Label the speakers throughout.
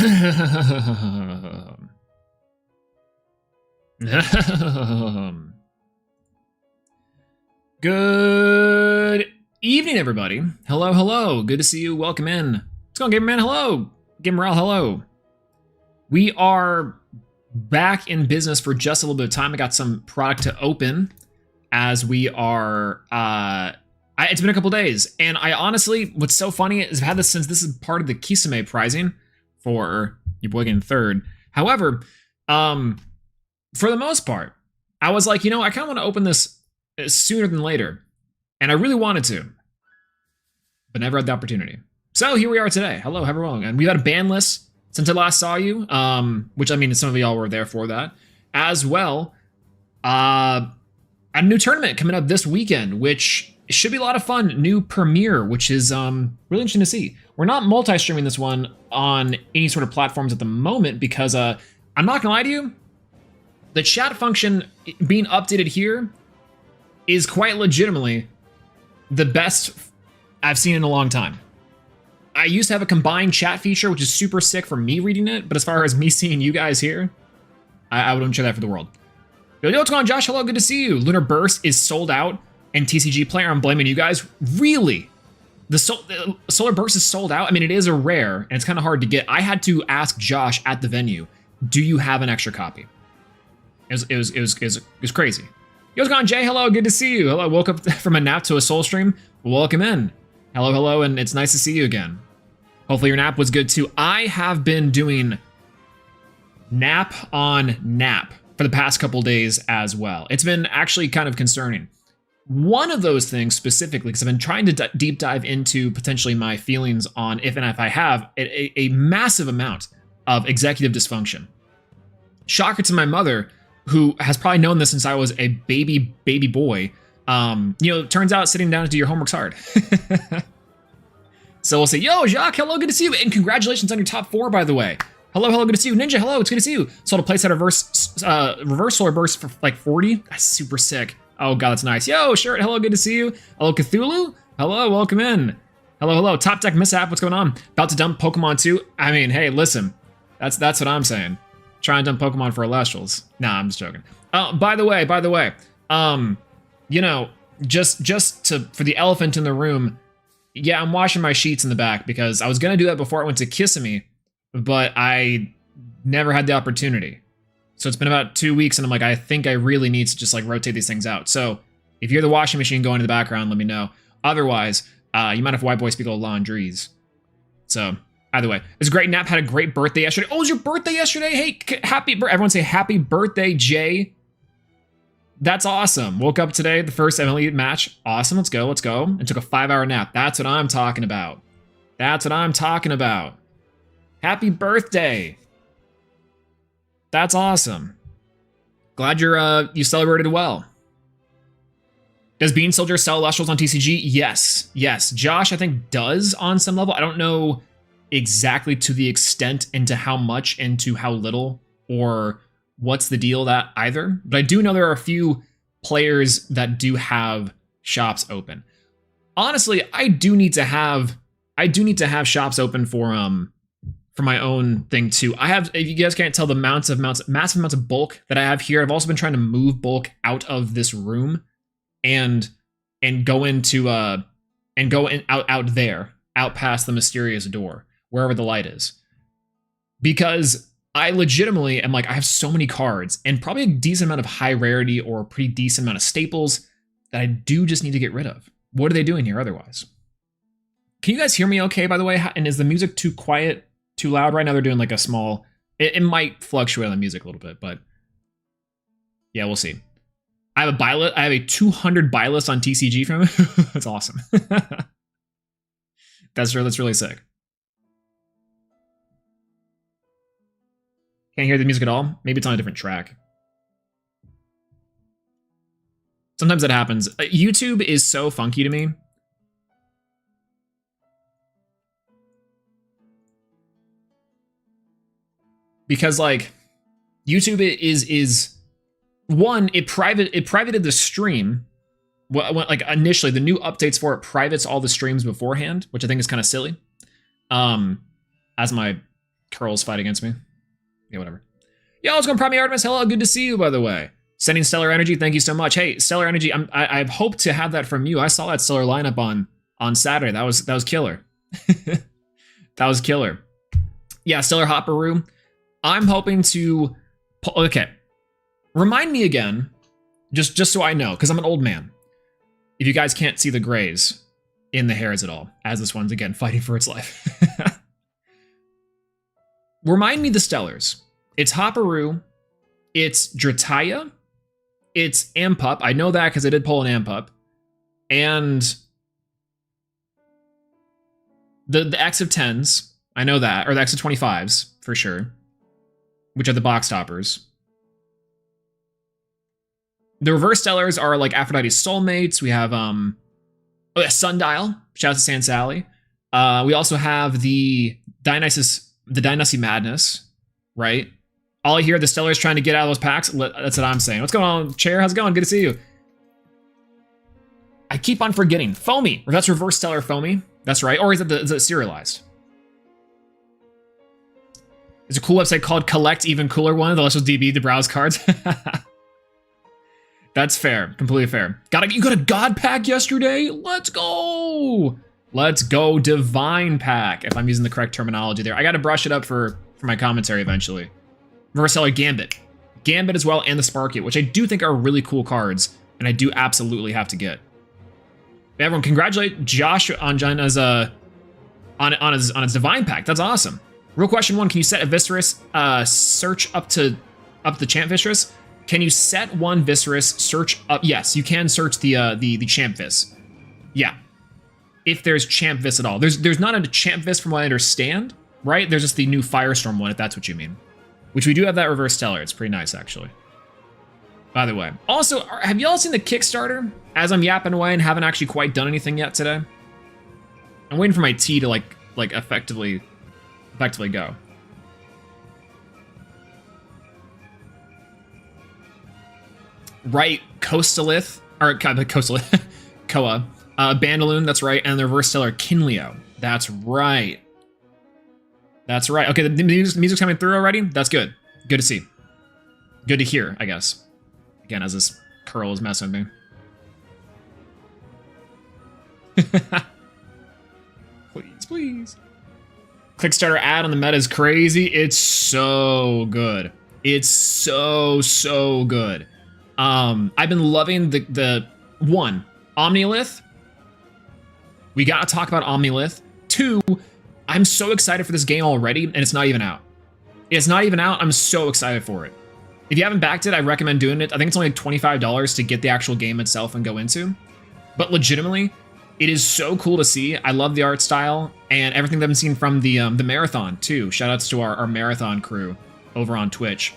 Speaker 1: Good evening, everybody. Hello, hello. Good to see you. Welcome in. What's going on, Gamer Man? Hello. Game Morale, hello. We are back in business for just a little bit of time. I got some product to open as we are... it's been a couple days, and I honestly, what's so funny is I've had this since this is part of the Kisame prizing for your boy getting third. However, for the most part, I was like, you know, I kind of want to open this sooner than later, and I really wanted to, but never had the opportunity. So here we are today. Hello, everyone, and we got a ban list since I last saw you, which I mean, some of y'all were there for that as well. A new tournament coming up this weekend, which should be a lot of fun. New premiere, which is really interesting to see. We're not multi-streaming this one on any sort of platforms at the moment because I'm not gonna lie to you, the chat function being updated here is quite legitimately the best I've seen in a long time. I used to have a combined chat feature, which is super sick for me reading it, but as far as me seeing you guys here, I wouldn't trade that for the world. Yo, what's going on, Josh? Hello, good to see you. Lunar Burst is sold out, and TCG Player, I'm blaming you guys. Really? The Solar Burst is sold out? I mean, it is a rare, and it's kind of hard to get. I had to ask Josh at the venue, do you have an extra copy? It was crazy. Yo, what's going on, Jay? Hello, good to see you. Hello, woke up from a nap to a soul stream. Welcome in. Hello, hello, and it's nice to see you again. Hopefully your nap was good too. I have been doing nap on nap for the past couple days as well. It's been actually kind of concerning. One of those things specifically, because I've been trying to deep dive into potentially my feelings on if and if I have a massive amount of executive dysfunction. Shocker to my mother, who has probably known this since I was a baby boy. You know, turns out sitting down to do your homework's hard. So we'll say, yo, Jacques, hello, good to see you. And congratulations on your top 4, by the way. Hello, hello, good to see you. Ninja, hello, it's good to see you. Sold a playset of reverse Solar Burst for like 40. That's super sick. Oh god, that's nice. Yo, Shirt, hello, good to see you. Hello, Cthulhu. Hello, welcome in. Hello, hello. Top Deck Mishap, what's going on? About to dump Pokemon 2. I mean, hey, listen, that's what I'm saying. Try and dump Pokemon for Elestrals. Nah, I'm just joking. By the way, you know, just for the elephant in the room, yeah, I'm washing my sheets in the back because I was gonna do that before I went to Kissimmee, but I never had the opportunity. So it's been about 2 weeks, and I'm like, I think I really need to just like rotate these things out. So if you hear the washing machine going in the background, let me know. Otherwise, you might have white boy speak of laundries. So either way, it was a great nap. Had a great birthday yesterday. Oh, it was your birthday yesterday? Hey, everyone say happy birthday, Jay. That's awesome. Woke up today, the first MLE match. Awesome, let's go. And took a 5-hour nap. That's what I'm talking about. That's what I'm talking about. Happy birthday. That's awesome. Glad you celebrated well. Does Bean Soldier sell Elestrals on TCG? Yes. Josh, I think, does on some level. I don't know exactly to the extent into how much and to how little or what's the deal that either, but I do know there are a few players that do have shops open. Honestly, I do need to have shops open for my own thing too. I have, if you guys can't tell, the massive amounts of bulk that I have here. I've also been trying to move bulk out of this room and go into out there, out past the mysterious door, wherever the light is. Because I legitimately am like, I have so many cards and probably a decent amount of high rarity or a pretty decent amount of staples that I do just need to get rid of. What are they doing here otherwise? Can you guys hear me okay, by the way? And is the music too quiet, too loud? Right now they're doing like a small, it might fluctuate on the music a little bit, but yeah, we'll see. I have a 200 buy list on TCG from him. That's awesome. That's really sick. Can't hear the music at all? Maybe it's on a different track. Sometimes that happens. YouTube is so funky to me. Because like YouTube is one, it privated the stream. Like initially the new updates for it privates all the streams beforehand, which I think is kind of silly. As my Curls fight against me. Yeah, whatever. Yo, what's going on, Prime Artemis? Hello, good to see you, by the way. Sending Stellar Energy, thank you so much. Hey, Stellar Energy, I hope to have that from you. I saw that Stellar lineup on Saturday. That was killer. That was killer. Yeah, Stellar Hopperoo. I'm hoping to... Okay. Remind me again, just so I know, because I'm an old man. If you guys can't see the grays in the hairs at all, as this one's, again, fighting for its life. Remind me the Stellars. It's Hopperoo. It's Drataya. It's Ampup. I know that because I did pull an Ampup. And the X of 10s. I know that. Or the X of 25s, for sure. Which are the box toppers. The reverse Stellars are like Aphrodite's Soulmates. We have Sundial. Shout out to San Sally. We also have the Dynasty Madness, right? All I hear the Stellars trying to get out of those packs. That's what I'm saying. What's going on, Chair? How's it going? Good to see you. I keep on forgetting. Foamy. Or that's reverse Stellar Foamy. That's right. Or is it serialized? There's a cool website called Collect Even Cooler One. They'll also DB to browse cards. That's fair. Completely fair. You got a God pack yesterday? Let's go. Let's go Divine pack. If I'm using the correct terminology there. I got to brush it up for my commentary eventually. Reverse Stellar Gambit. Gambit as well, and the Sparky, which I do think are really cool cards, and I do absolutely have to get. Everyone, congratulate Josh on his Divine pack. That's awesome. Real question one: can you set a Viscerous search up the Champ Viscerous? Can you set one Viscerous search up? Yes, you can search the Champ Vis. Yeah, if there's Champ Vis at all. There's not a Champ Vis from what I understand, right? There's just the new Firestorm one, if that's what you mean. Which we do have that reverse Stellar. It's pretty nice, actually. By the way. Also, have y'all seen the Kickstarter? As I'm yapping away and haven't actually quite done anything yet today. I'm waiting for my tea to like effectively go. Right, Coastalith, or Coastalith, Koa, Bandaloon, that's right, and the reverse Stellar Kinleo. That's right. That's right. Okay, the music's coming through already. That's good. Good to see. Good to hear, I guess. Again, as this curl is messing with me. Please, please. Kickstarter ad on the meta is crazy. It's so good. It's so good. I've been loving the one, Omnilith. We gotta talk about Omnilith. 2, I'm so excited for this game already, and it's not even out. It's not even out. I'm so excited for it. If you haven't backed it, I recommend doing it. I think it's only $25 to get the actual game itself and go into. But legitimately, it is so cool to see. I love the art style and everything that I've been seeing from the marathon too. Shoutouts to our marathon crew over on Twitch.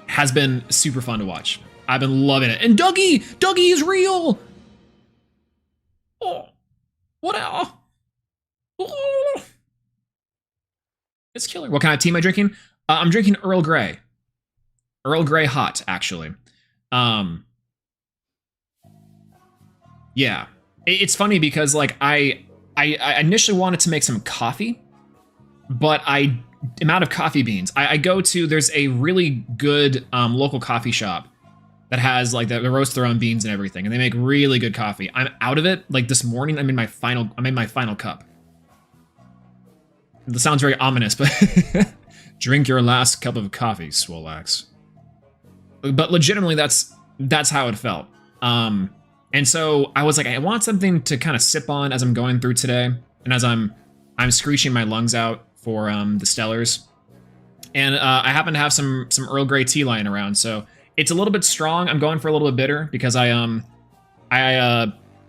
Speaker 1: Has been super fun to watch. I've been loving it. And Dougie is real. Oh, what else? Oh. It's killer. What kind of tea am I drinking? I'm drinking Earl Grey. Earl Grey hot, actually. Yeah. It's funny because like I initially wanted to make some coffee, but I am out of coffee beans. I go to, there's a really good local coffee shop that has like they roast their own beans and everything, and they make really good coffee. I'm out of it. Like this morning, I'm in my final cup. That sounds very ominous, but drink your last cup of coffee, Swolax. But legitimately, that's how it felt. And so I was like, I want something to kind of sip on as I'm going through today, and as I'm screeching my lungs out for the Stellars. And I happen to have some Earl Grey tea lying around, so it's a little bit strong. I'm going for a little bit bitter because I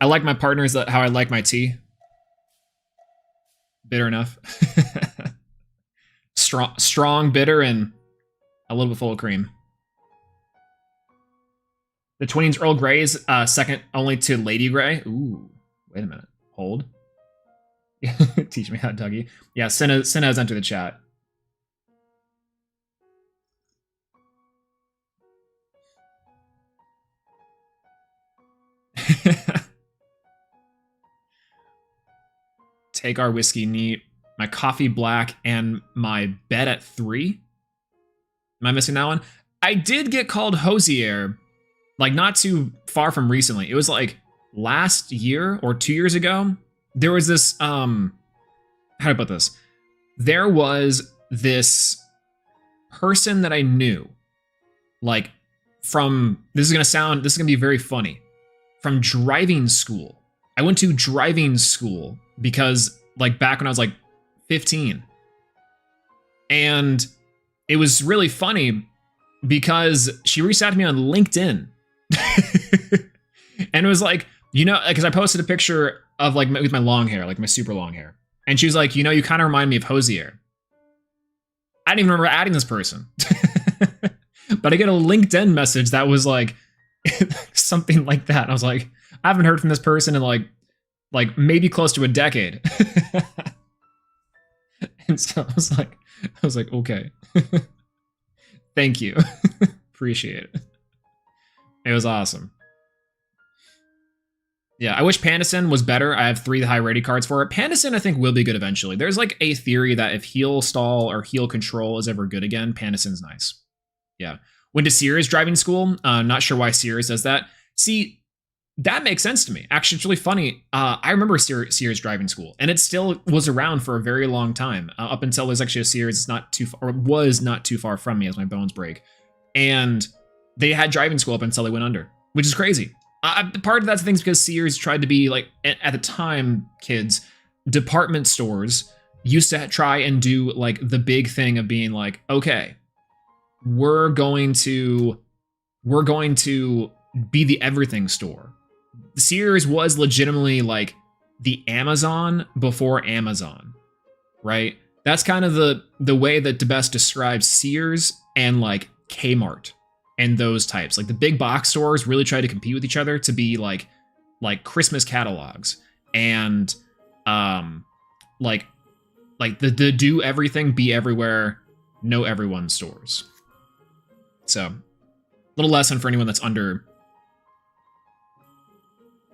Speaker 1: like my partners how I like my tea. Bitter enough. strong, bitter, and a little bit full of cream. The Twins Earl Grey is second only to Lady Grey. Ooh, wait a minute. Hold. Teach me how, Dougie. Yeah, Senna has entered the chat. Take our whiskey neat. my coffee black, and my bed at 3. Am I missing that one? I did get called Hosier, like not too far from recently. It was like last year or 2 years ago. There was this, how do I put this? There was this person that I knew, like from, this is going to be very funny, from driving school. I went to driving school because like back when I was like 15. And it was really funny because she reached out to me on LinkedIn. And it was like, you know, because I posted a picture of like with my long hair, like my super long hair. And she was like, you know, you kind of remind me of Hosier. I didn't even remember adding this person. But I get a LinkedIn message that was like something like that. And I was like, I haven't heard from this person in like maybe close to a decade. And so I was like, okay. Thank you. Appreciate it. It was awesome. Yeah, I wish Pandison was better. I have 3 high rated cards for it. Pandison, I think, will be good eventually. There's like a theory that if heal stall or heal control is ever good again, Pandison's nice. Yeah. Went to Sears driving school. Not sure why Sears does that. See, that makes sense to me. Actually, it's really funny. I remember Sears driving school, and it still was around for a very long time, up until there's actually a Sears. It's not too far, or was not too far from me as my bones break. And they had driving school up until they went under, which is crazy. Part of that's things because Sears tried to be like, at the time, kids, department stores used to try and do like the big thing of being like, okay, we're going to be the everything store. Sears was legitimately like the Amazon before Amazon, right? That's kind of the way that DeBest describes Sears and like Kmart and those types. Like the big box stores really try to compete with each other to be like Christmas catalogs and like the do everything, be everywhere, know everyone stores. So, little lesson for anyone that's under,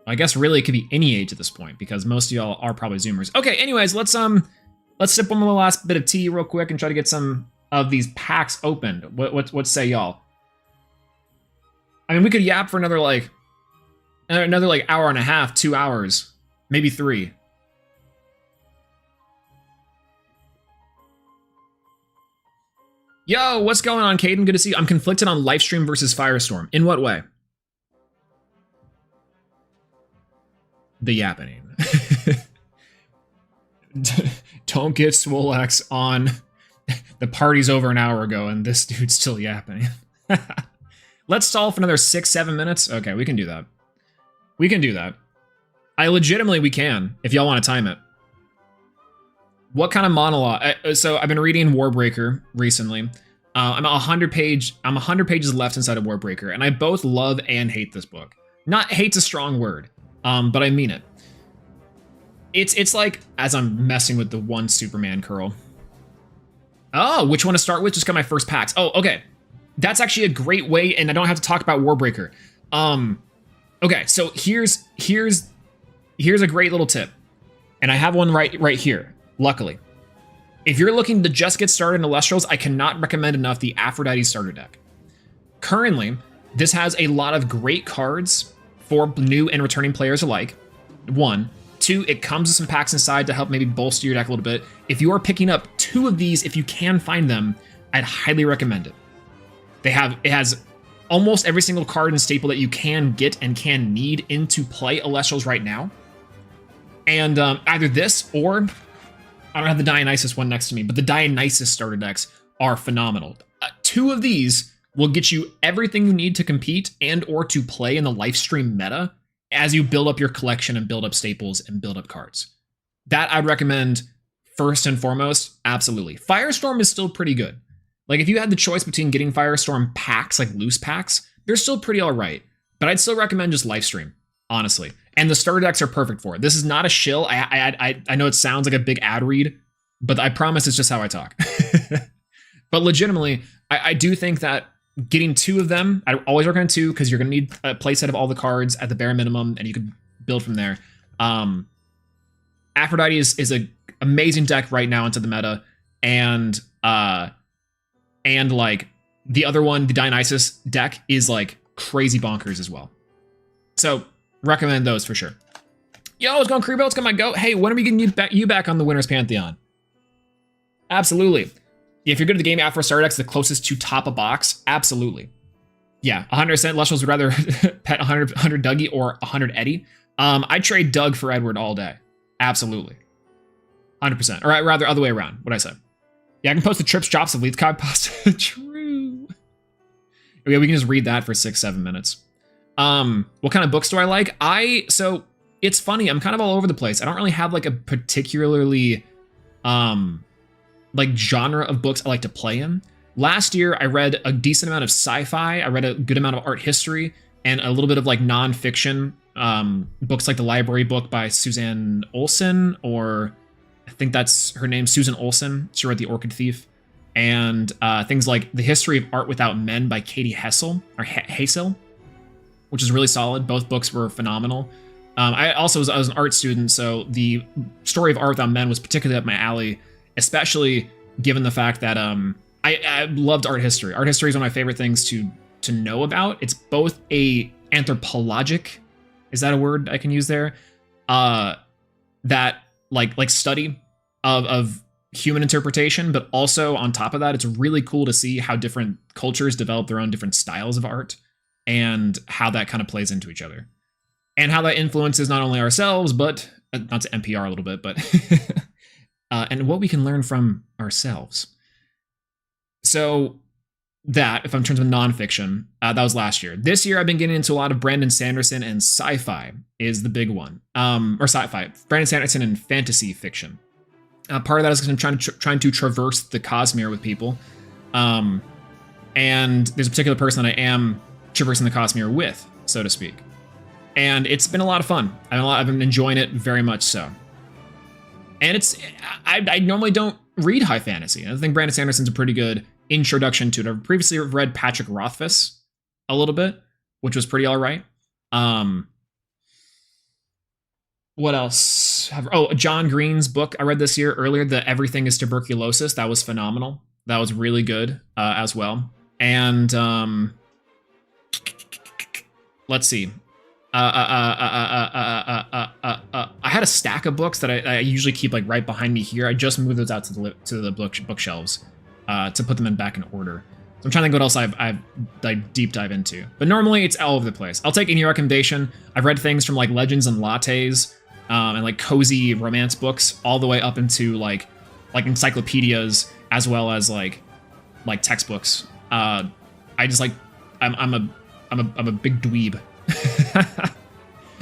Speaker 1: I guess really it could be any age at this point because most of y'all are probably Zoomers. Okay, anyways, let's sip one more last bit of tea real quick and try to get some of these packs opened. What say y'all? I mean, we could yap for another like hour and a half, 2 hours, maybe 3. Yo, what's going on, Caden? Good to see you. I'm conflicted on Lifestream versus Firestorm. In what way? The yapping. Don't get Swolex on. The party's over an hour ago and this dude's still yapping. Let's stall for another 6-7 minutes. Okay, we can do that. We can do that. We can, if y'all want to time it. What kind of monologue? So I've been reading Warbreaker recently. I'm 100 pages left inside of Warbreaker, and I both love and hate this book. Not hate's a strong word, but I mean it. It's like, as I'm messing with the one Superman curl. Oh, which one to start with? Just got my first packs. Oh, okay. That's actually a great way, and I don't have to talk about Warbreaker. Okay, so here's a great little tip, and I have one right here. Luckily, if you're looking to just get started in Elestrals, I cannot recommend enough the Aphrodite starter deck. Currently, this has a lot of great cards for new and returning players alike. 1. 2, it comes with some packs inside to help maybe bolster your deck a little bit. If you are picking up 2 of these, if you can find them, I'd highly recommend it. It has almost every single card and staple that you can get and can need into play Elestrals right now. And either this or, I don't have the Dionysus one next to me, but the Dionysus starter decks are phenomenal. 2 of these will get you everything you need to compete and or to play in the Lifestream meta as you build up your collection and build up staples and build up cards. That I'd recommend first and foremost, absolutely. Firestorm is still pretty good. Like if you had the choice between getting Firestorm packs, like loose packs, they're still pretty all right. But I'd still recommend just Lifestream, honestly. And the starter decks are perfect for it. This is not a shill. I know it sounds like a big ad read, but I promise it's just how I talk. But legitimately, I do think that getting 2 of them, I always recommend 2 because you're going to need a playset of all the cards at the bare minimum, and you can build from there. I Aphrodite is a amazing deck right now into the meta, and like the other one, the Dionysus deck, is like crazy bonkers as well. So recommend those for sure. Yo, it's going Creepo, it's got my goat. Hey, when are we getting you back on the Winners Pantheon? Absolutely. If you're good at the game, after Star Deck's the closest to top a box. Absolutely. Yeah, 100% Lestrals would rather pet 100 Dougie or 100 Eddie. I'd trade Doug for Edward all day. Absolutely. 100%. Or rather, other way around, what I said. Yeah, I can post the trips, drops of Leeds card pasta. True. Yeah, we can just read that for 6-7 minutes. What kind of books do I like? So it's funny, I'm kind of all over the place. I don't really have like a particularly like genre of books I like to play in. Last year, I read a decent amount of sci-fi. I read a good amount of art history and a little bit of like nonfiction books, like the library book by Suzanne Olsen, or I think that's her name, Susan Olsen. She wrote The Orchid Thief, and things like The History of Art Without Men by Katie Hessel, or Hassel, which is really solid. Both books were phenomenal. I was an art student, so the story of Art Without Men was particularly up my alley, especially given the fact that I loved art history. Art history is one of my favorite things to know about. It's both a anthropologic, is that a word I can use there? That like study of human interpretation, but also on top of that, it's really cool to see how different cultures develop their own different styles of art and how that kind of plays into each other. And how that influences not only ourselves, but not to NPR a little bit, but and what we can learn from ourselves. So that, if I'm in terms of nonfiction, that was last year. This year, I've been getting into a lot of Brandon Sanderson, and sci-fi is the big one. Or sci-fi. Brandon Sanderson and fantasy fiction. Part of that is because I'm trying to traverse the Cosmere with people. And there's a particular person that I am traversing the Cosmere with, so to speak. And it's been a lot of fun. I've been enjoying it very much so. And I normally don't read high fantasy. I think Brandon Sanderson's a pretty good introduction to it. I've previously read Patrick Rothfuss a little bit, which was pretty all right. What else? John Green's book I read this year earlier, the Everything is Tuberculosis. That was phenomenal. That was really good as well. And let's see. I had a stack of books that I usually keep like right behind me here. I just moved those out to the bookshelves to put them back in order. So I'm trying to think what else I've like deep dive into. But normally it's all over the place. I'll take any recommendation. I've read things from like Legends and Lattes and like cozy romance books all the way up into like encyclopedias as well as like textbooks. I just like I'm a big dweeb.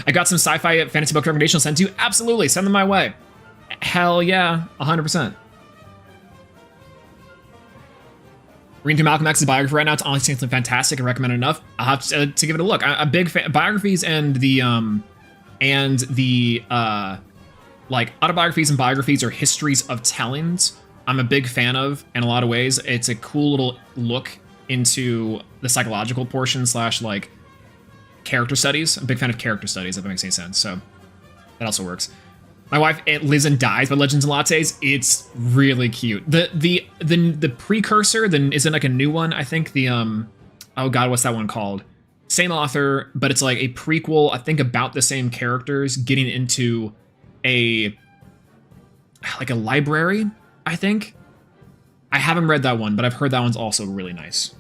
Speaker 1: I got some sci-fi fantasy book recommendations sent to you. Absolutely, send them my way. Hell yeah, 100%. Reading through Malcolm X's biography right now. It's honestly fantastic and recommend enough. I'll have to give it a look. I'm a big fan. Biographies and the like autobiographies and biographies or histories of tellings. I'm a big fan of in a lot of ways. It's a cool little look into the psychological portion / like character studies. I'm a big fan of character studies, if that makes any sense. So that also works. My wife Lives and Dies by Legends and Lattes. It's really cute. The precursor then isn't like a new one. I think the oh god, what's that one called? Same author, but it's like a prequel. I think about the same characters getting into a library. I think I haven't read that one, but I've heard that one's also really nice.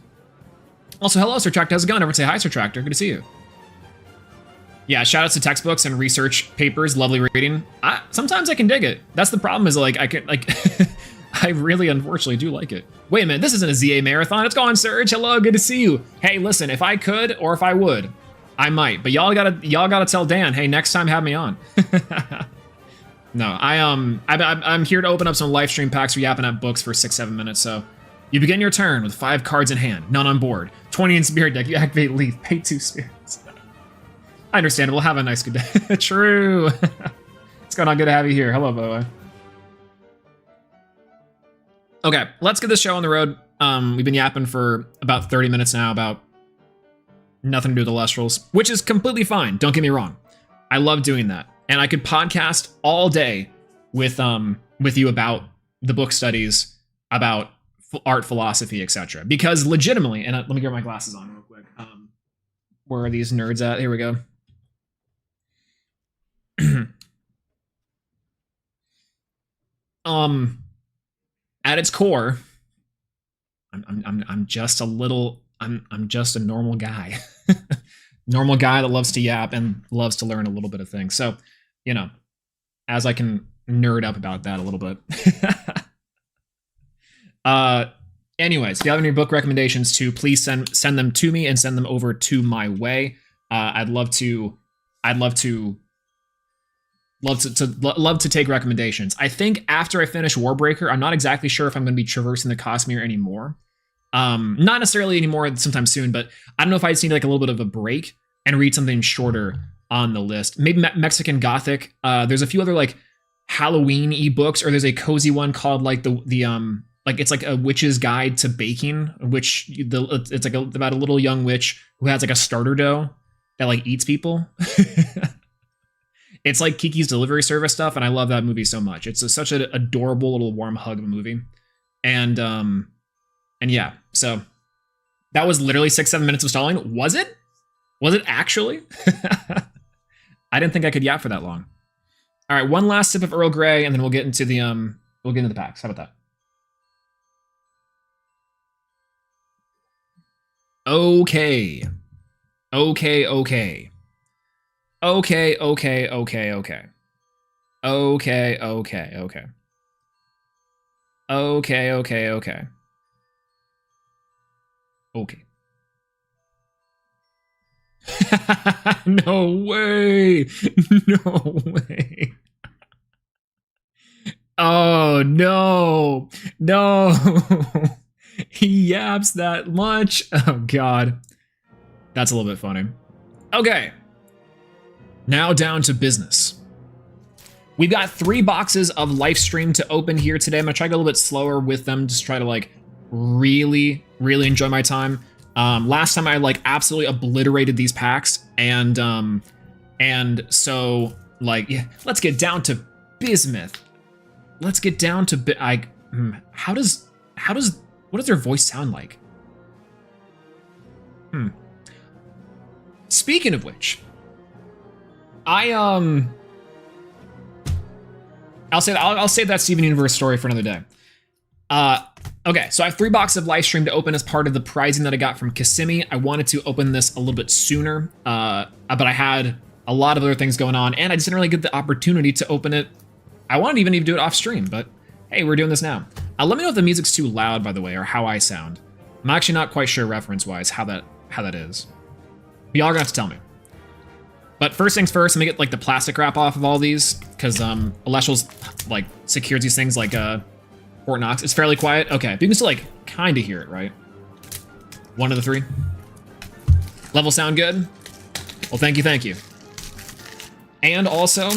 Speaker 1: Also, hello, Sir Tractor. How's it going? Everyone say hi, Sir Tractor. Good to see you. Yeah, shout outs to textbooks and research papers. Lovely reading. Sometimes I can dig it. That's the problem is like I can like I really unfortunately do like it. Wait a minute, this isn't a ZA marathon. It's gone, Serge. Hello, good to see you. Hey, listen, if I could or if I would, I might. But y'all gotta tell Dan, hey, next time have me on. No, I'm here to open up some Lifestream packs for yapping at books for 6-7 minutes. So you begin your turn with 5 cards in hand, none on board. 20 in spirit deck. You activate Leaf, pay 2 spirits. Understandable. Have a nice good day. True. It's going on. Good to have you here. Hello, Boa. Okay, let's get this show on the road. We've been yapping for about 30 minutes now about nothing to do with the Elestrals, which is completely fine. Don't get me wrong. I love doing that. And I could podcast all day with you about the book studies, about art, philosophy, etc. Because legitimately, and let me get my glasses on real quick. Where are these nerds at? Here we go. At its core, I'm just a little, I'm just a normal guy. Normal guy that loves to yap and loves to learn a little bit of things. So, you know, as I can nerd up about that a little bit. Anyways, if you have any book recommendations too, please send them to me and send them over to my way. I'd love to take recommendations. I think after I finish Warbreaker, I'm not exactly sure if I'm going to be traversing the Cosmere anymore. Not necessarily anymore sometime soon, but I don't know if I just need like a little bit of a break and read something shorter on the list. Maybe Mexican Gothic. There's a few other like Halloween ebooks, or there's a cozy one called like like it's like a witch's guide to baking, which it's like about a little young witch who has like a starter dough that like eats people. It's like Kiki's Delivery Service stuff, and I love that movie so much. It's such an adorable little warm hug of a movie. And yeah, so that was literally 6-7 minutes of stalling. Was it? Was it actually? I didn't think I could yap for that long. All right, one last sip of Earl Grey, and then we'll get into the packs. How about that? Okay. Okay, okay. Okay, okay, okay, okay. Okay, okay, okay. Okay, okay, okay. Okay. No way. No way. Oh, no. No. He yaps that much. Oh, God. That's a little bit funny. Okay. Now down to business. We've got 3 boxes of Lifestream to open here today. I'm gonna try to go a little bit slower with them, just try to like really enjoy my time. Last time I like absolutely obliterated these packs, and so like, yeah, let's get down to bismuth. Let's get down to what does their voice sound like? Speaking of which, I'll save that Steven Universe story for another day. Okay, so I have 3 boxes of Lifestream to open as part of the prizing that I got from Kissimmee. I wanted to open this a little bit sooner, but I had a lot of other things going on, and I just didn't really get the opportunity to open it. I wanted to even do it off stream, but hey, we're doing this now. Let me know if the music's too loud, by the way, or how I sound. I'm actually not quite sure reference-wise how that is. But y'all are gonna have to tell me. But first things first, let me get like the plastic wrap off of all these, because Elestrals like secures these things like Fort Knox. It's fairly quiet. Okay, but you can still like kind of hear it, right? 1 of the 3. Level sound good? Well, thank you. And also,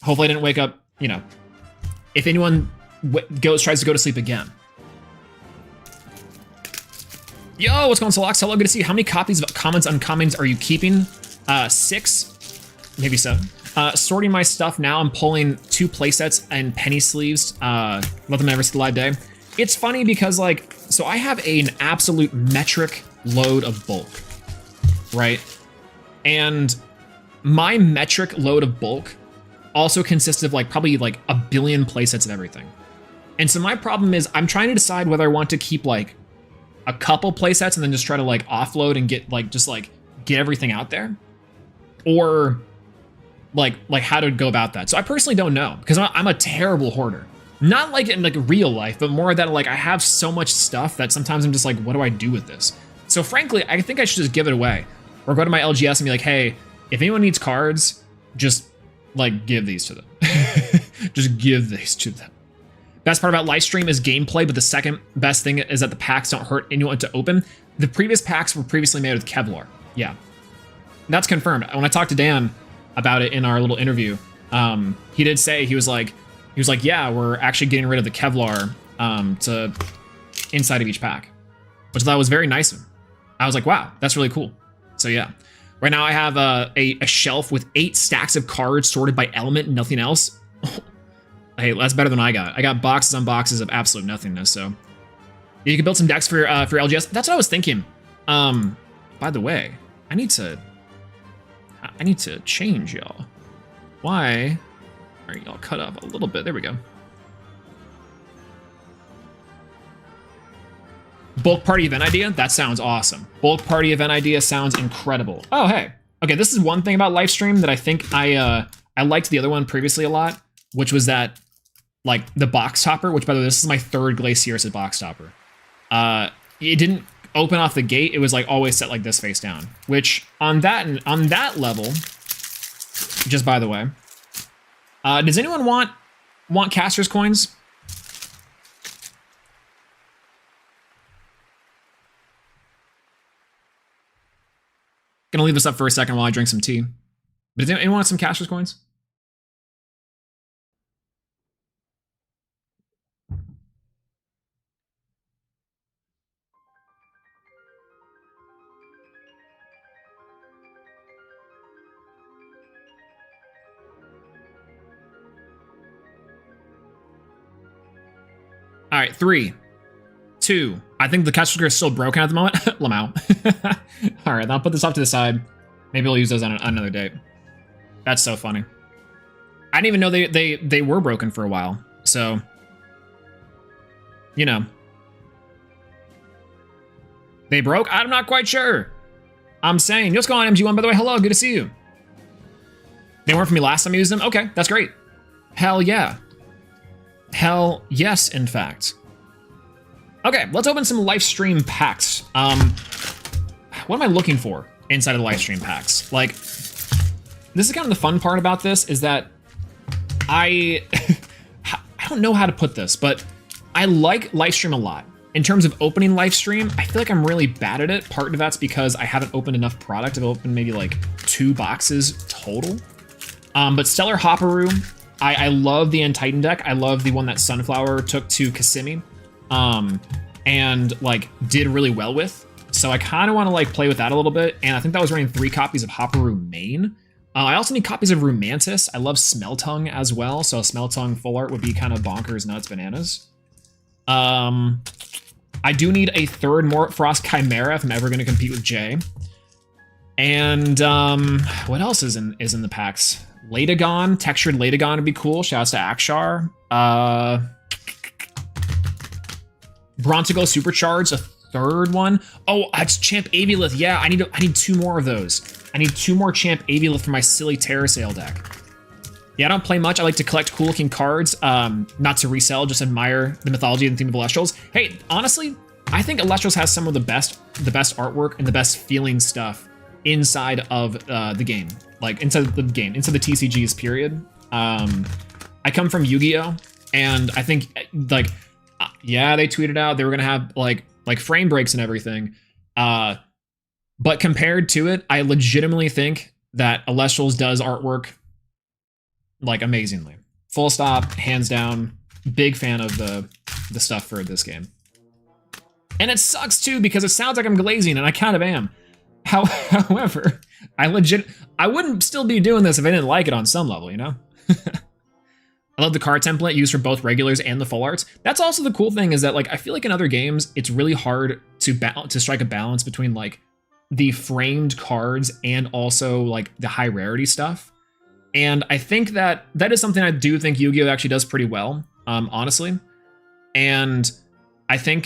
Speaker 1: hopefully I didn't wake up, you know, if anyone tries to go to sleep again. Yo, what's going on, Solox? Hello, good to see you. How many copies of Commons Uncommons are you keeping? 6, maybe 7. Sorting my stuff now. I'm pulling 2 playsets and penny sleeves. Let them never see the live day. It's funny because like, so I have an absolute metric load of bulk, right? And my metric load of bulk also consists of like probably like a billion playsets of everything. And so my problem is I'm trying to decide whether I want to keep like a couple playsets and then just try to like offload and get like just like get everything out there, or like how to go about that. So I personally don't know, because I'm a terrible hoarder. Not like in like real life, but more that like I have so much stuff that sometimes I'm just like, what do I do with this? So frankly, I think I should just give it away, or go to my LGS and be like, hey, if anyone needs cards, just like give these to them. Just give these to them. Best part about Lifestream is gameplay, but the second best thing is that the packs don't hurt anyone to open. The previous packs were previously made with Kevlar. Yeah, that's confirmed. When I talked to Dan about it in our little interview, he did say, he was like, yeah, we're actually getting rid of the Kevlar to inside of each pack, which I thought was very nice of him. I was like, wow, that's really cool. So yeah, right now I have a shelf with 8 stacks of cards sorted by element and nothing else. Hey, that's better than I got. I got boxes on boxes of absolute nothingness, so. You can build some decks for LGS. That's what I was thinking. By the way, I need to change y'all. Why are y'all cut up a little bit? There we go. Bulk party event idea? That sounds awesome. Bulk party event idea sounds incredible. Oh, hey. Okay, this is one thing about Lifestream that I think I liked the other one previously a lot, which was that, like, the box topper, which, by the way, this is my third Glacier's box topper. It didn't open off the gate. It was, like, always set like this face down, which on that level, just by the way, does anyone want caster's coins? Gonna leave this up for a second while I drink some tea. But does anyone want some caster's coins? All right, 3, 2. I think the caster's is still broken at the moment. Lamau. All right, I'll put this off to the side. Maybe we'll use those on another date. That's so funny. I didn't even know they were broken for a while. So, you know. They broke? I'm not quite sure. I'm saying, what's going on, MG1, by the way? Hello, good to see you. They weren't for me last time I used them? Okay, that's great. Hell yeah. Hell yes, in fact. Okay, let's open some Lifestream packs. What am I looking for inside of the Lifestream packs? Like, this is kind of the fun part about this, is that I don't know how to put this, but I like Lifestream a lot. In terms of opening Lifestream, I feel like I'm really bad at it. Part of that's because I haven't opened enough product. I've opened maybe like 2 boxes total. But Stellar Hopperoo, I love the Titan deck. I love the one that Sunflower took to Kissimmee, and like did really well with. So I kind of want to like play with that a little bit. And I think that was running 3 copies of Hopperoo main. I also need copies of Rumantis. I love Smeltongue as well. So a Smeltongue full art would be kind of bonkers, nuts, bananas. I do need a 3rd Mortfrost Chimera if I'm ever going to compete with Jay. And what else is in the packs? Latagon, textured Latagon would be cool. Shouts to Akshar. Brontigo Supercharged, a 3rd one. Oh, it's Champ Aviolith. Yeah, I need 2 more of those. I need 2 more Champ Aviolith for my silly Terrasail deck. Yeah, I don't play much. I like to collect cool looking cards, not to resell, just admire the mythology and theme of Elestrals. Hey, honestly, I think Elestrals has some of the best artwork and the best feeling stuff inside of the game. Like inside the TCGs, period. I come from Yu-Gi-Oh! And I think like, yeah, they tweeted out they were gonna have like frame breaks and everything. But compared to it, I legitimately think that Elestrals does artwork like amazingly. Full stop, hands down. Big fan of the stuff for this game. And it sucks too because it sounds like I'm glazing, and I kind of am. However, I wouldn't still be doing this if I didn't like it on some level, you know? I love the card template used for both regulars and the full arts. That's also the cool thing, is that like I feel like in other games it's really hard to strike a balance between like the framed cards and also like the high rarity stuff. And I think that is something I do think Yu-Gi-Oh! Actually does pretty well, honestly. And I think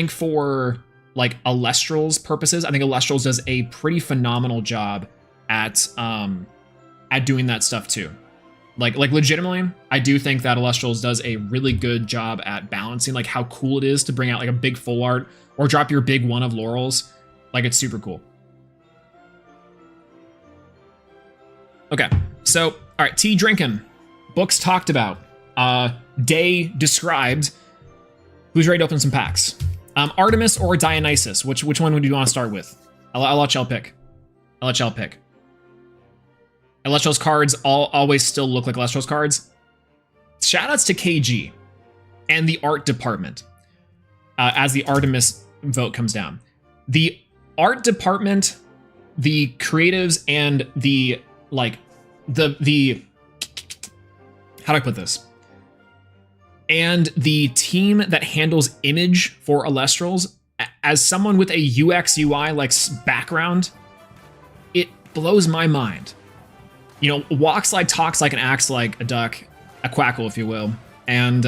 Speaker 1: for like Elestrals purposes, I think Elestrals does a pretty phenomenal job at doing that stuff too. Like legitimately, I do think that Elestrals does a really good job at balancing like how cool it is to bring out like a big full art or drop your big one of Laurels. Like, it's super cool. Okay, so, all right, tea drinking, books talked about, day described. Who's ready to open some packs? Artemis or Dionysus? Which one would you want to start with? I'll let y'all pick. Elestrals cards always still look like Elestrals cards. Shoutouts to KG and the art department as the Artemis vote comes down. The art department, the creatives, and the how do I put this? And the team that handles image for Elestrals, as someone with a UX UI like background, it blows my mind. You know, walks like, talks like, and acts like a duck, a quackle, if you will. And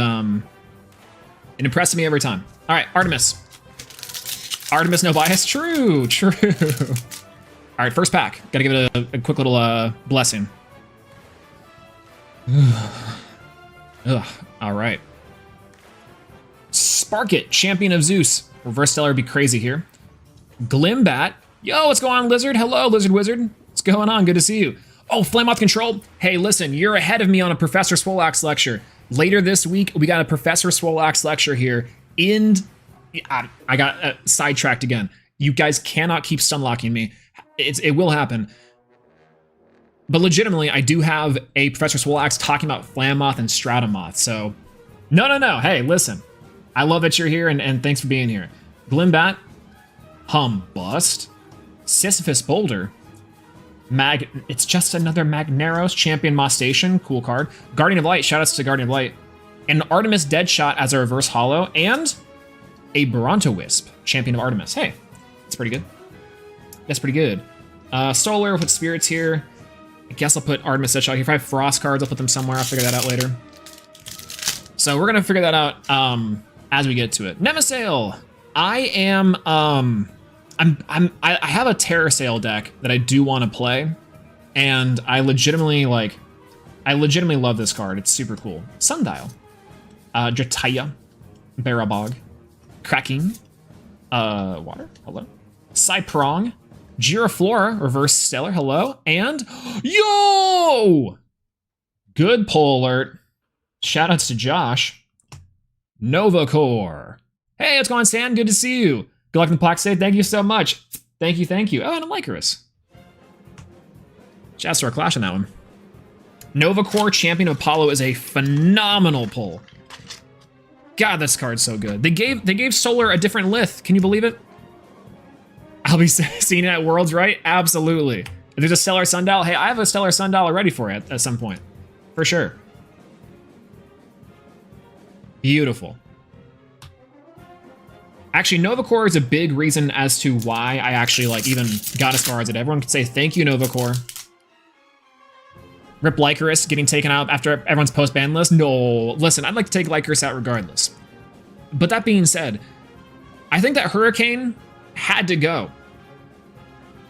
Speaker 1: it impresses me every time. All right, Artemis. Artemis, no bias. True, true. All right, first pack. Gotta give it a quick little blessing. Ugh, all right. Spark It, Champion of Zeus. Reverse Stellar would be crazy here. Glimbat. Yo, what's going on, Lizard? Hello, Lizard Wizard. What's going on? Good to see you. Oh, Flamemoth Control. Hey, listen, you're ahead of me on a Professor Swolax lecture. Later this week, we got a Professor Swolax lecture here. I got sidetracked again. You guys cannot keep stunlocking me. It will happen. But legitimately, I do have a Professor Swolax talking about Flamemoth and Stratomoth. So, no. Hey, listen. I love that you're here, and thanks for being here. Glimbat, Humbust, Sisyphus Boulder, it's just another Magneros, Champion Moss Station, cool card. Guardian of Light, shoutouts to Guardian of Light. An Artemis Deadshot as a reverse holo, and a Brontowisp, Champion of Artemis. Hey, that's pretty good. That's pretty good. Solar, we'll put Spirits here. I guess I'll put Artemis Deadshot here. If I have Frost cards, I'll put them somewhere. I'll figure that out later. So we're gonna figure that out as we get to it. Nemasail! I have a Terrasail deck that I do want to play, and I legitimately love this card. It's super cool. Sundial, Jataya, Barabog, Cracking, Water, hello, Cyprong, Giraflora, Reverse Stellar, hello, and yo! Good pull alert. Shoutouts to Josh. Novacore. Hey, what's going on, Stan? Good to see you. Good luck in the Plaque State. Thank you so much. Thank you. Oh, and a Lycoris. Shouts to our clash on that one. Novacore, Champion of Apollo is a phenomenal pull. God, this card's so good. They gave Solar a different lith. Can you believe it? I'll be seeing it at Worlds, right? Absolutely. If there's a Stellar Sundial, hey, I have a Stellar Sundial ready for you at some point. For sure. Beautiful. Actually, Novacore is a big reason as to why I actually even got as far as it. Everyone can say thank you, Novacore. Rip Lycoris getting taken out after everyone's post-ban list. No, listen, I'd like to take Lycoris out regardless. But that being said, I think that Hurricane had to go.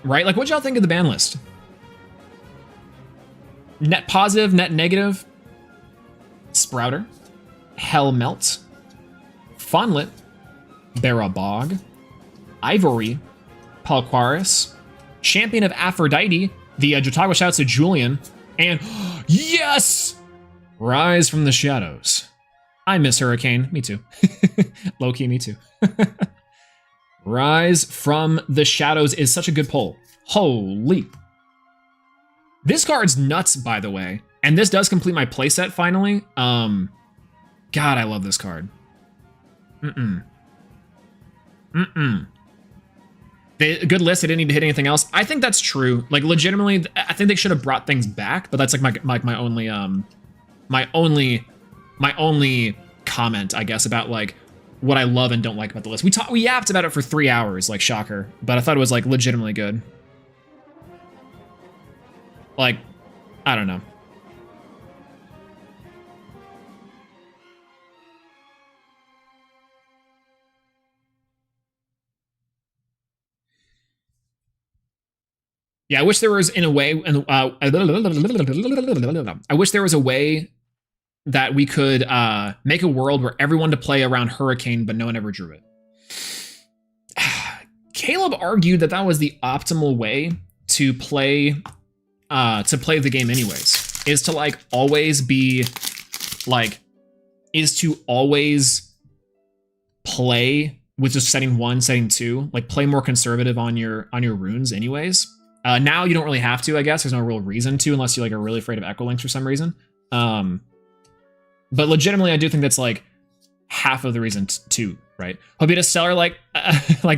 Speaker 1: Right? What'd y'all think of the ban list? Net positive, net negative. Sprouter. Hellmelt. Fonlet. Barabog, Ivory, Palquaris, Champion of Aphrodite, the Jotagwa shouts to Julian, and yes! Rise from the Shadows. I miss Hurricane. Me too. Low-key, me too. Rise from the Shadows is such a good pull. Holy. This card's nuts, by the way. And this does complete my playset finally. God, I love this card. Good list. They didn't need to hit anything else. I think that's true. Legitimately, I think they should have brought things back. But that's my only comment, I guess, about what I love and don't like about the list. We yapped about it for 3 hours, shocker. But I thought it was legitimately good. I don't know. Yeah, I wish there was I wish there was a way that we could make a world where everyone to play around Hurricane, but no one ever drew it. Caleb argued that was the optimal way to play the game anyways, is to always be play with just setting 1, setting 2, play more conservative on your runes anyways. Now you don't really have to, I guess. There's no real reason to, unless you are really afraid of Echo Links for some reason. But legitimately, I do think that's half of the reason too, right? Hope you get a Stellar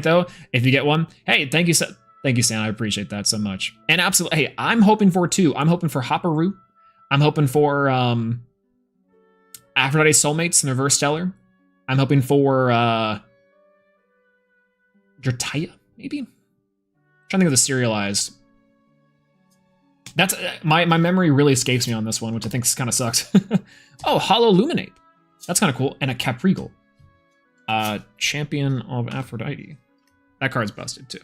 Speaker 1: though. If you get one, hey, thank you, Stan. I appreciate that so much. And absolutely, hey, I'm hoping for 2. I'm hoping for Hopperoo. I'm hoping for Aphrodite Soulmates in Reverse Stellar. I'm hoping for Drataya, maybe? I'm trying to think of the serialized. That's my memory really escapes me on this one, which I think kind of sucks. Oh, Hollow Luminate. That's kind of cool. And a Caprigal. Champion of Aphrodite. That card's busted too.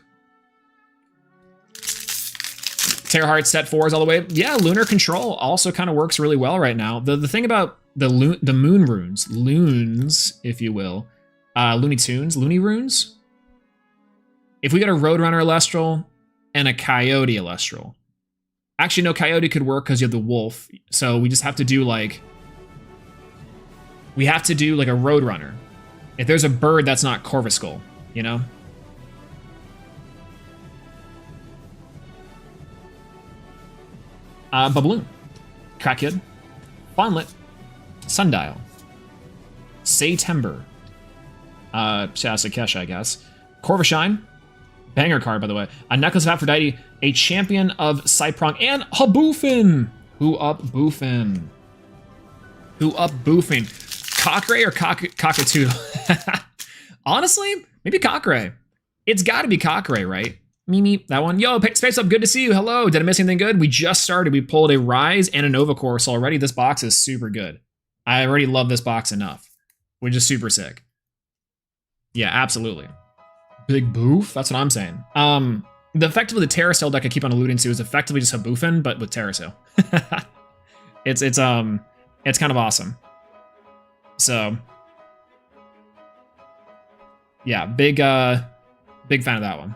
Speaker 1: Terrorheart set 4s all the way. Yeah, Lunar Control also kind of works really well right now. The thing about the moon runes, loons, if you will, Looney Tunes, Looney Runes. If we got a Roadrunner Elestral and a Coyote Elestral. Actually, no, Coyote could work because you have the wolf. So we just have to do like... We have to do like a Roadrunner. If there's a bird, that's not Corvuscull, you know? Babloon, Crackhead, Fawnlet, Sundial, Saytember, Shasakesh, I guess, Corvashine, banger card, by the way, a Necklace of Aphrodite, a Champion of Cyprong, and Haboofin! Who up Boofin? Who up Boofin? Cockray or Cockatoodle? Honestly, maybe Cockray. It's gotta be Cockray, right? Mimi, that one. Yo, Space Up, good to see you. Hello. Did I miss anything good? We just started. We pulled a Rise and a Nova Core, so already this box is super good. I already love this box enough, which is super sick. Yeah, absolutely. Big boof. That's what I'm saying. The effectively the Terrasail deck I keep on alluding to is effectively just Haboofin, but with Terrasail. it's kind of awesome. So yeah, big fan of that one.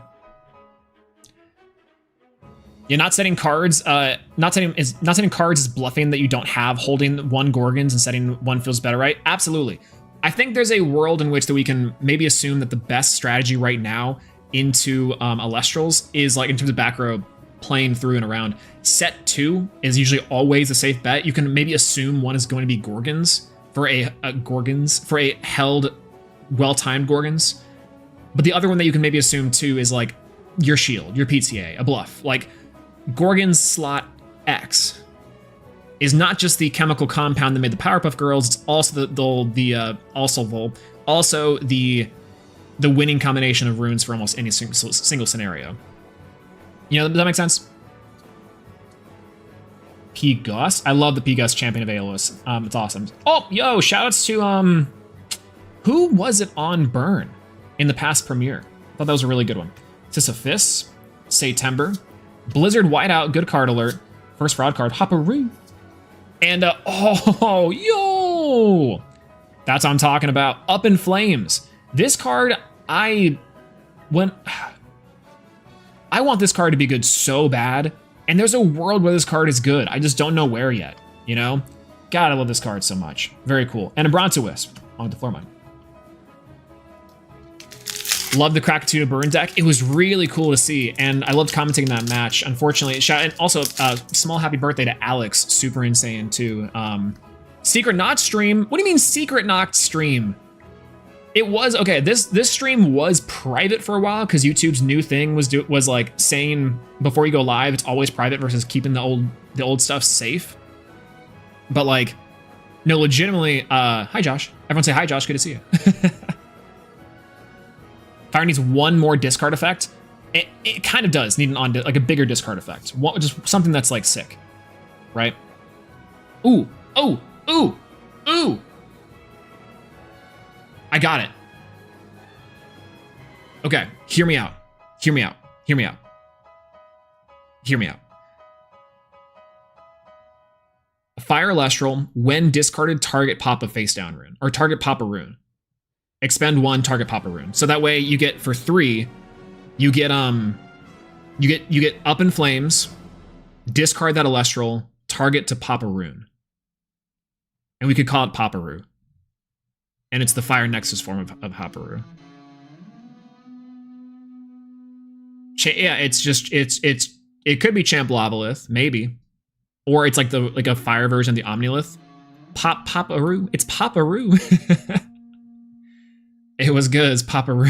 Speaker 1: Yeah, not setting cards. Not setting cards is bluffing that you don't have. Holding one Gorgons and setting one feels better, right? Absolutely. I think there's a world in which that we can maybe assume that the best strategy right now into Elestrals is like in terms of back row playing through and around. Set 2 is usually always a safe bet. You can maybe assume one is going to be Gorgons for a held, well-timed Gorgons. But the other one that you can maybe assume too is like your shield, your PTA, a bluff. Like Gorgon's slot X is not just the chemical compound that made the Powerpuff Girls, it's also the winning combination of runes for almost any single scenario. You know, does that make sense? P-Gus? I love the P-Gus Champion of Aeolus. It's awesome. Oh, yo, shoutouts to, who was it on Burn in the past premiere? I thought that was a really good one. Sisyphus, Saytember, Blizzard Whiteout, good card alert. First fraud card, Hopperoo. And, oh, yo! That's what I'm talking about. Up in Flames. This card, I want this card to be good so bad. And there's a world where this card is good. I just don't know where yet, you know? God, I love this card so much. Very cool. And a Brontowisp on the floor mine. Love the Krakatoa Burn deck. It was really cool to see, and I loved commenting that match. Unfortunately, and also small happy birthday to Alex, super insane too. Secret Not stream. What do you mean Secret Not stream? It was okay. This stream was private for a while because YouTube's new thing was like saying before you go live, it's always private versus keeping the old stuff safe. But like, no, legitimately. Hi Josh. Everyone say hi Josh. Good to see you. Fire needs one more discard effect. It kind of does need like a bigger discard effect. Just something that's like sick, right? Ooh, oh, ooh, ooh. I got it. Okay, hear me out. Hear me out. Hear me out. Hear me out. Fire Elestral, when discarded, target pop a face down rune or target pop a rune. Expend 1, target pop a rune. So that way you get for 3, you get Up in Flames, discard that Elestral, target to pop a rune. And we could call it Paparoo. And it's the Fire Nexus form of Haparu. Yeah, it could be Champ Lavalith, maybe. Or it's like a fire version of the Omnilith. Paparoo. It's Paparoo. It was good as Paparoo.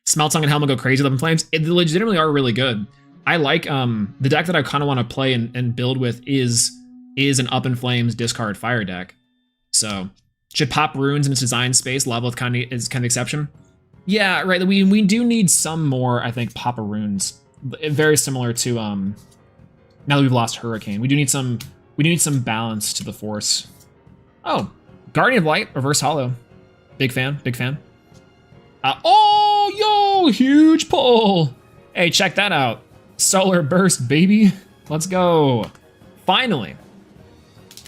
Speaker 1: Smeltsong and Helma go crazy with Up in Flames. They legitimately are really good. I like the deck that I kind of want to play and build with is an Up in Flames discard fire deck. So should pop runes in its design space. Lava is kind of the exception. Yeah, right. We do need some more, I think, pop runes. Very similar to now that we've lost Hurricane. We do need some balance to the force. Oh, Guardian of Light, reverse hollow. Big fan, big fan. Oh, yo, huge pull. Hey, check that out. Solar Burst, baby. Let's go. Finally.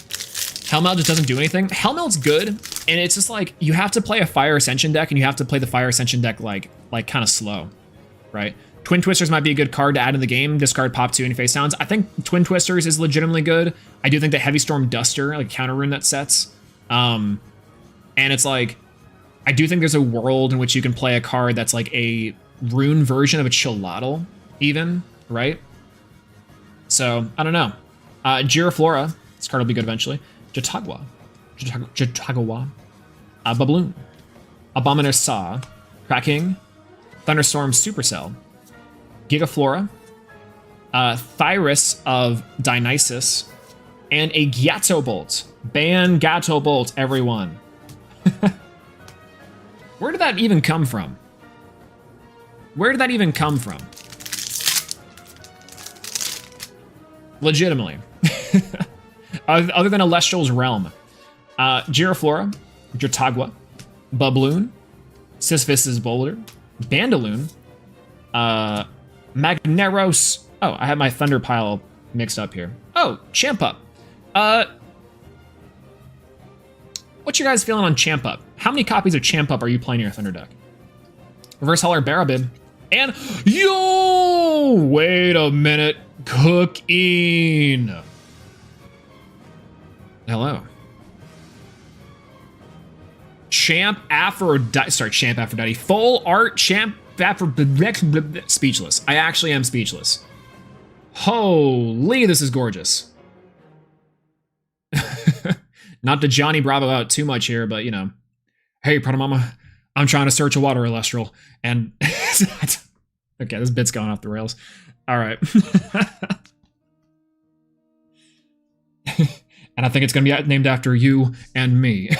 Speaker 1: Hellmelt just doesn't do anything. Hellmelt's good, and it's just like, you have to play a Fire Ascension deck, and you have to play the Fire Ascension deck like kind of slow, right? Twin Twisters might be a good card to add in the game. Discard pop 2 any face downs. I think Twin Twisters is legitimately good. I do think the Heavy Storm Duster, like counter rune that sets. And it's like, I do think there's a world in which you can play a card that's like a rune version of a Chillatl, even, right? So, I don't know. Giraflora, this card will be good eventually. Jatagua, Babloon, Abominous Saw, Cracking, Thunderstorm Supercell, Gigaflora, Thyrus of Dionysus, and a Gato Bolt. Ban Gato Bolt, everyone. Where did that even come from? Where did that even come from? Legitimately. Other than Elestrals Realm. Giraflora, Jatagua, Babloon, Sisyphus' Boulder, Bandaloon, Magneros. Oh, I have my Thunder Pile mixed up here. Oh, Champ-Up. What's your guys feeling on Champ-Up? How many copies of Champ-Up are you playing in your Thunder deck? Reverse Holler Barabib. And, yo! Wait a minute. Cooking. Hello. Champ Aphrodite. Full art Champ Aphrodite. Speechless. I actually am speechless. Holy, this is gorgeous. Not to Johnny Bravo out too much here, but you know. Hey, Pranamama, I'm trying to search a water Elestral, and okay, this bit's going off the rails. All right. And I think it's gonna be named after you and me.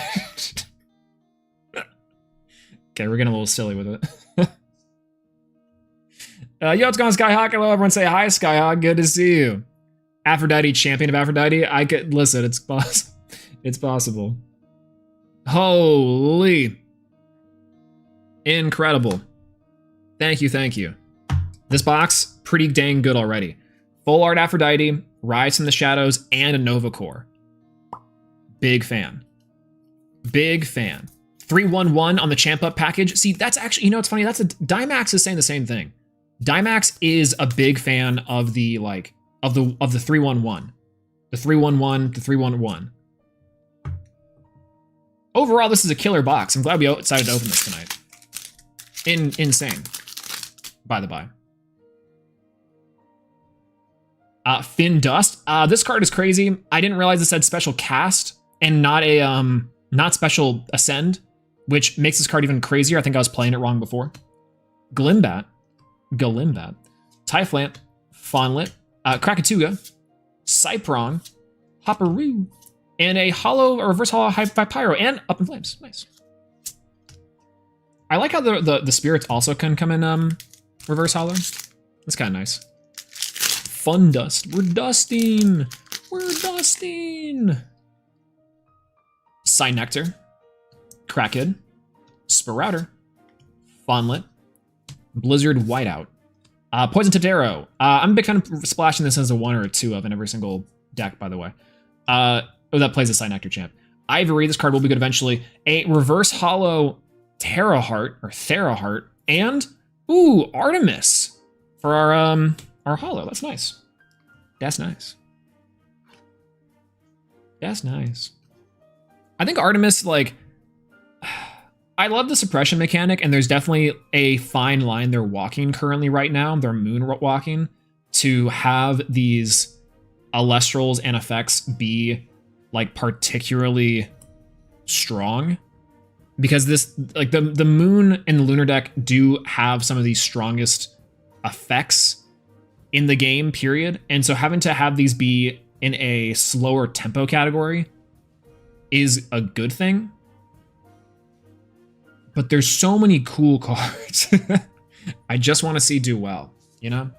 Speaker 1: Okay, we're getting a little silly with it. Yo, it's going Skyhawk. Hello, everyone. Say hi, Skyhawk. Good to see you. Aphrodite, champion of Aphrodite. I could listen. It's possible. It's possible. Holy, incredible. Thank you, thank you. This box pretty dang good already. Full art Aphrodite, Rise from the Shadows, and a Nova Core. Big fan. Big fan. 311 on the Champ Up package. See, that's actually, you know, it's funny. That's Dimax is saying the same thing. Dimax is a big fan of the of the 311. The 311, the 311. Overall, this is a killer box. I'm glad we decided to open this tonight. Insane. By the by. Fin Dust. This card is crazy. I didn't realize this had special cast and not a not special ascend, which makes this card even crazier. I think I was playing it wrong before. Galimbat, Typhlant, Fawnlet, Krakatuga, Cyprong, Hopperoo, and a hollow or reverse hollow Pyro, and Up in Flames. Nice. I like how the spirits also can come in reverse hollow. That's kind of nice. Fun Dust. We're dusting. We're dusting. Psynectar, Crackid, Spirouter, Fawnlet, Blizzard Whiteout, Poison Tipped Arrow. I'm a big fan of splashing this as a 1 or a 2 of in every single deck, by the way. Oh, that plays a Psynectar champ. Ivory, this card will be good eventually. A reverse hollow Theraheart, and ooh, Artemis for our hollow. That's nice. That's nice. That's nice. I think Artemis, like, I love the suppression mechanic, and there's definitely a fine line they're walking currently right now. They're moonwalking to have these Elestrals and effects be like particularly strong, because this, like, the moon and the lunar deck do have some of the strongest effects in the game, period. And so having to have these be in a slower tempo category is a good thing. But there's so many cool cards. I just want to see do well, you know?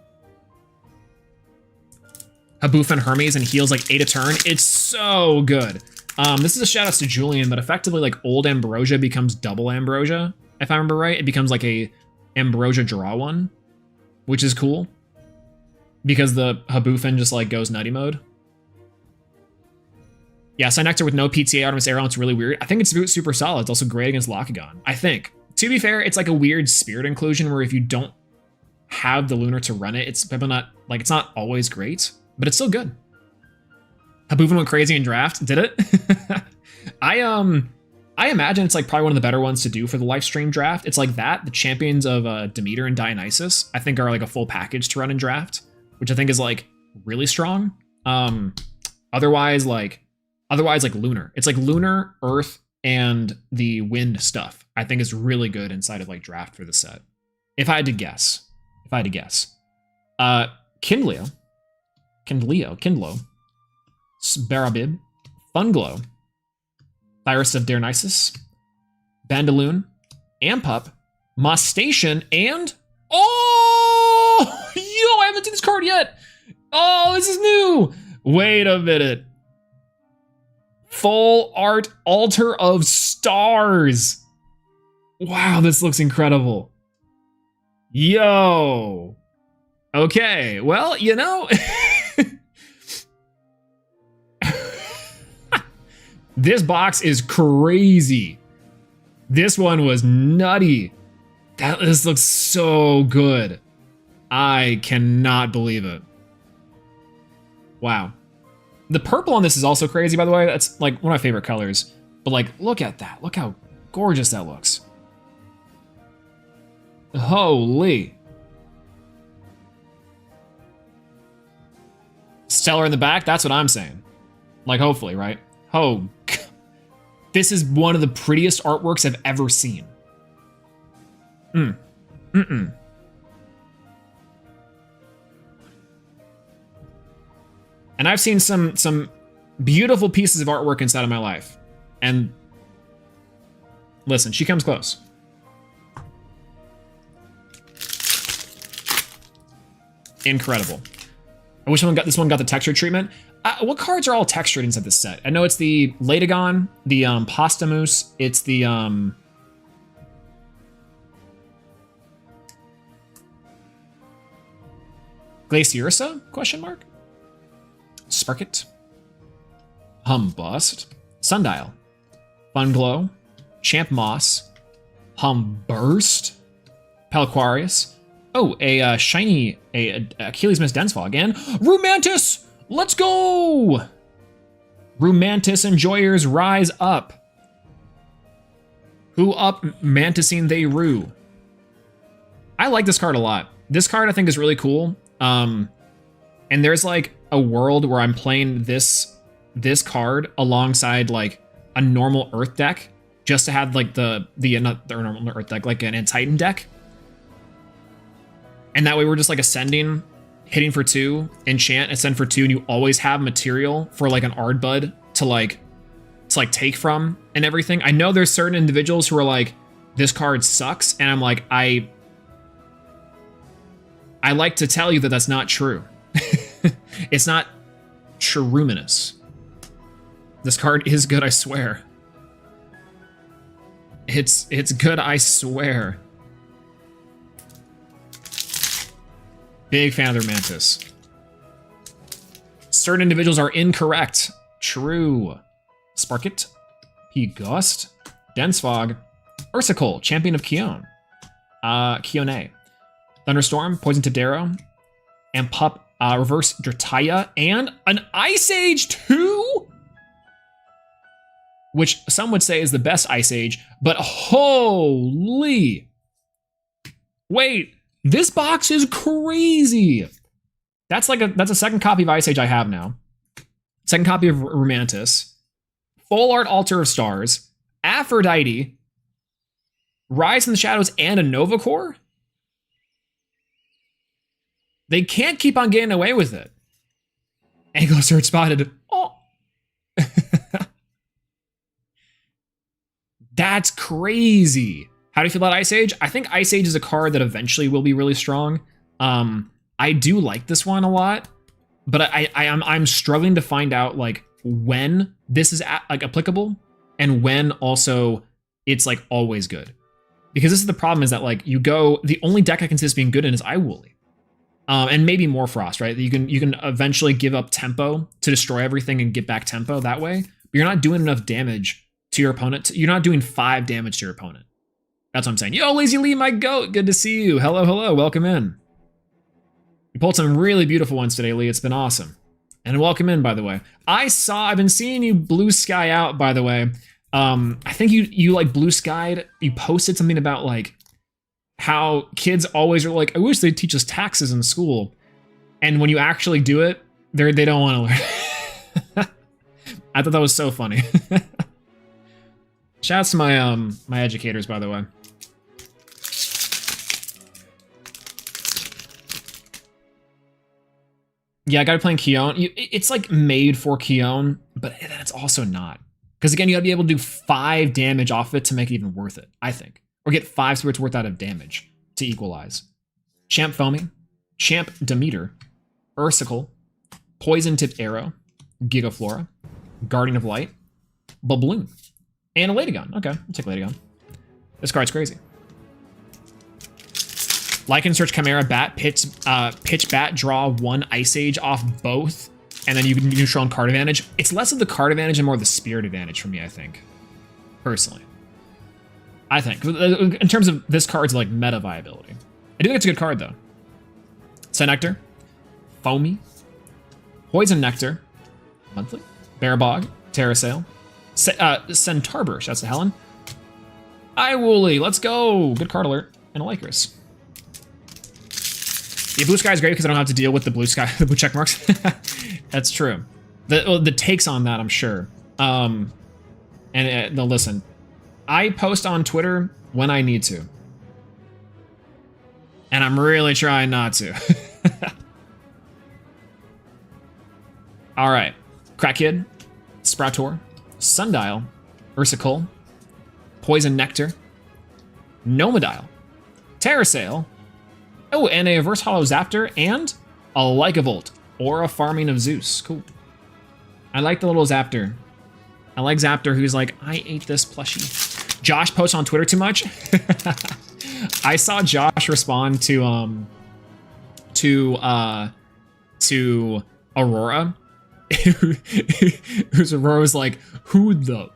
Speaker 1: Habufan Hermes and heals like 8 a turn. It's so good. This is a shout out to Julian, but effectively like old Ambrosia becomes double Ambrosia. If I remember right, it becomes like a Ambrosia draw one, which is cool because the Habufan just like goes nutty mode. Yeah, Synectar with no PTA Artemis Aeron, it's really weird. I think it's super solid. It's also great against Lakagon. I think. To be fair, it's like a weird spirit inclusion where if you don't have the Lunar to run it, it's probably not like it's not always great, but it's still good. Habufan went crazy in draft. Did it? I imagine it's like probably one of the better ones to do for the Lifestream draft. It's like that. The champions of Demeter and Dionysus, I think, are like a full package to run in draft, which I think is like really strong. Otherwise like Lunar. It's like Lunar, Earth, and the Wind stuff, I think is really good inside of like draft for the set. If I had to guess. Kindleo, Barabib, Funglow, Thyris of Dionysus, Bandaloon, Ampup, Moss Station, and oh, yo, I haven't seen this card yet. Oh, this is new. Wait a minute. Full art Altar of Stars. Wow, this looks incredible. Yo. Okay, well, you know, this box is crazy. This one was nutty. This looks so good. I cannot believe it. Wow. The purple on this is also crazy, by the way. That's like one of my favorite colors. But like, look at that. Look how gorgeous that looks. Holy. Stellar in the back, that's what I'm saying. Like, hopefully, right? Oh, this is one of the prettiest artworks I've ever seen. And I've seen some beautiful pieces of artwork inside of my life. And listen, she comes close. Incredible. I wish this one got the texture treatment. What cards are all textured inside this set? I know it's the Latagon, the Postamus, it's the Glaciersa? Question mark. Sparkit, Humbust, Sundial, Funglow, Champ Moss, Humburst, Pelquarius. Oh, a shiny Achilles Miss Densfog and Rumantis. Let's go! Rumantis enjoyers rise up. Who up mantising they rue? I like this card a lot. This card I think is really cool. And there's like a world where I'm playing this card alongside like a normal Earth deck, just to have like the not the normal Earth deck, like an Titan deck. And that way we're just like ascending, hitting for 2, enchant, ascend for 2, and you always have material for like an Ardbud to take from and everything. I know there's certain individuals who are like, this card sucks, and I'm like, I like to tell you that that's not true. It's not truminous. This card is good, I swear. It's good, I swear. Big fan of their Mantis. Certain individuals are incorrect. True. Sparkit, P-Gust, Densfog, Ursicle, Champion of Kion, Kione, Thunderstorm, Poison Tadero, and Pup, Reverse Drataya, and an Ice Age 2? Which some would say is the best Ice Age, but holy. Wait, this box is crazy. That's a second copy of Ice Age I have now. Second copy of Romantis. Full art Altar of Stars, Aphrodite, Rise in the Shadows, and a Nova Core? They can't keep on getting away with it. Anglo Surge spotted. Oh. That's crazy. How do you feel about Ice Age? I think Ice Age is a card that eventually will be really strong. I do like this one a lot, but I'm struggling to find out like when this is like applicable and when also it's like always good. Because this is the problem, is that like the only deck I can see this being good in is Iwooly. And maybe Morfrost, right? You can eventually give up tempo to destroy everything and get back tempo that way, but you're not doing enough damage to your opponent. You're not doing 5 damage to your opponent. That's what I'm saying. Yo, Lazy Lee, my goat, good to see you. Hello, hello, welcome in. You pulled some really beautiful ones today, Lee. It's been awesome. And welcome in, by the way. I've been seeing you blue sky out, by the way. I think you like blue skied. You posted something about like how kids always are like, I wish they'd teach us taxes in school. And when you actually do it, they don't want to learn. I thought that was so funny. Shouts to my educators, by the way. Yeah, I gotta be playing Keone. It's like made for Keone, but then it's also not. Because again, you gotta be able to do 5 damage off it to make it even worth it, I think. Or get 5 spirits worth out of damage to equalize. Champ Foamy, Champ Demeter, Ursicle, Poison Tipped Arrow, Gigaflora, Guardian of Light, Babloon, and a Ladygon. Okay, I'll take Ladygon. This card's crazy. Lycan Search Chimera Bat, pitch Bat, draw 1 Ice Age off both, and then you can neutral on card advantage. It's less of the card advantage and more the spirit advantage for me, I think. Personally. I think. In terms of this card's like meta viability. I do think it's a good card though. Nectar, Foamy, Poison Nectar, Monthly, Bearbog, Terrasail, Centaur, shouts to Helen. Iwooly, let's go! Good card alert, and a Lycris. Yeah, blue sky is great because I don't have to deal with the blue sky, the blue check marks. That's true. The takes on that, I'm sure. No, listen, I post on Twitter when I need to, and I'm really trying not to. All right, Crackhead, Sproutor, Sundial, Ursicle, Poison Nectar, Nomodile, Terrasail. Oh, and a Reverse Hollow Zaptor and a Lycavolt, or a Farming of Zeus. Cool. I like the little Zaptor. I like Zaptor who's like, I ate this plushie. Josh posts on Twitter too much. I saw Josh respond to Aurora. Aurora was like, who the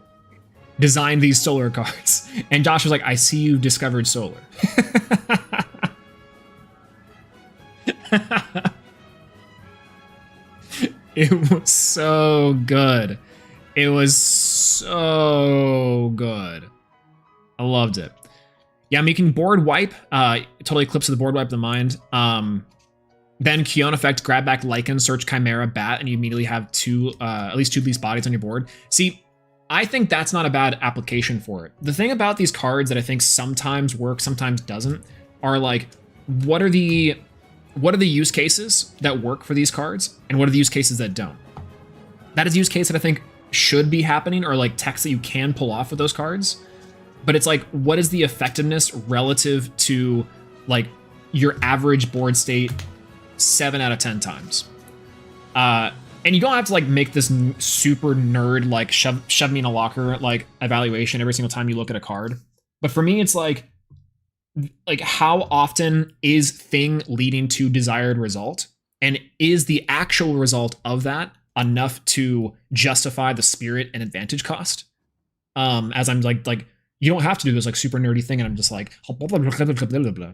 Speaker 1: designed these solar cards? And Josh was like, I see you discovered solar. It was so good. It was so good. I loved it. Yeah, I mean, you can board wipe. Totally Eclipse of the board wipe the mind. Then Keone effect, grab back Lycan, search Chimera, Bat, and you immediately have at least 2 Beast Bodies on your board. See, I think that's not a bad application for it. The thing about these cards that I think sometimes work, sometimes doesn't, are like, what are the use cases that work for these cards, and what are the use cases that don't? That is a use case that I think should be happening, or like text that you can pull off with those cards. But it's like, what is the effectiveness relative to like your average board state 7 out of 10 times? And you don't have to like make this super nerd like shove me in a locker like evaluation every single time you look at a card. But for me, it's like how often is thing leading to desired result, and is the actual result of that enough to justify the spirit and advantage cost? As I'm like you don't have to do this like super nerdy thing, and I'm just like blah, blah, blah, blah, blah, blah, blah.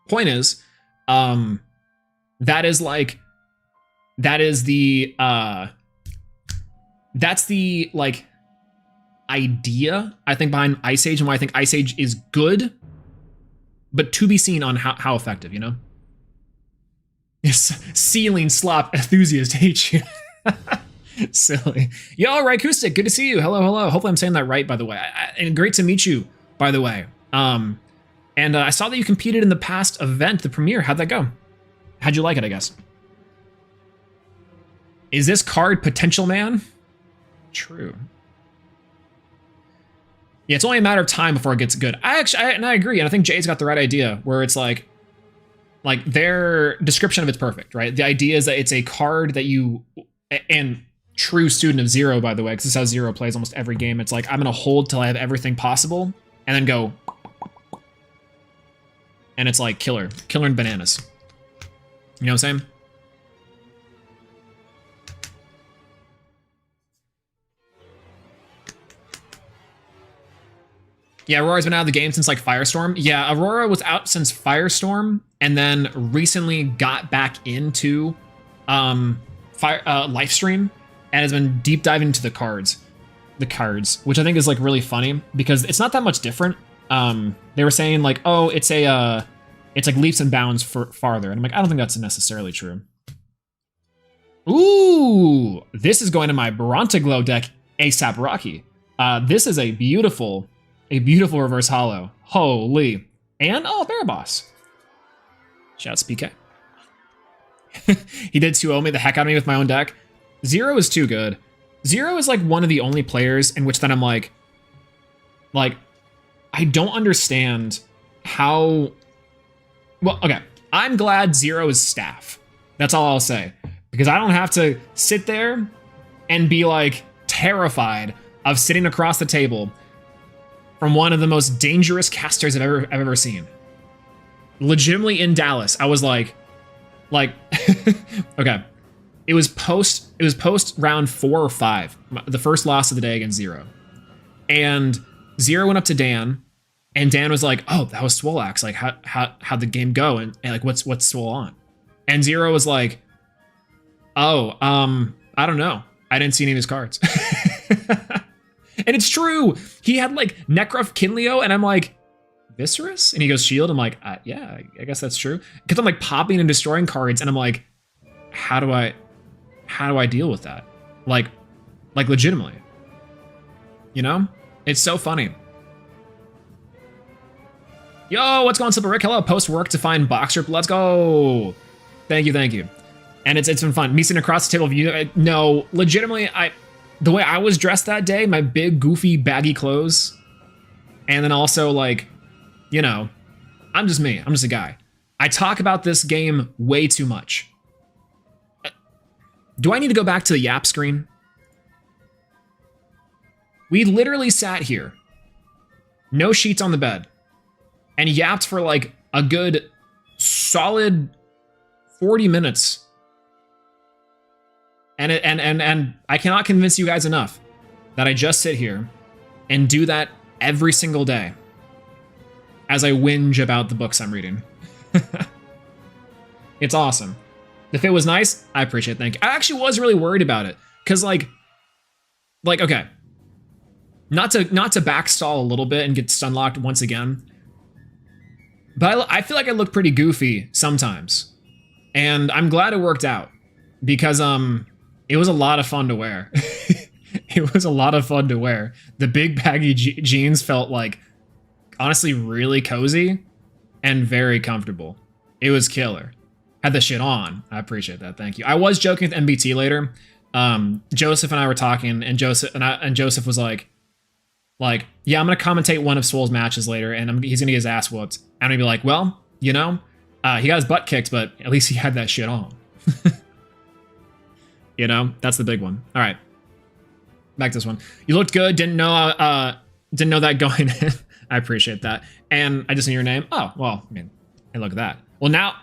Speaker 1: Point is, that's the like idea I think behind Ice Age, and why I think Ice Age is good, but to be seen on how effective, you know? Yes, ceiling slop enthusiast hate you. Silly. Yo, Rykoustic, good to see you. Hello, hello. Hopefully I'm saying that right, by the way. And great to meet you, by the way. And I saw that you competed in the past event, the premiere. How'd that go? How'd you like it, I guess? Is this card Potential Man? True. Yeah, it's only a matter of time before it gets good. And I agree, and I think Jay's got the right idea, where it's like their description of it's perfect, right? The idea is that it's a card that you, and true student of Zero, by the way, because this is how Zero plays almost every game. It's like, I'm gonna hold till I have everything possible, and then go, and it's like killer and bananas. You know what I'm saying? Yeah, Aurora's been out of the game since like Firestorm. Yeah, Aurora was out since Firestorm, and then recently got back into Lifestream, and has been deep diving into the cards, which I think is like really funny because it's not that much different. They were saying like, oh, it's like leaps and bounds for farther, and I'm like, I don't think that's necessarily true. Ooh, this is going to my Bronteglow deck, ASAP Rocky. This is a beautiful reverse holo. Holy. And, oh, Baraboss. Shouts PK. He did 2-0 me the heck out of me with my own deck. Zero is too good. Zero is like one of the only players in which then I'm like, I don't understand how, well, okay. I'm glad Zero is staff. That's all I'll say. Because I don't have to sit there and be like terrified of sitting across the table from one of the most dangerous casters I've ever seen. Legitimately in Dallas, I was like, okay. It was post round 4 or 5, the first loss of the day against Zero. And Zero went up to Dan, and Dan was like, oh, that was Swolax. Like, how'd the game go? And like, what's Swole on? And Zero was like, oh, I don't know. I didn't see any of his cards. And it's true. He had like Necrof Kinleo, and I'm like, Viscerus? And he goes Shield. I'm like, yeah, I guess that's true. Because I'm like popping and destroying cards, and I'm like, how do I deal with that? Like legitimately. You know? It's so funny. Yo, what's going on, Silver Rick? Hello, post work to find box rip. Let's go. Thank you. And it's been fun. Me sitting across the table of you. No, legitimately, the way I was dressed that day, my big, goofy, baggy clothes, and then also, like, you know, I'm just me. I'm just a guy. I talk about this game way too much. Do I need to go back to the Yap screen? We literally sat here, no sheets on the bed, and yapped for, like, a good, solid 40 minutes. And I cannot convince you guys enough that I just sit here and do that every single day as I whinge about the books I'm reading. It's awesome. If it was nice, I appreciate it. Thank you. I actually was really worried about it because like okay, not to backstall a little bit and get stunlocked once again, but I feel like I look pretty goofy sometimes, and I'm glad it worked out because it was a lot of fun to wear. It was a lot of fun to wear. The big baggy jeans felt like, honestly, really cozy and very comfortable. It was killer. Had the shit on. I appreciate that. Thank you. I was joking with MBT later. Joseph and I were talking, and Joseph was like, yeah, I'm gonna commentate one of Swole's matches later, and he's gonna get his ass whooped. And I'm gonna be like, well, you know, he got his butt kicked, but at least he had that shit on. You know, that's the big one. All right, back to this one. You looked good. Didn't know that going in. I appreciate that. And I just knew your name. Oh, well, I mean, hey, look at that. Well, now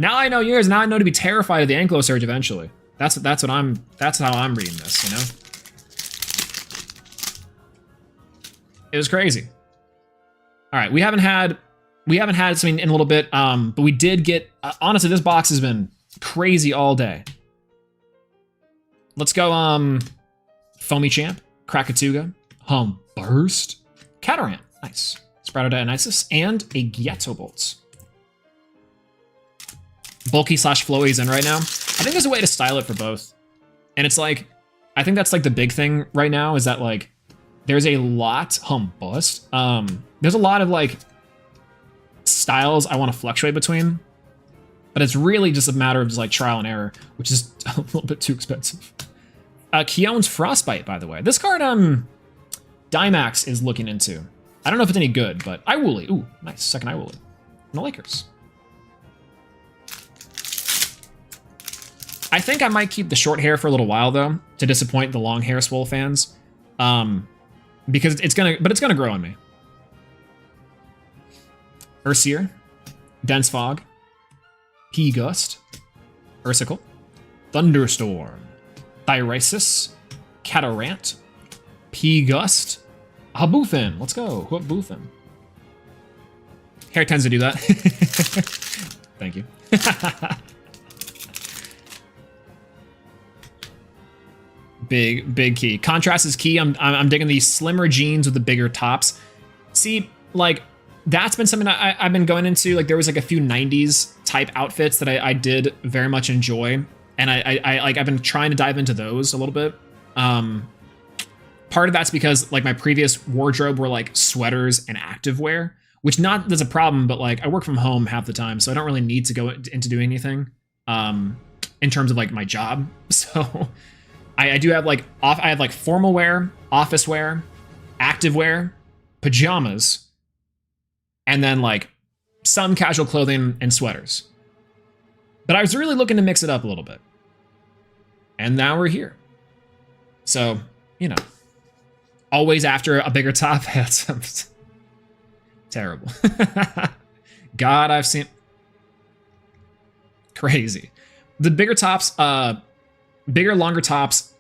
Speaker 1: I know yours. Now I know to be terrified of the Anklo Surge eventually. That's how I'm reading this. You know, it was crazy. All right, we haven't had something in a little bit. But we did get. Honestly, this box has been crazy all day. Let's go, Foamy Champ, Krakatuga, Burst, Catarant, nice, Sprouted Dionysus, and a Ghetto Bolts. Bulky / flowy's in right now. I think there's a way to style it for both. And it's like, I think that's like the big thing right now is that like, there's a lot, Bust. There's a lot of like, styles I want to fluctuate between. But it's really just a matter of just like trial and error, which is a little bit too expensive. Keon's Frostbite, by the way. This card, Dimax is looking into. I don't know if it's any good, but Iwooly. Ooh, nice. Second Iwooly. No Lakers. I think I might keep the short hair for a little while though, to disappoint the long hair swole fans. Because it's gonna grow on me. Ursier, Dense Fog, P-Gust, Ursicle, Thunderstorm, Thyrisis, Catarant, P-Gust, Habufin. Let's go. Habufin. Hair tends to do that. Thank you. Big key. Contrast is key. I'm digging these slimmer jeans with the bigger tops. See, like, that's been something I've been going into. Like, there was like a few 90s type outfits that I did very much enjoy. And I've been trying to dive into those a little bit. Part of that's because like my previous wardrobe were like sweaters and activewear, which not that's a problem, but like I work from home half the time, so I don't really need to go into doing anything in terms of like my job. So I do have like I have like formal wear, office wear, activewear, pajamas, and then like some casual clothing and sweaters. But I was really looking to mix it up a little bit. And now we're here. So, you know, always after a bigger top. That's terrible. God, I've seen crazy. The bigger tops, bigger, longer tops,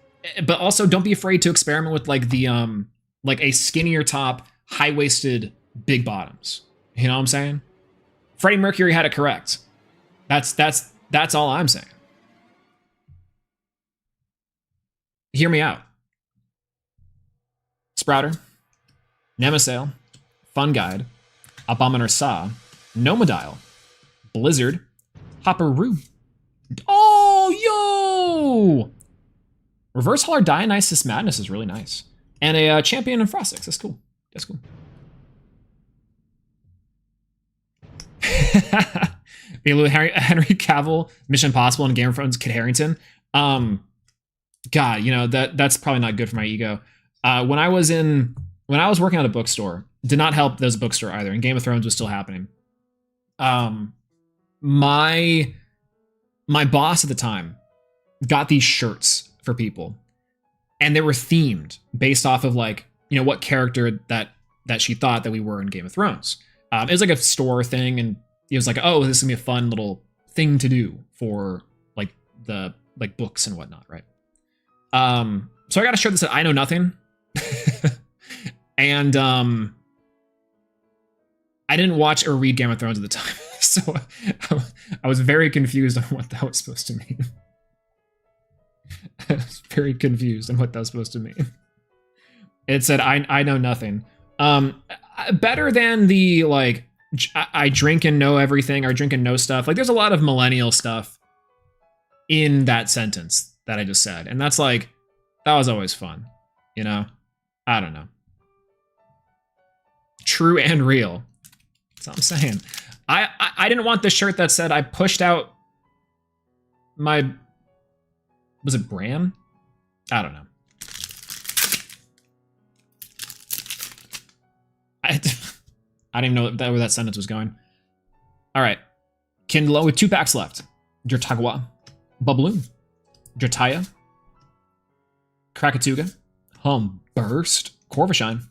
Speaker 1: but also don't be afraid to experiment with like the like a skinnier top, high-waisted, big bottoms. You know what I'm saying? Freddie Mercury had it correct. That's all I'm saying. Hear me out. Sprouter, Nemesail, Fun Guide, Abominor Saw, Nomodile, Blizzard, Hopperoo. Oh, yo! Reverse Holler Dionysus Madness is really nice. And a Champion and Frostix. That's cool. That's cool. Henry Cavill, Mission Impossible, and Game of Thrones Kit Harington. God, you know, that's probably not good for my ego. When I was working at a bookstore, did not help those bookstore either, and Game of Thrones was still happening. My boss at the time got these shirts for people, and they were themed based off of like, you know, what character that she thought that we were in Game of Thrones. It was like a store thing, and it was like, oh, this is gonna be a fun little thing to do for like the like books and whatnot, right? So I got a shirt that said I know nothing. And I didn't watch or read Game of Thrones at the time. So I was very confused on what that was supposed to mean. I was very confused on what that was supposed to mean. It said I know nothing. Better than the like I drink and know everything, or drink and know stuff. Like there's a lot of millennial stuff in that sentence that I just said. And that's like, that was always fun, you know? I don't know. True and real. That's what I'm saying. I didn't want the shirt that said I pushed out my, was it Bran? I don't know. I didn't even know where that sentence was going. All right. Kindle with 2 packs left. Jertagua, Bubloon, Jertaya, Krakatuga, Burst, Corvishine,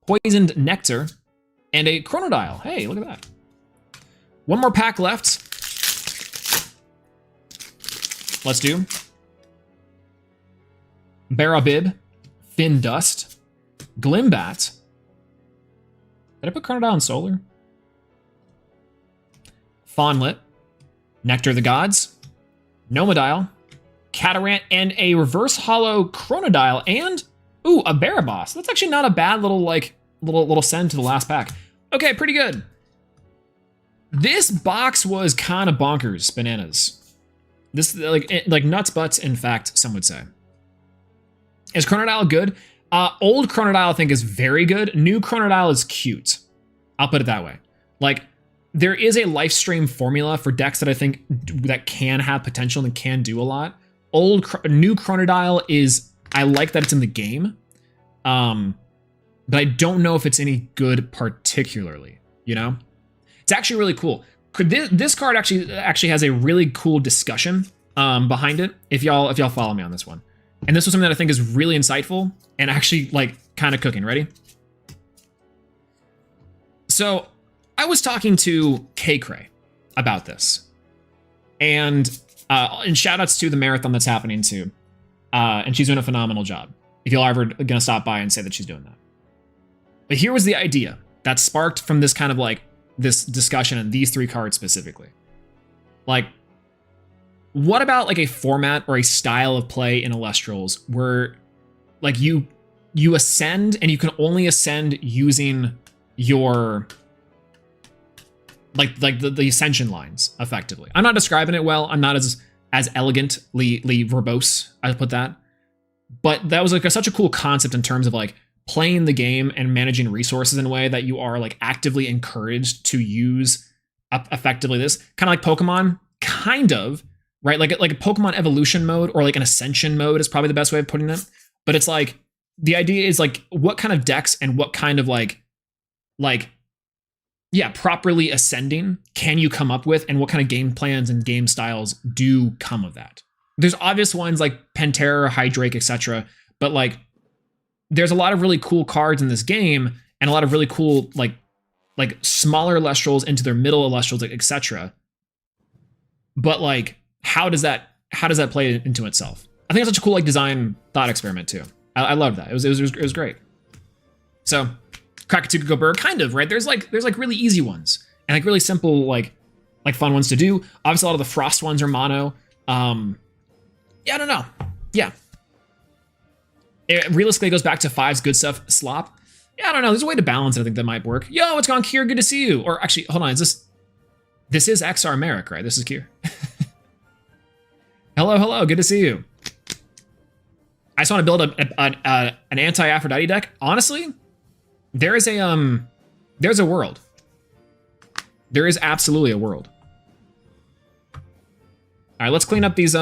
Speaker 1: Poisoned Nectar, and a Chronodile. Hey, look at that. One more pack left. Let's do Barabib, Fin Dust, Glimbat. Did I put Chronodile in Solar? Fawnlet, Nectar of the Gods, Nomodile, Catarant, and a Reverse Hollow Chronodile, and ooh, a Baraboss. That's actually not a bad little like little send to the last pack. Okay, pretty good. This box was kind of bonkers bananas. This like nuts butts, in fact, some would say. Is Chronodile good? Old Chronodile I think is very good. New Chronodile is cute. I'll put it that way. Like there is a Lifestream formula for decks that I think that can have potential and can do a lot. New Chronodile is, I like that it's in the game. but I don't know if it's any good particularly, you know? It's actually really cool. This card actually has a really cool discussion behind it, if y'all follow me on this one. And this was something that I think is really insightful and actually like kind of cooking. Ready? So I was talking to K-Cray about this, and shout outs to the marathon that's happening too. And she's doing a phenomenal job. If y'all are ever gonna stop by and say that she's doing that. But here was the idea that sparked from this kind of like this discussion and these 3 cards specifically. Like, what about like a format or a style of play in Elestrals where like you ascend and you can only ascend using your like the ascension lines effectively. I'm not describing it well. I'm not as elegantly verbose, I put that. But that was like such a cool concept in terms of like playing the game and managing resources in a way that you are like actively encouraged to use effectively this. Kind of like Pokemon, kind of, right? Like a Pokemon evolution mode or like an ascension mode is probably the best way of putting it. But it's like, the idea is like what kind of decks and what kind of properly ascending can you come up with, and what kind of game plans and game styles do come of that. There's obvious ones like Pantera, Hydrake, etc. But like, there's a lot of really cool cards in this game, and a lot of really cool like smaller Elestrals into their middle Elestrals, like etc. But like, how does that play into itself? I think it's such a cool like design thought experiment too. I love that. It was great. So, Krakatuka Bird, kind of, right? There's like really easy ones and like really simple like fun ones to do. Obviously, a lot of the Frost ones are mono. Yeah, I don't know. Yeah. It realistically goes back to 5's good stuff slop. Yeah, I don't know. There's a way to balance it. I think that might work. Yo, what's going on, Kier? Good to see you. Or actually, hold on. This is XR Merrick, right? This is Kier. Hello. Good to see you. I just want to build an anti-Aphrodite deck. Honestly, there's a world. There is absolutely a world. All right, let's clean up these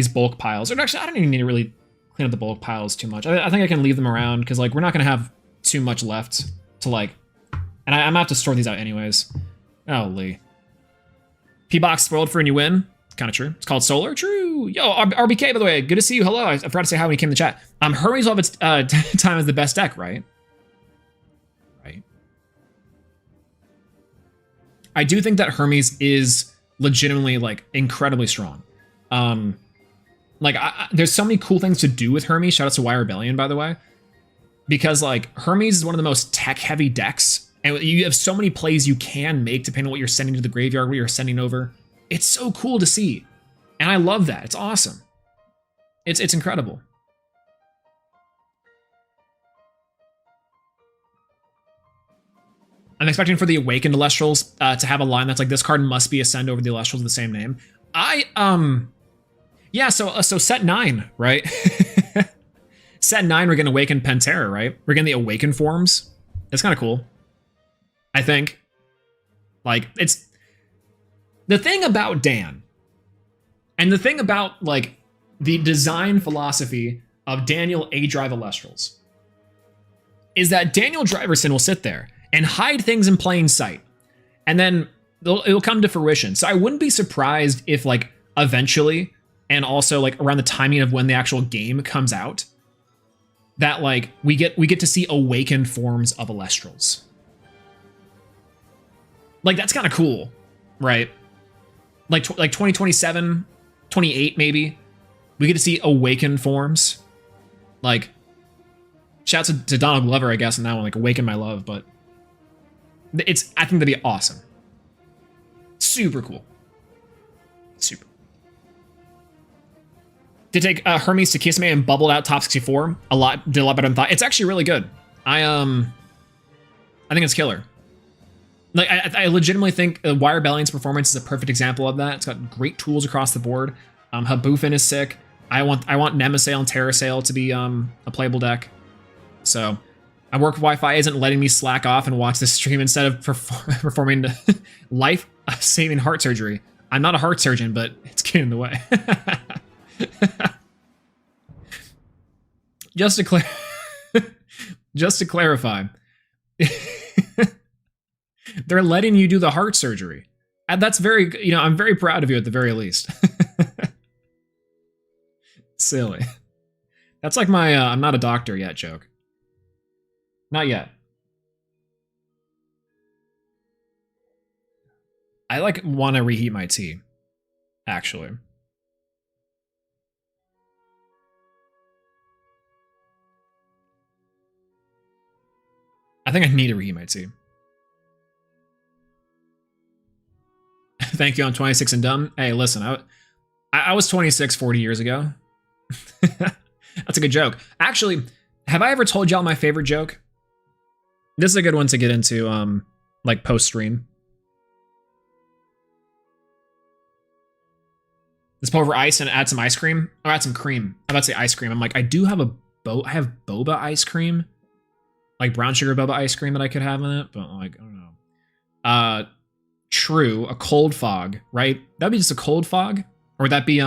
Speaker 1: bulk piles. Or actually, I don't even need to really clean up the bulk piles too much. I think I can leave them around because like we're not gonna have too much left to like, and I'm gonna have to store these out anyways. Holy. P-Box spoiled for and you win. Kind of true. It's called Solar. True. Yo, RBK, by the way, good to see you. Hello. I forgot to say hi when you came to chat. Hermes of its time is the best deck, right? Right. I do think that Hermes is legitimately like incredibly strong. There's so many cool things to do with Hermes. Shout out to Y Rebellion, by the way, because like Hermes is one of the most tech-heavy decks, and you have so many plays you can make depending on what you're sending to the graveyard, what you're sending over. It's so cool to see, and I love that. It's awesome. It's incredible. I'm expecting for the Awakened Elestrals to have a line that's like, this card must be ascend over the Elestrals of the same name. Yeah, so set 9, right? Set 9, we're getting Awakened Pantera, right? We're getting the Awakened forms. That's kind of cool, I think. Like, it's the thing about Dan, and the thing about like the design philosophy of Daniel A. Drive Elestrals, is that Daniel Driverson will sit there and hide things in plain sight, and then it'll come to fruition. So I wouldn't be surprised if like eventually, and also like around the timing of when the actual game comes out, that like we get to see awakened forms of Elestrals. Like, that's kind of cool, right? Like 2027, 28 maybe, we get to see awakened forms. Like, shouts to Donald Glover, I guess, in that one, like Awaken My Love, but I think that'd be awesome. Super cool. Super. Did take Hermes to Kisame and bubbled out top 64 did a lot better than thought. It's actually really good. I think it's killer. Like, I legitimately think Y Rebellion's performance is a perfect example of that. It's got great tools across the board. Haboofin is sick. I want Nemasail and Terrasail to be a playable deck. So I work Wi-Fi isn't letting me slack off and watch this stream instead of performing life-saving heart surgery. I'm not a heart surgeon, but it's getting in the way. Just to clear, Just to clarify, they're letting you do the heart surgery. And that's very, I'm very proud of you at the very least. Silly. That's like my I'm not a doctor yet joke. Not yet. I want to reheat my tea, actually. I think I need to reheat my tea. Thank you, I'm 26 and dumb. Hey, listen, I was 26 40 years ago. That's a good joke. Actually, have I ever told y'all my favorite joke? This is a good one to get into, post-stream. Let's pour over ice and add some ice cream. Or add some cream. I'm about to say ice cream. I'm like, I do have I have boba ice cream. Like brown sugar boba ice cream that I could have in it. But I don't know. True. A cold fog, right? That'd be just a cold fog? Or would that be,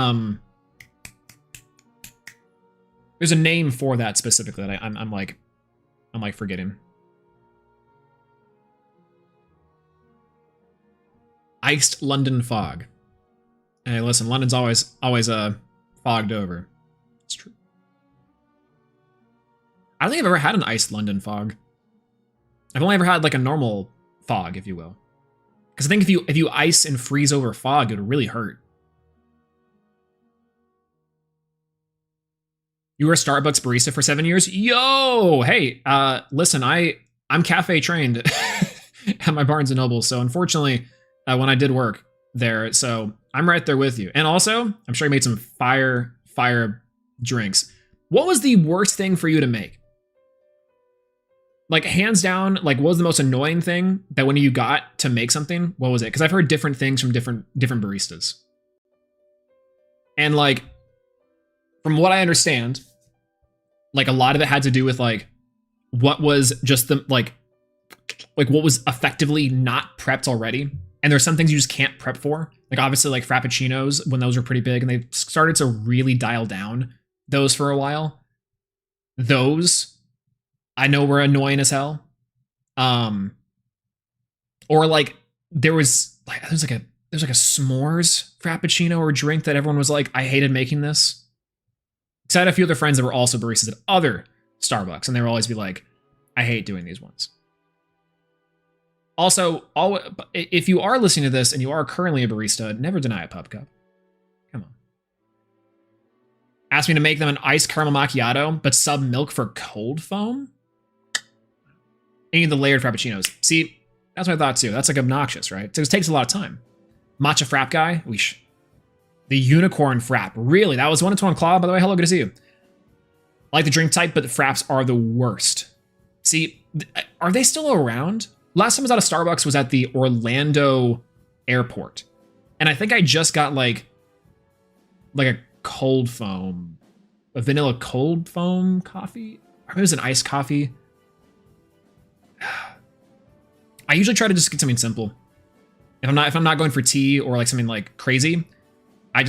Speaker 1: there's a name for that specifically that I'm forgetting. Iced London fog. Hey, listen, London's always fogged over. It's true. I don't think I've ever had an iced London fog. I've only ever had a normal fog, if you will. Because I think if you ice and freeze over fog, it would really hurt. You were a Starbucks barista for 7 years? Yo! Hey, listen, I'm cafe trained at my Barnes & Noble, so unfortunately, when I did work there, so I'm right there with you. And also, I'm sure you made some fire drinks. What was the worst thing for you to make? Hands down, what was the most annoying thing that when you got to make something, what was it? Because I've heard different things from different baristas. And from what I understand, a lot of it had to do with what was just the what was effectively not prepped already. And there's some things you just can't prep for. Obviously Frappuccinos, when those were pretty big, and they started to really dial down those for a while. Those I know were annoying as hell. Or there was a s'mores Frappuccino or drink that everyone was like, I hated making this. Because I had a few other friends that were also baristas at other Starbucks, and they would always be like, I hate doing these ones. Also, if you are listening to this and you are currently a barista, never deny a pub cup. Come on. Ask me to make them an iced caramel macchiato, but sub milk for cold foam? Any of the layered Frappuccinos. See, that's what I thought too. That's obnoxious, right? It takes a lot of time. Matcha frap guy? Weesh. The unicorn frap. Really? That was 1-to-1 Claw, by the way. Hello, good to see you. I like the drink type, but the fraps are the worst. See, are they still around? Last time I was at a Starbucks was at the Orlando airport. And I think I just got a cold foam, a vanilla cold foam coffee. Or maybe it was an iced coffee. I usually try to just get something simple. If I'm not going for tea or something crazy, I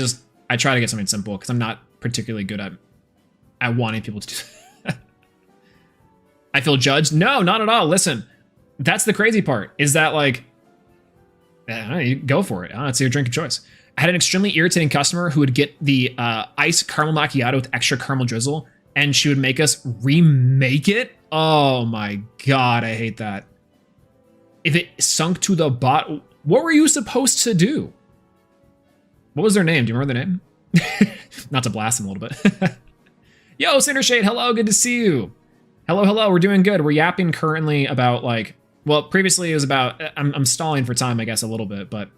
Speaker 1: try to get something simple because I'm not particularly good at wanting people to do. I feel judged. No, not at all. Listen, that's the crazy part. Is that you go for it. It's your drink of choice. I had an extremely irritating customer who would get the iced caramel macchiato with extra caramel drizzle, and she would make us remake it. Oh my god, I hate that. If it sunk to the bottom, what were you supposed to do? What was their name? Do you remember their name? Not to blast them a little bit. Yo, Cinder Shade, hello, good to see you. Hello, we're doing good. We're yapping currently about well, previously it was about, I'm stalling for time, I guess, a little bit, but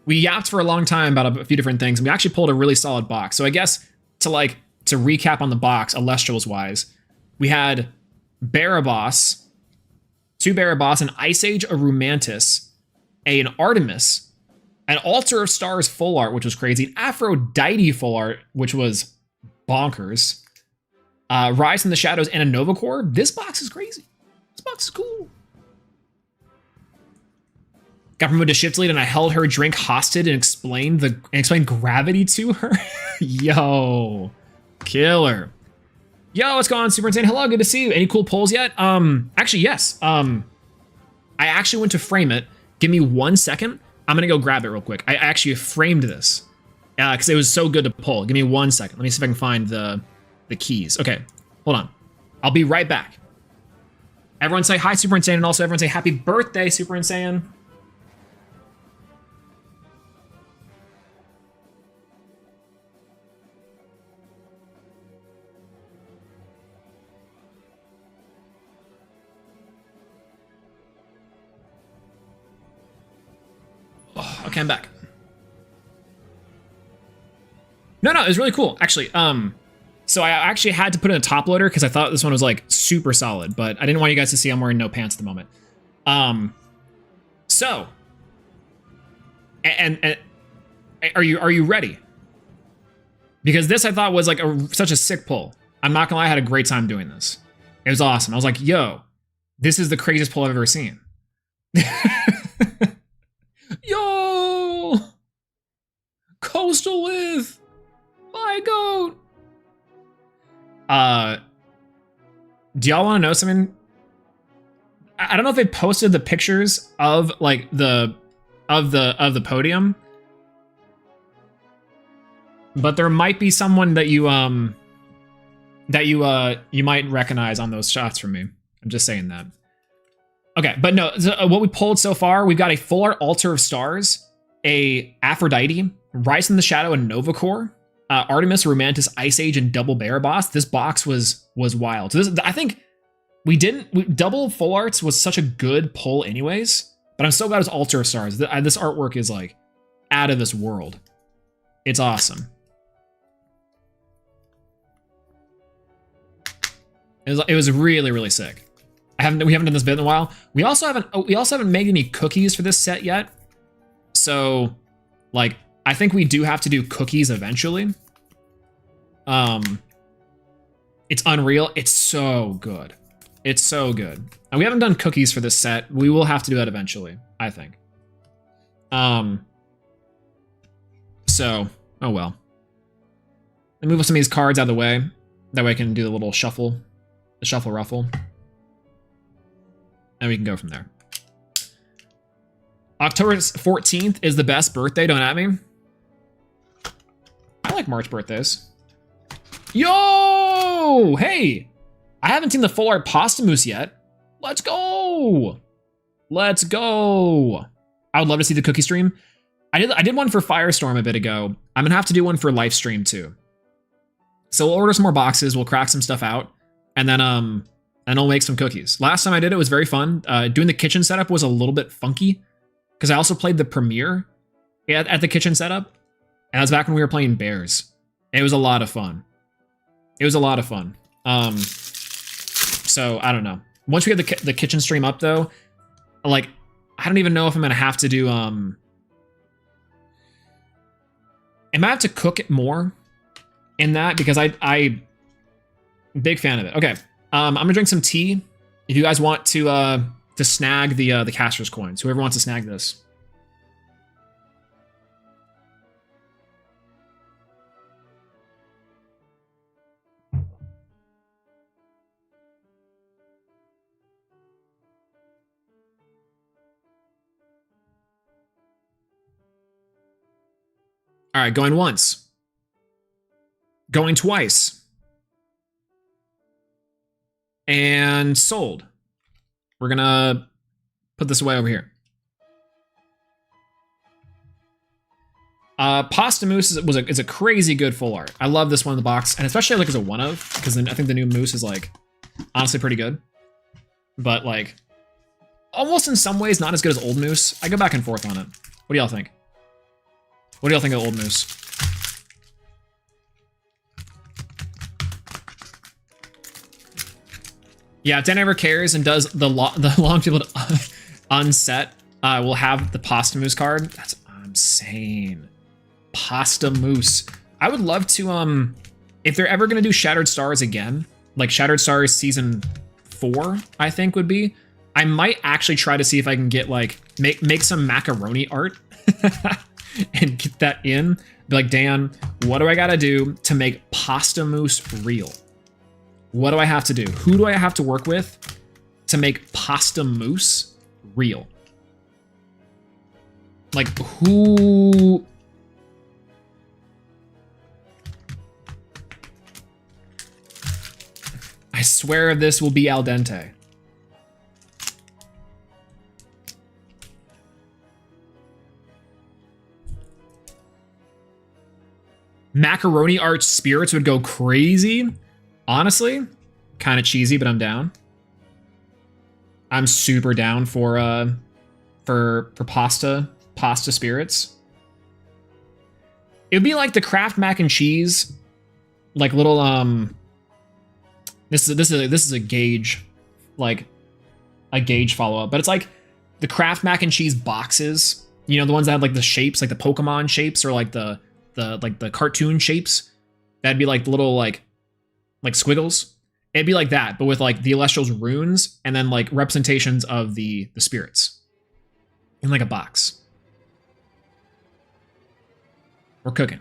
Speaker 1: we yapped for a long time about a few different things, and we actually pulled a really solid box. So I guess to recap on the box, Elestrals wise, we had Baraboss, 2 Baraboss, an Ice Age, a Rumantis, an Artemis, an Altar of Stars full art, which was crazy, an Aphrodite full art, which was bonkers, Rise from the Shadows, and a Nova Core. This box is crazy. This box is cool. Got promoted to shift lead, and I held her drink hostage and explained gravity to her. Yo, Killer. Yo, what's going on, Super Insane? Hello, good to see you. Any cool polls yet? Actually, yes. I actually went to frame it. Give me 1 second. I'm gonna go grab it real quick. I actually framed this because it was so good to pull. Give me 1 second. Let me see if I can find the keys. Okay, hold on. I'll be right back. Everyone say hi, Super Insane, and also everyone say happy birthday, Super Insane. Oh, okay, I'm back. No, it was really cool, actually. So I actually had to put in a top loader because I thought this one was like super solid, but I didn't want you guys to see I'm wearing no pants at the moment. So, and are you ready? Because this I thought was like such a sick pull. I'm not gonna lie, I had a great time doing this. It was awesome. I was like, yo, this is the craziest pull I've ever seen. Yo, Coastal with my goat. Do y'all want to know something? I don't know if they posted the pictures of like the podium, but there might be someone that you might recognize on those shots from me. I'm just saying that. Okay, but no, what we pulled so far, we've got a full art Altar of Stars, a Aphrodite, Rise in the Shadow, and Nova Core. Artemis, Romantis, Ice Age, and Double Bear Boss. This box was wild. So this, I think double full arts was such a good pull anyways, but I'm so glad it's Altar of Stars. This artwork is like out of this world. It's awesome. It was really, really sick. We haven't done this bit in a while. We also haven't made any cookies for this set yet. So like, I think we do have to do cookies eventually. It's unreal. It's so good. It's so good. And we haven't done cookies for this set. We will have to do that eventually, I think. So, oh well. Let me move some of these cards out of the way. That way I can do the little shuffle, the shuffle ruffle. And we can go from there. October 14th is the best birthday, don't at me. I like March birthdays. Yo! Hey! I haven't seen the full art Posthumous yet. Let's go! Let's go! I would love to see the cookie stream. I did one for Firestorm a bit ago. I'm gonna have to do one for Lifestream too. So we'll order some more boxes, we'll crack some stuff out, and then I'll make some cookies. Last time I did it was very fun. Doing the kitchen setup was a little bit funky, because I also played the premiere at the kitchen setup, and that was back when we were playing Bears. It was a lot of fun. It was a lot of fun. So I don't know. Once we get the kitchen stream up though, like I don't even know if I'm gonna have to do I might have to cook it more in that, because I big fan of it. Okay, I'm gonna drink some tea. If you guys want to snag the caster's coins, whoever wants to snag this. All right, going once. Going twice. And sold. We're gonna put this away over here. Posthumous is a crazy good full art. I love this one in the box, and especially like as a one of, because I think the new Moose is like honestly pretty good. But like almost in some ways not as good as old Moose. I go back and forth on it. What do y'all think? What do y'all think of old Moose? Yeah, if Dan ever cares and does the long people to unset, we'll have the Posthumous card. That's insane. Posthumous. I would love to, if they're ever gonna do Shattered Stars again, like Shattered Stars Season 4, I think would be, I might actually try to see if I can get like, make some macaroni art and get that in. Be like, Dan, what do I gotta do to make pasta mousse real? What do I have to do? Who do I have to work with to make pasta mousse real? Like, who... I swear this will be al dente. Macaroni Arch Spirits would go crazy. Honestly, kind of cheesy, but I'm down. I'm super down for pasta spirits. It would be like the Kraft mac and cheese, like little This is a gauge, like a gauge follow up, but it's like the Kraft mac and cheese boxes. You know, the ones that have like the shapes, like the Pokemon shapes, or like the cartoon shapes. That'd be like the little like squiggles. It'd be like that, but with like the Elestrals runes and then like representations of the spirits in like a box. We're cooking.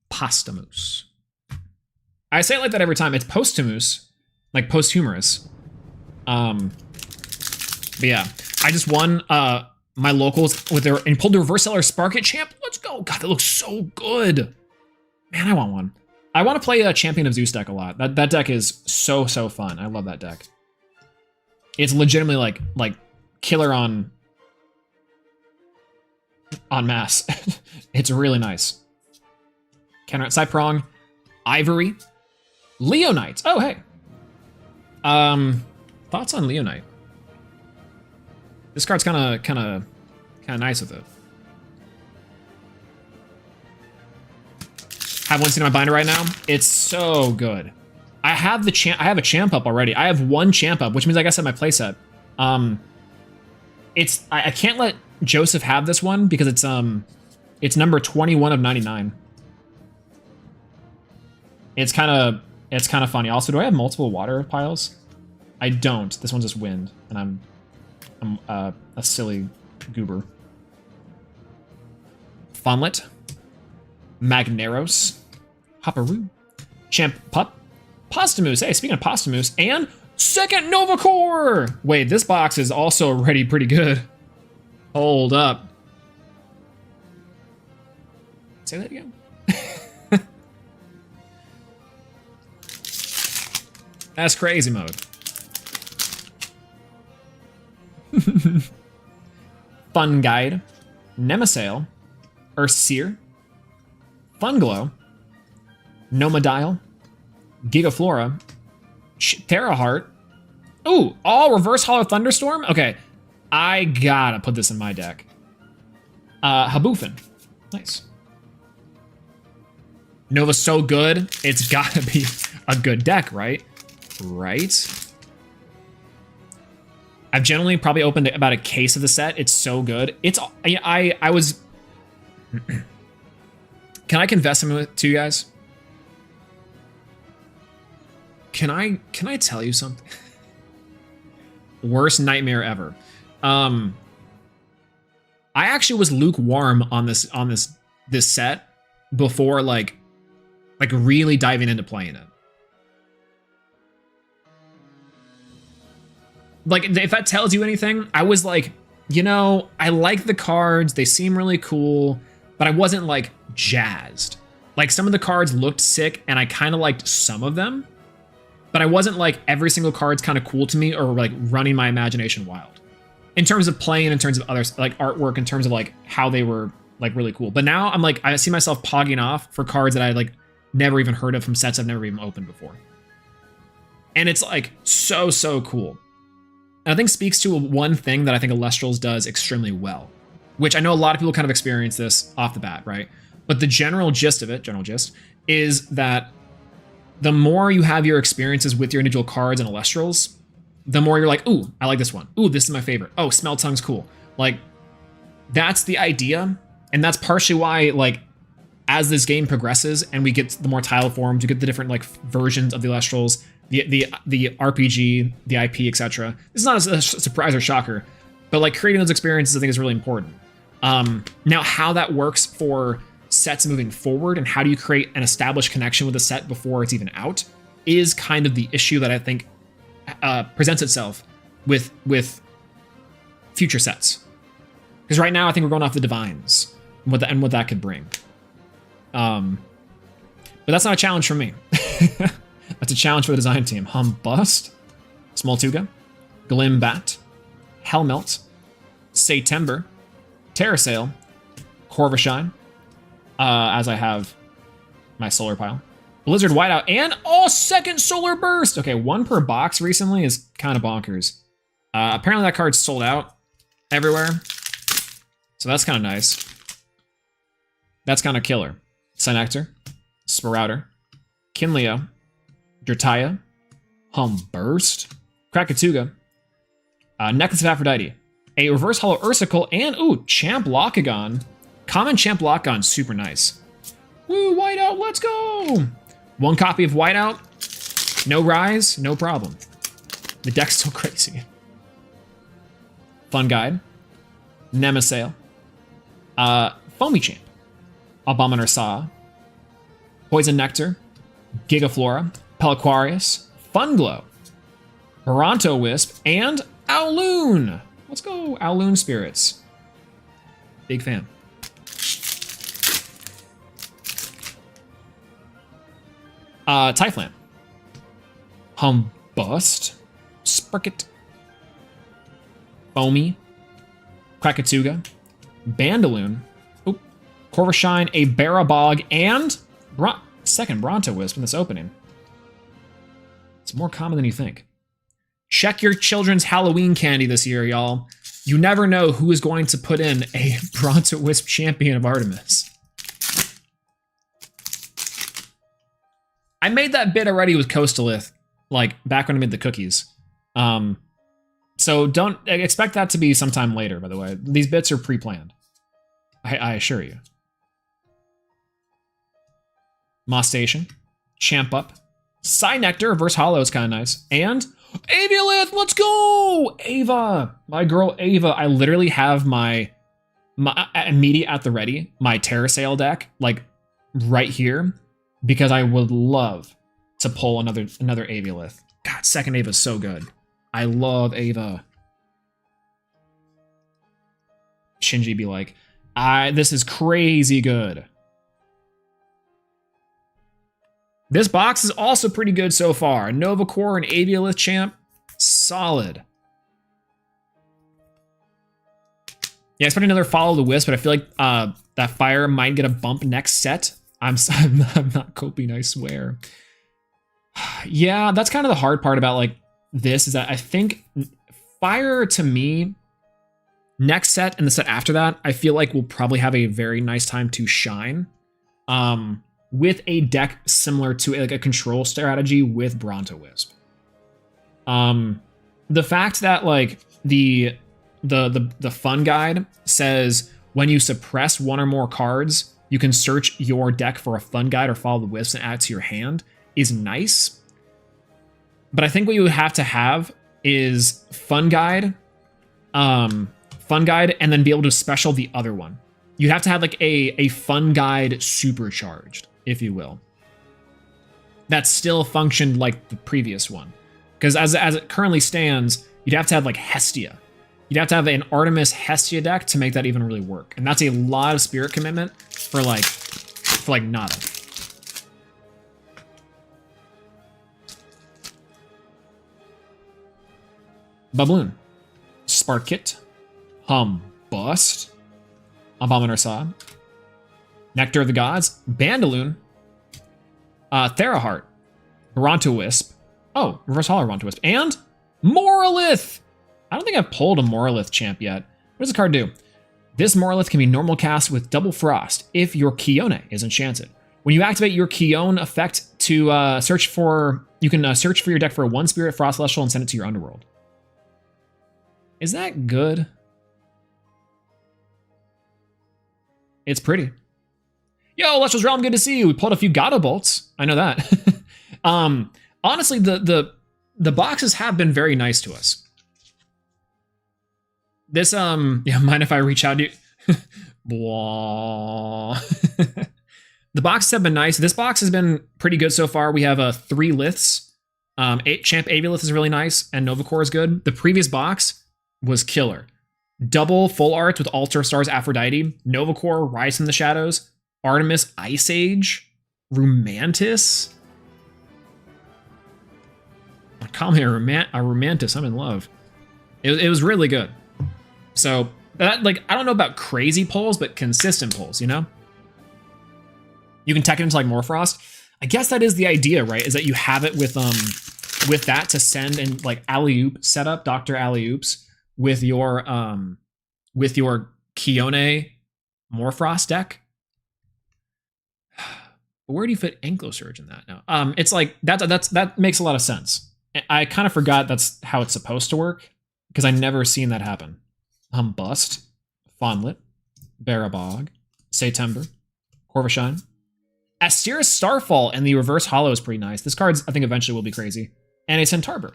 Speaker 1: Pasta mousse. I say it like that every time. It's posthumous, like posthumous. But yeah, I just won my locals with their and pulled the reverse seller Spark It champ. Let's go. God, that looks so good. Man, I want one. I want to play a Champion of Zeus deck a lot. That deck is so fun. I love that deck. It's legitimately like killer on mass. It's really nice. Counter Cyprong, Ivory, Leonite. Oh hey. Thoughts on Leonite? This card's kind of nice with it. Have one seen in my binder right now. It's so good. I have a champ up already. I have one champ up, which means I guess at my playset. I can't let Joseph have this one because it's number 21 of 99. It's kind of funny. Also, do I have multiple water piles? I don't. This one's just wind, and I'm a silly goober. Funlet, Magneros, Hopperoo, Champ Pup, Postamuse. Hey, speaking of Postamuse, and second Nova Core. Wait, this box is also already pretty good. Hold up. Say that again. That's crazy mode. Fun Guide, Nemesail, Earthseer, Funglow, Nomadial, Gigaflora, Terraheart. Ooh, all reverse hollow thunderstorm? Okay, I gotta put this in my deck. Haboofin. Nice. Nova's so good, it's gotta be a good deck, right? Right? I've generally probably opened about a case of the set. It's so good. It's I was. Can I confess something to you guys? Can I tell you something? Worst nightmare ever. I actually was lukewarm on this set before like really diving into playing it. Like, if that tells you anything, I was like, you know, I like the cards. They seem really cool, but I wasn't like jazzed. Like, some of the cards looked sick and I kind of liked some of them, but I wasn't like every single card's kind of cool to me or like running my imagination wild in terms of playing, in terms of others, like artwork, in terms of like how they were like really cool. But now I'm like, I see myself pogging off for cards that I like never even heard of from sets I've never even opened before. And it's like so cool. And I think speaks to one thing that I think Elestrals does extremely well, which I know a lot of people kind of experience this off the bat, right? But the general gist of it, is that the more you have your experiences with your individual cards and Elestrals, the more you're like, ooh, I like this one. Ooh, this is my favorite. Oh, Smell Tongue's cool. Like, that's the idea. And that's partially why, like, as this game progresses and we get the more tile forms, you get the different like versions of the Elestrals, the RPG, the IP, etc. This is not a surprise or shocker. But like creating those experiences, I think is really important. Now, how that works for sets moving forward and how do you create an established connection with a set before it's even out is kind of the issue that I think presents itself with future sets. Because right now I think we're going off the Divines and what that could bring. But that's not a challenge for me. That's a challenge for the design team. Humbust, Smoltuga, Glimbat, Helmelt, Satember, Terrasail, Corvishine, as I have my solar pile, Blizzard Whiteout, and second Solar Burst. Okay, 1 per box recently is kind of bonkers. Apparently that card's sold out everywhere, so that's kind of nice. That's kind of killer. Synectar, Sprouter, Kinleo, Drataya, Humburst, Krakatuga, Necklace of Aphrodite, a Reverse Hollow Ursicle, and Champ Locagon. Common Champ Locagon, super nice. Woo, Whiteout, let's go! 1 copy of Whiteout, no Rise, no problem. The deck's still crazy. Fun Guide, Nemasail, Foamy Champ, Abominor Saw, Poison Nectar, Gigaflora, Peliquarius, Funglow, Baronto Wisp, and Owloon. Let's go, Owloon Spirits. Big fan. Typhlant, Humbust, Sparkit, Foamy, Krakatuga, Bandaloon, Corvishine, a Barabog, and second Bronto Wisp in this opening. It's more common than you think. Check your children's Halloween candy this year, y'all. You never know who is going to put in a Bronto Wisp Champion of Artemis. I made that bit already with Coastalith, like back when I made the cookies. So don't expect that to be sometime later, by the way. These bits are pre-planned. I assure you. Moss Station, Champ Up, Psynectar, Reverse Hollow is kind of nice, and Aviolith, let's go! Ava, my girl Ava. I literally have my immediate at the ready, my Terrasail deck, like right here, because I would love to pull another Aviolith. God, second Ava is so good. I love Ava. Shinji be like, this is crazy good. This box is also pretty good so far. Nova Core and Aviolith Champ, solid. Yeah, expect another Follow the Wisp, but I feel like that Fire might get a bump next set. I'm not coping, I swear. Yeah, that's kind of the hard part about like this, is that I think Fire, to me, next set and the set after that, I feel like will probably have a very nice time to shine. With a deck similar to like a control strategy with Bronto Wisp. The fact that like the fun guide says when you suppress 1 or more cards, you can search your deck for a fun guide or Follow the Wisp and add it to your hand is nice. But I think what you would have to have is fun guide, and then be able to special the other one. You'd have to have like a fun guide supercharged, if you will, that still functioned like the previous one. Because as it currently stands, you'd have to have like Hestia. You'd have to have an Artemis Hestia deck to make that even really work. And that's a lot of spirit commitment for nada. Babloon, Sparkit, Humbust, Abominor Saw, Nectar of the Gods, Bandaloon, Theraheart, Bronto Wisp, Reverse Hollow Bronto Wisp, and Moralith! I don't think I've pulled a Moralith champ yet. What does the card do? This Moralith can be normal cast with Double Frost if your Kione is enchanted. When you activate your Kione effect to search for your deck for a 1 Spirit Frost Celestial and send it to your Underworld. Is that good? It's pretty. Yo, Lestrals Realm, good to see you. We pulled a few Gato Bolts. I know that. Honestly, the boxes have been very nice to us. This, yeah, mind if I reach out to you? Blah. The boxes have been nice. This box has been pretty good so far. We have 3 liths. Champ Aviolith is really nice, and Novacore is good. The previous box was killer. Double full arts with Altar Stars Aphrodite, Novacore, Rise from the Shadows, Artemis Ice Age, Rumantis. Call me a Rumantis, I'm in love. It was really good. So, that, like, I don't know about crazy pulls, but consistent pulls, you know? You can tech it into, like, Morfrost. I guess that is the idea, right? Is that you have it with that to send and, like, Alley-Oop setup, Dr. Alley-Oops, with your Kione Morfrost deck. But where do you fit Anklosurge in that now? It's like, that makes a lot of sense. I kind of forgot that's how it's supposed to work, because I never seen that happen. Bust, Fondlet, Barabog, September, Corvashine. Asterisk Starfall and the reverse hollow is pretty nice. This card's, I think, eventually will be crazy. And a Centarbor.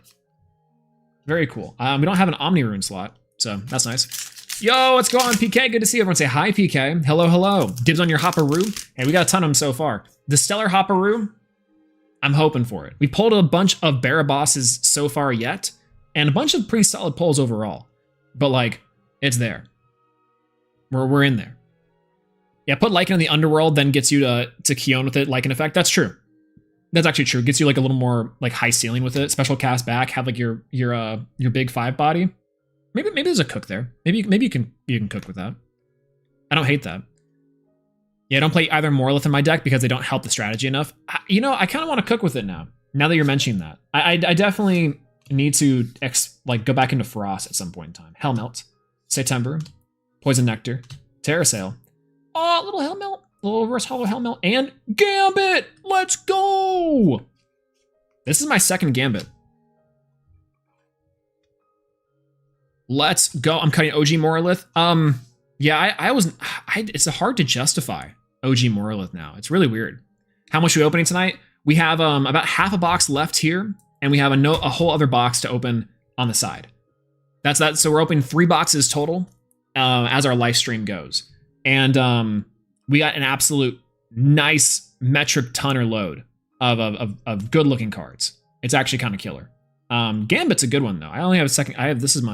Speaker 1: Very cool. We don't have an Omni Rune slot, so that's nice. Yo, what's going on, PK? Good to see everyone. Say hi, PK. Hello, hello. Dibs on your Hopperoo. Hey, we got a ton of them so far. The Stellar Hopperoo, I'm hoping for it. We pulled a bunch of Barabosses so far yet, and a bunch of pretty solid pulls overall. But, like, it's there. We're in there. Yeah, put Lycan in the Underworld, then gets you to Kion with it, Lycan effect. That's true. That's actually true. Gets you like a little more like high ceiling with it. Special cast back, have like your big 5 body. Maybe there's a cook there. Maybe you can cook with that. I don't hate that. Yeah, I don't play either Morlith in my deck because they don't help the strategy enough. You know, I kind of want to cook with it now. Now that you're mentioning that, I definitely need to go back into Frost at some point in time. Hellmelt, September, Poison Nectar, Terrasail. Oh, little Hellmelt, little reverse hollow Hellmelt, and Gambit! Let's go! This is my second Gambit. Let's go. I'm cutting OG Morlith. Yeah, it's hard to justify OG Morlith now. It's really weird. How much are we opening tonight? We have about half a box left here, and we have a whole other box to open on the side. That's that. So we're opening 3 boxes total as our live stream goes. And we got an absolute nice metric tonner load of good looking cards. It's actually kind of killer. Gambit's a good one though. I only have a second. This is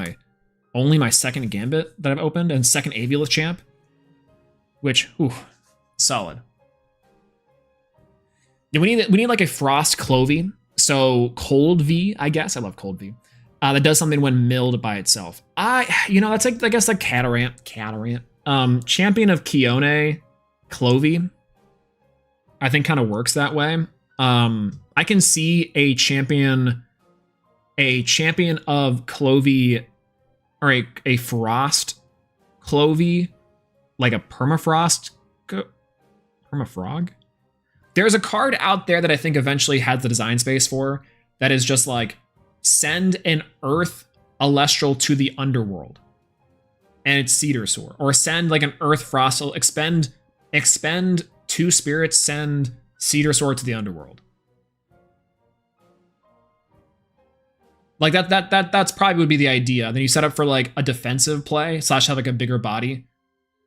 Speaker 1: only my second Gambit that I've opened, and second Aviolith champ, which, solid. Yeah, we need like a Frost Clovey. So Cold V, I guess. I love Cold V. That does something when milled by itself. That's like, I guess, like Catarant. Champion of Kione, Clovey, I think kind of works that way. I can see a champion of Clovey, or a Frost Clovey, like a Permafrost, Permafrog. There's a card out there that I think eventually has the design space for, that is just like, send an Earth Elestral to the Underworld, and it's Cedar Soar. Or send like an Earth Frost, expend 2 spirits, send Cedar Soar to the Underworld. Like that's probably would be the idea. Then you set up for like a defensive play, / have like a bigger body,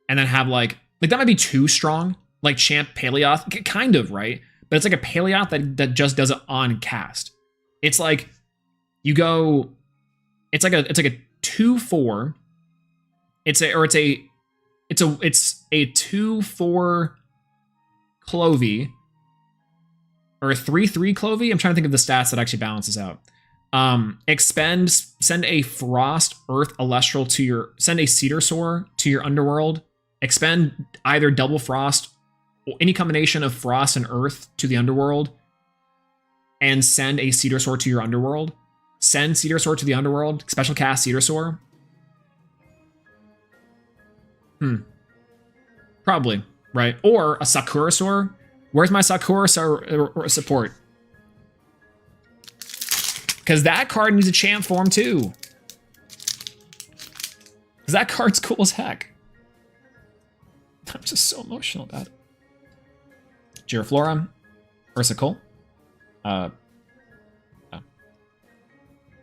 Speaker 1: and then have like that might be too strong. Like Champ Paleoth, kind of, right? But it's like a Paleoth that just does it on cast. It's like you go, it's like a 2/4. It's a 2/4 Clovey, or a 3/3 Clovey. I'm trying to think of the stats that actually balances out. Send a Frost Earth Elestral send a Cedar Soar to your Underworld. Expend either double Frost or any combination of Frost and Earth to the Underworld, and send a Cedar Soar to your Underworld. Send Cedar Soar to the Underworld. Special cast Cedar Soar. Probably, right? Or a Sakura Soar. Where's my Sakura support? Because that card needs a champ form too. Because that card's cool as heck. I'm just so emotional about it. Giraflora. Ursicle. My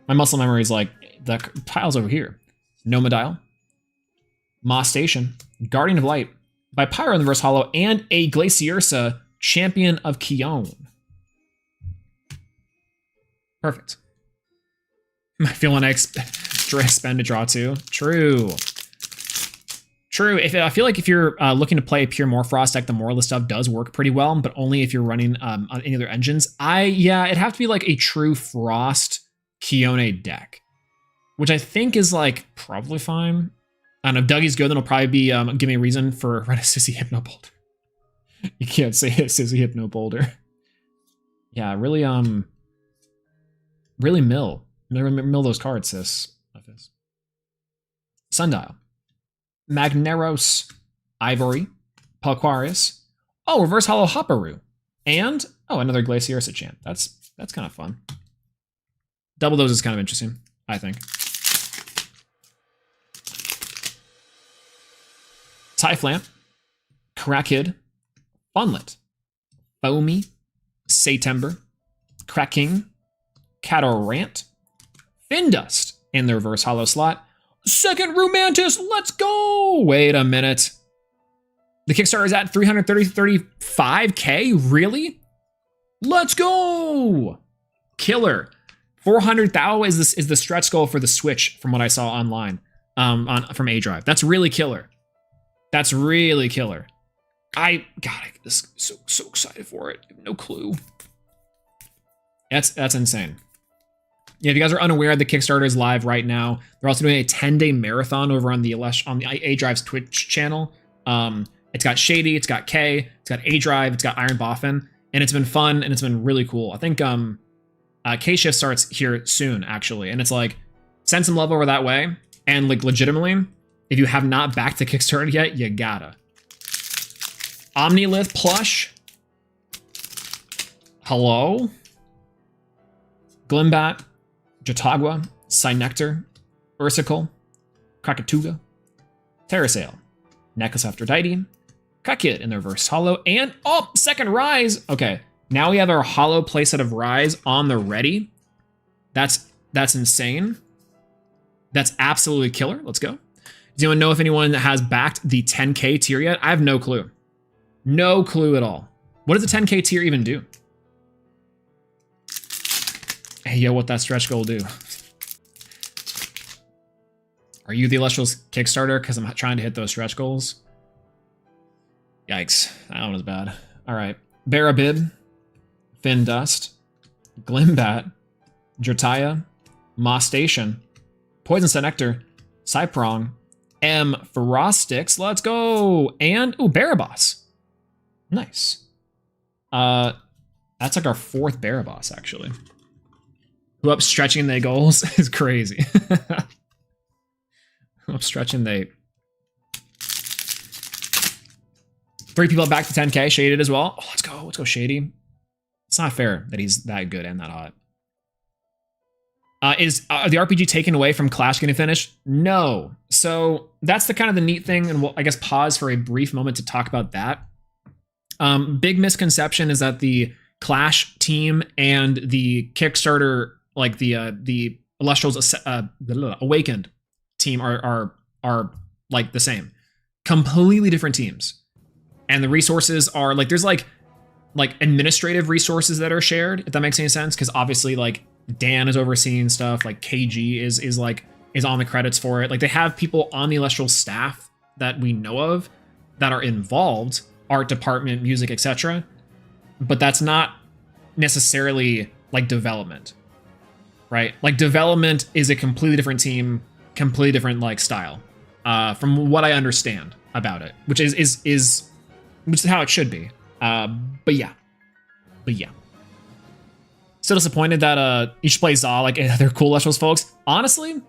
Speaker 1: muscle memory is like, the pile's over here. Nomadial. Moss Station, Guardian of Light, by Pyro in the reverse holo, and a Glaciersa, Champion of Kion. Perfect. I feel when I spend to draw two. True. True. I feel like if you're looking to play a pure Morphrost deck, the Moralist stuff does work pretty well, but only if you're running on any other engines. It'd have to be like a true Frost Kione deck, which I think is like probably fine. I don't know. If Dougie's good, then it'll probably be give me a reason for run a Sissy Hypno Boulder. You can't say a Sissy Hypno Boulder. Yeah, really really mill those cards, sis. Sundial, Magneros, Ivory, Palquarius. Oh, reverse holo Hopperoo, and another Glaciersa champ. That's kind of fun. Double those is kind of interesting, I think. Typhlamp, Crackid, Funlet, Foamy, Satember, Cracking, Catarant, Findust in the reverse holo slot. Second Rumantis, let's go! Wait a minute. The Kickstarter is at 335K? Really? Let's go! Killer. 400 thou is the stretch goal for the Switch from what I saw online from A-Drive. That's really killer. That's really killer. I'm so excited for it. No clue. That's insane. Yeah, if you guys are unaware, the Kickstarter is live right now. They're also doing a 10-day marathon over on the A-Drive's Twitch channel. It's got Shady, it's got K, it's got A-Drive, it's got Iron Boffin, and it's been fun and it's been really cool. I think K-Shift starts here soon, actually, and it's like, send some love over that way, and like legitimately, if you have not backed the Kickstarter yet, you gotta. Omnilith plush. Hello? Glimbat, Jotagua, Synectar, Ursicle, Krakatuga, Terrasail, Necklace of Aphrodite, Krakid in the reverse holo, and second Rise. Okay, now we have our holo playset of Rise on the ready. That's insane. That's absolutely killer. Let's go. Does anyone know if anyone has backed the 10K tier yet? I have no clue. No clue at all. What does the 10K tier even do? Hey, yo, what that stretch goal do? Are you the Elestrals Kickstarter? Because I'm trying to hit those stretch goals. Yikes. That one was bad. All right. Barabid, Findust, Glimbat, Jertaya, Moss Station, Poison Synectar, Cyprong, M. Ferostix. Let's go. And, Barabas. Nice. That's like our fourth Barabas, actually. Who up stretching they goals is crazy. Who up stretching they. 3 people back to 10K, Shaded as well. Oh, let's go Shady. It's not fair that he's that good and that hot. Is the RPG taken away from Clash getting finished? No. So that's the kind of the neat thing, and we'll, I guess, pause for a brief moment to talk about that. Big misconception is that the Clash team and the Kickstarter, like the Elestrals Awakened team, are like the same. Completely different teams. And the resources are like, there's like administrative resources that are shared, if that makes any sense, because obviously like Dan is overseeing stuff, like KG is on the credits for it. Like they have people on the Elestral staff that we know of that are involved, art department, music, etc. But that's not necessarily like development, right? Like development is a completely different team, completely different like style, from what I understand about it, which is how it should be. But yeah. Still disappointed that you should play Zaw like other cool Elestrals folks. Honestly,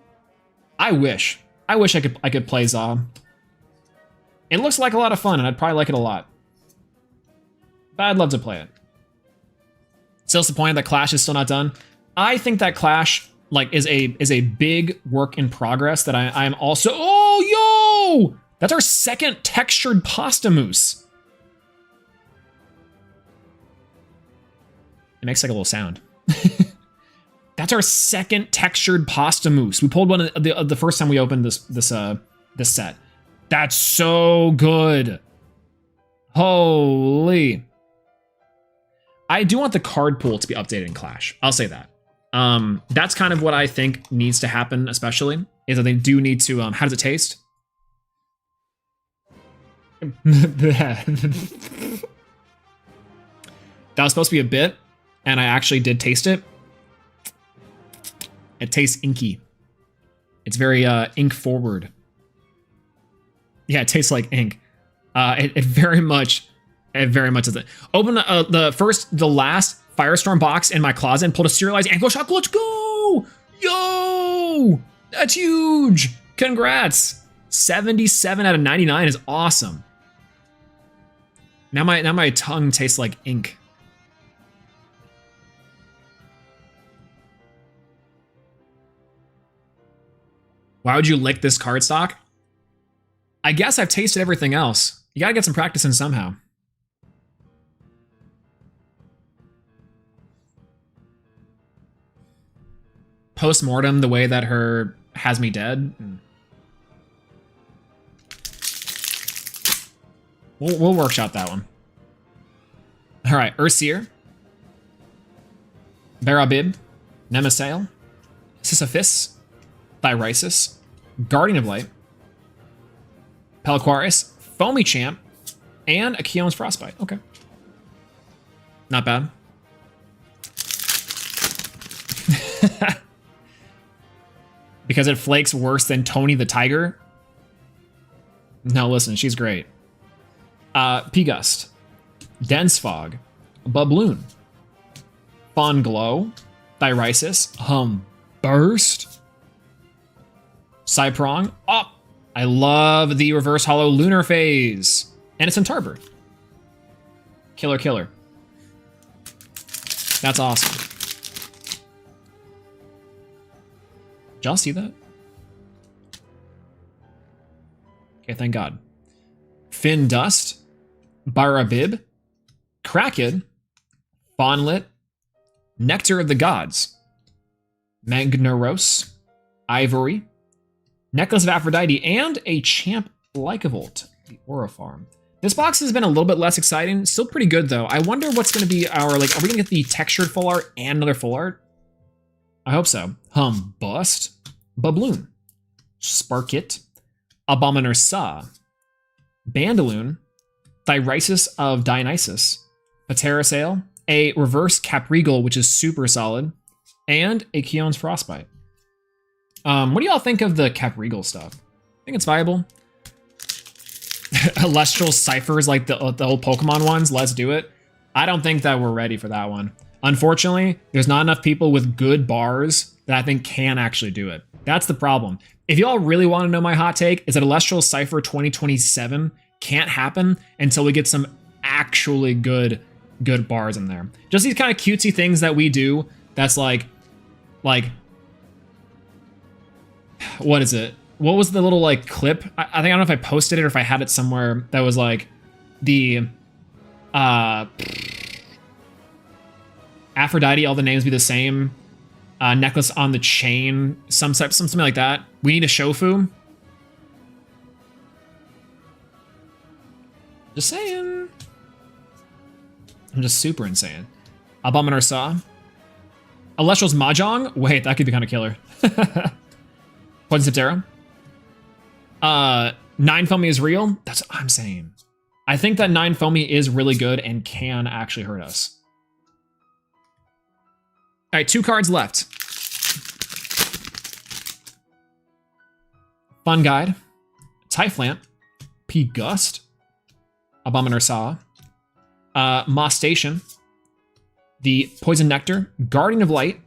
Speaker 1: I wish I could play Zaw. It looks like a lot of fun, and I'd probably like it a lot. But I'd love to play it. Still disappointed that Clash is still not done. I think that Clash like is a big work in progress that I am also. Oh yo! That's our second textured pasta mousse. It makes like a little sound. That's our second textured pasta mousse. We pulled one the first time we opened this set. That's so good. Holy. I do want the card pool to be updated in Clash. I'll say that. That's kind of what I think needs to happen, especially, is that they do need to, how does it taste? That was supposed to be a bit, and I actually did taste it. It tastes inky. It's very ink forward. Yeah, it tastes like ink. It very much is it. Open the last Firestorm box in my closet and pulled a serialized ankle shock. Let's go! Yo! That's huge! Congrats! 77 out of 99 is awesome. Now my tongue tastes like ink. Why would you lick this cardstock? I guess I've tasted everything else. You gotta get some practice in somehow. Post-mortem, the way that her has me dead. We'll workshop that one. All right, Ursier, Barabib, Nemasail, Sisyphus, Thyrisis, Guardian of Light, Peliquaris, Foamy Champ, and a Keon's Frostbite. Okay. Not bad. Because it flakes worse than Tony the Tiger? No, listen, she's great. P-Gust, Dense Fog, Bubloon, Fawn Glow, Thyrisis, Burst, Cyprong. Oh, I love the Reverse Hollow Lunar Phase. And it's in Tarbur. Killer. That's awesome. Did y'all see that? Okay, thank God. Fin Dust, Barabib, Kraken, Fawnlit, Nectar of the Gods, Magnaros, Ivory, Necklace of Aphrodite, and a Champ Lycavolt, the Aura Farm. This box has been a little bit less exciting. Still pretty good, though. I wonder what's going to be our, like, are we going to get the textured full art and another full art? I hope so. Bust, Bubloon, Sparkit, Abominor Saw, Bandaloon, Thyrisis of Dionysus, a Terrasail, a Reverse Caprigal, which is super solid, and a Keon's Frostbite. What do y'all think of the Caprigal stuff? I think it's viable. Elestrals ciphers like the old Pokemon ones, let's do it. I don't think that we're ready for that one. Unfortunately, there's not enough people with good bars that I think can actually do it. That's the problem. If y'all really want to know my hot take, is that Elestrals Cypher 2027 can't happen until we get some actually good bars in there. Just these kind of cutesy things that we do that's like, what is it? What was the little like clip? I don't know if I posted it or if I had it somewhere that was like the Aphrodite, all the names be the same. Necklace on the chain, something like that. We need a Shofu. Just saying. I'm just super insane. Abominor Saw. Elestrals Mahjong? Wait, that could be kind of killer. Poison Septera. 9 Foamy is real. That's what I'm saying. I think that 9 Foamy is really good and can actually hurt us. All right, 2 cards left. Fun Guide, Typhlant, P-Gust, Abominor Saw, Moss Station, the Poison Nectar, Guardian of Light,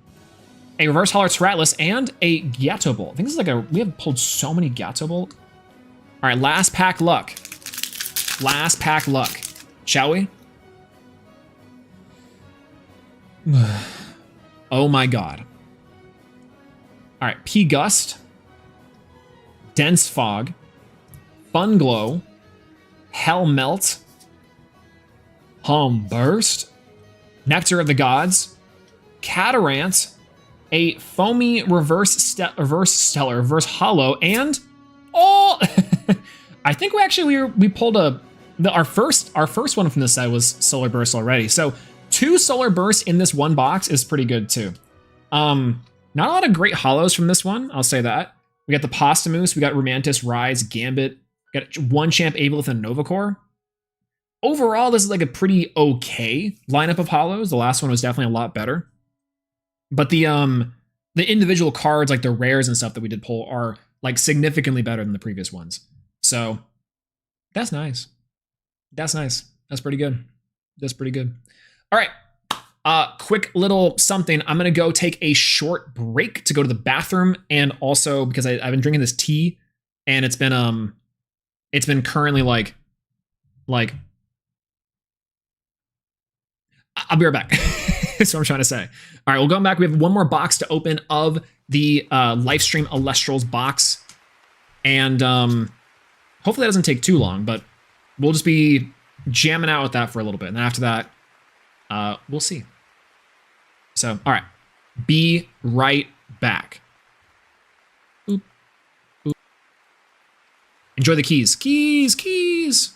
Speaker 1: a Reverse Holler Rattless, and a Gato Bolt. I think this is like we have pulled so many Gato Bolt. All right, last pack luck. Last pack luck. Shall we? Oh my God. All right, P-Gust, Dense Fog, Fun Glow, Hell Melt, Burst, Nectar of the Gods, Catarant, a Foamy Reverse Stellar, Reverse Hollow, and I think we pulled our first one from this side was solar burst already. So 2 solar bursts in this one box is pretty good too. Not a lot of great hollows from this one, I'll say that. We got the Posthumous, we got Romantis, Rise, Gambit, got 1 Champ Aboleth and Novacore. Overall, this is like a pretty okay lineup of hollows. The last one was definitely a lot better. But the individual cards, like the rares and stuff that we did pull, are like significantly better than the previous ones. So that's nice. That's nice. That's pretty good. That's pretty good. All right. Quick little something. I'm gonna go take a short break to go to the bathroom, and also because I've been drinking this tea, and it's been currently like I'll be right back. That's what I'm trying to say. All right, we'll go back. We have one more box to open of the Lifestream Elestrals box, and hopefully that doesn't take too long. But we'll just be jamming out with that for a little bit, and then after that, we'll see. So, all right, be right back. Boop, boop. Enjoy the keys. Keys, keys.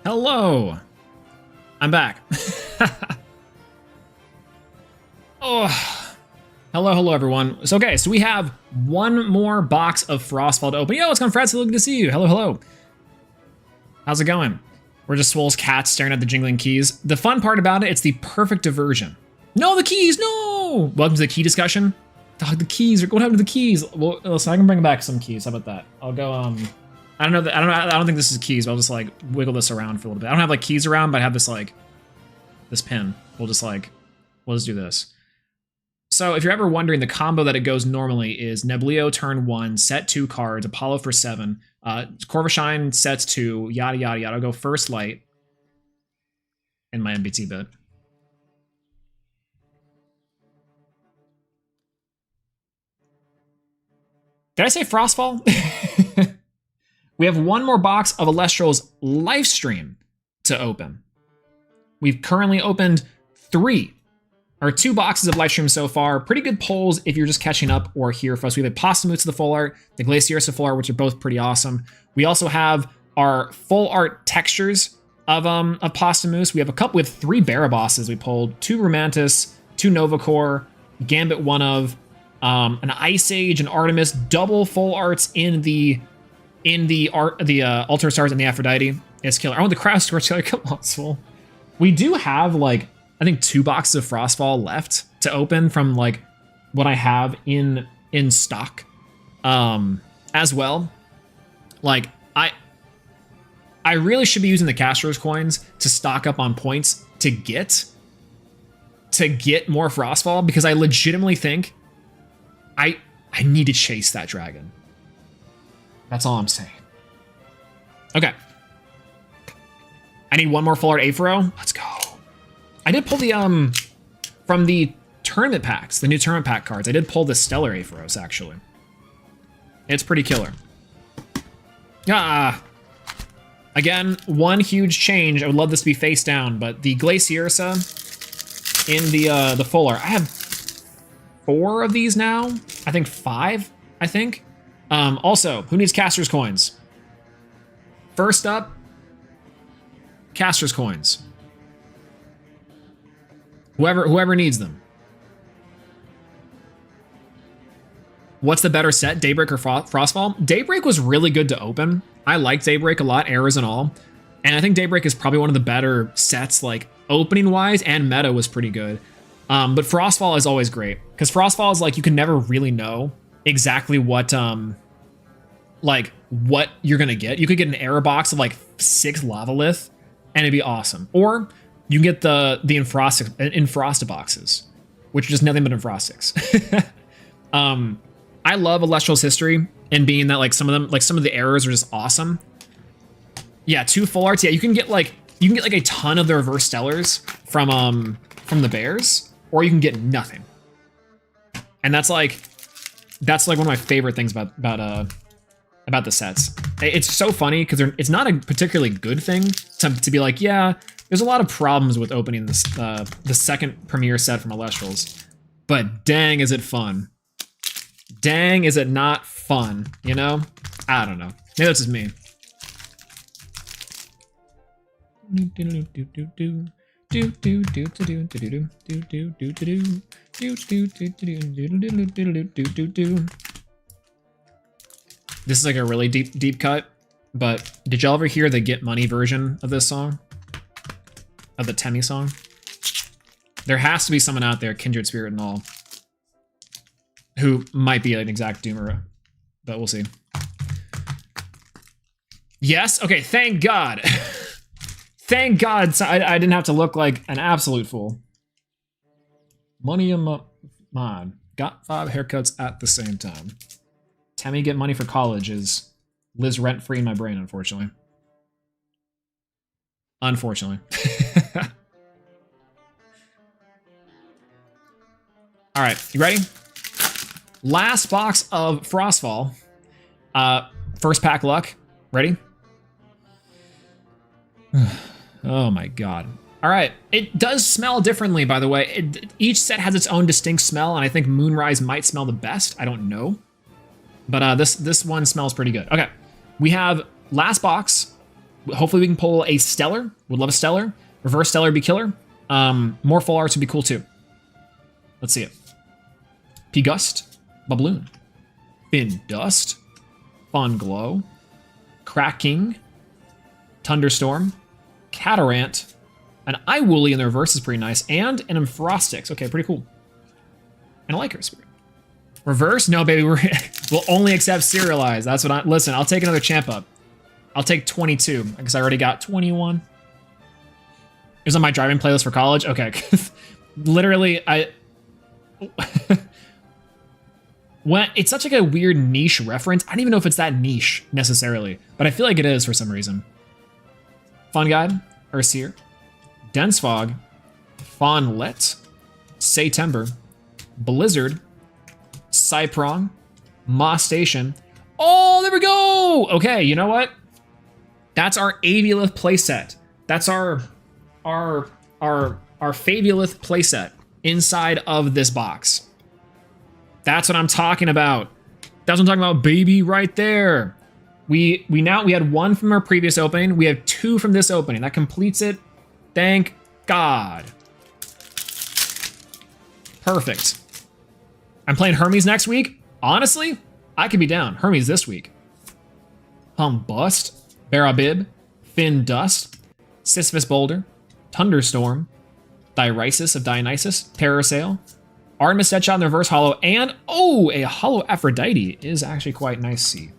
Speaker 1: Hello. I'm back. Oh, hello, everyone. So, okay, so we have one more box of Frostfall to open. Yo, what's going on, Fred? So good to see you. Hello. How's it going? We're just Swole's cat staring at the jingling keys. The fun part about it, it's the perfect diversion. No, the keys, no! Welcome to the key discussion. Dog, the keys, what happened to the keys? Well, so I can bring back some keys. How about that? I'll go, I don't think this is keys, but I'll just like wiggle this around for a little bit. I don't have like keys around, but I have this like, this pin. We'll just do this. So if you're ever wondering, the combo that it goes normally is Neblio turn 1, set 2 cards, Apollo for 7, Corvashine sets 2, yada yada yada. I'll go first light in my MBT bit. Did I say Frostfall? We have one more box of Elestrals Lifestream to open. We've currently opened 2 boxes of Lifestream so far. Pretty good pulls if you're just catching up or here for us. We have the Postamoots, the full art, the Glaciersa full art, which are both pretty awesome. We also have our full art textures of Postamoots. We have 3 Barabosses we pulled, 2 Romantis, 2 Novacore, Gambit 1 of, an Ice Age, an Artemis, double full arts in the Altar Stars and the Aphrodite. It's killer. I want the Crash Scorch killer. Come on, Swole. We do have like, I think 2 boxes of Frostfall left to open from like what I have in stock as well. Like I really should be using the Castro's coins to stock up on points to get more Frostfall, because I legitimately think I need to chase that dragon. That's all I'm saying. Okay. I need one more full art Aphro. Let's go. I did pull the from the tournament packs, the new tournament pack cards. I did pull the Stellar Aphoros actually. It's pretty killer. Again, one huge change. I would love this to be face down, but the Glaciersa in the full art. I have 4 of these now. I think 5. I think. Also, who needs Caster's coins? First up, Caster's coins. Whoever needs them. What's the better set, Daybreak or Frostfall? Daybreak was really good to open. I like Daybreak a lot, errors and all. And I think Daybreak is probably one of the better sets, like opening-wise, and meta was pretty good. But Frostfall is always great, because Frostfall is like, you can never really know exactly what you're gonna get. You could get an error box of like 6 Lavalith, and it'd be awesome. Or you can get the Enfrosted boxes, which are just nothing but Enfrostics. I love Elestral's history, and being that like some of the errors are just awesome. Yeah, 2 full arts. Yeah, you can get like a ton of the reverse stellars from the bears, or you can get nothing. And that's like one of my favorite things about the sets. It's so funny because it's not a particularly good thing to be like, yeah, there's a lot of problems with opening this the second premiere set from Elestrals, but dang is it fun. Dang is it not fun, you know? I don't know. Maybe that's just me. This is like a really deep cut, but did y'all ever hear the Get Money version of this song? Of the Temmie song? There has to be someone out there, kindred spirit and all, who might be an exact doomer, but we'll see. Yes? Okay, thank God. Thank God I didn't have to look like an absolute fool. Money in my mind. Got 5 haircuts at the same time. Temmie Get Money for college is lives rent-free in my brain, unfortunately. Unfortunately. All right, you ready? Last box of Frostfall. First pack luck. Ready? Oh my God. All right, it does smell differently, by the way. Each set has its own distinct smell, and I think Moonrise might smell the best. I don't know. But this one smells pretty good. Okay, we have last box Hopefully we can pull a Stellar. Would love a Stellar. Reverse Stellar would be killer. More full arts would be cool too. Let's see it. P-Gust. Babloon. Fin Dust. Fun Glow. Cracking. Thunderstorm. Catarant. An Iwoolly in the reverse is pretty nice. And an Amphrostics. Okay, pretty cool. And a Lycra Spirit. Reverse? No, baby. We'll only accept serialized. That's what I... Listen, I'll take another champ up. I'll take 22, because I already got 21. It was on my driving playlist for college. Okay. Literally, when it's such like a weird niche reference. I don't even know if it's that niche necessarily, but I feel like it is for some reason. Fun Guide, Urseer, Dense Fog, Fawnlet, Saytember, Blizzard, Cyprong, Moss Station. Oh, there we go. Okay, you know what? That's our Aviolith playset. That's our Faviolith playset inside of this box. That's what I'm talking about. That's what I'm talking about, baby, right there. We had one from our previous opening. We have two from this opening. That completes it. Thank God. Perfect. I'm playing Hermes next week. Honestly, I could be down. Hermes this week. Bust, Barabib, Fin Dust, Sisyphus Boulder, Thunderstorm, Dionysus of Dionysus, Parasail, Artemis Deadshot in the reverse holo, and a holo Aphrodite is actually quite nice to see.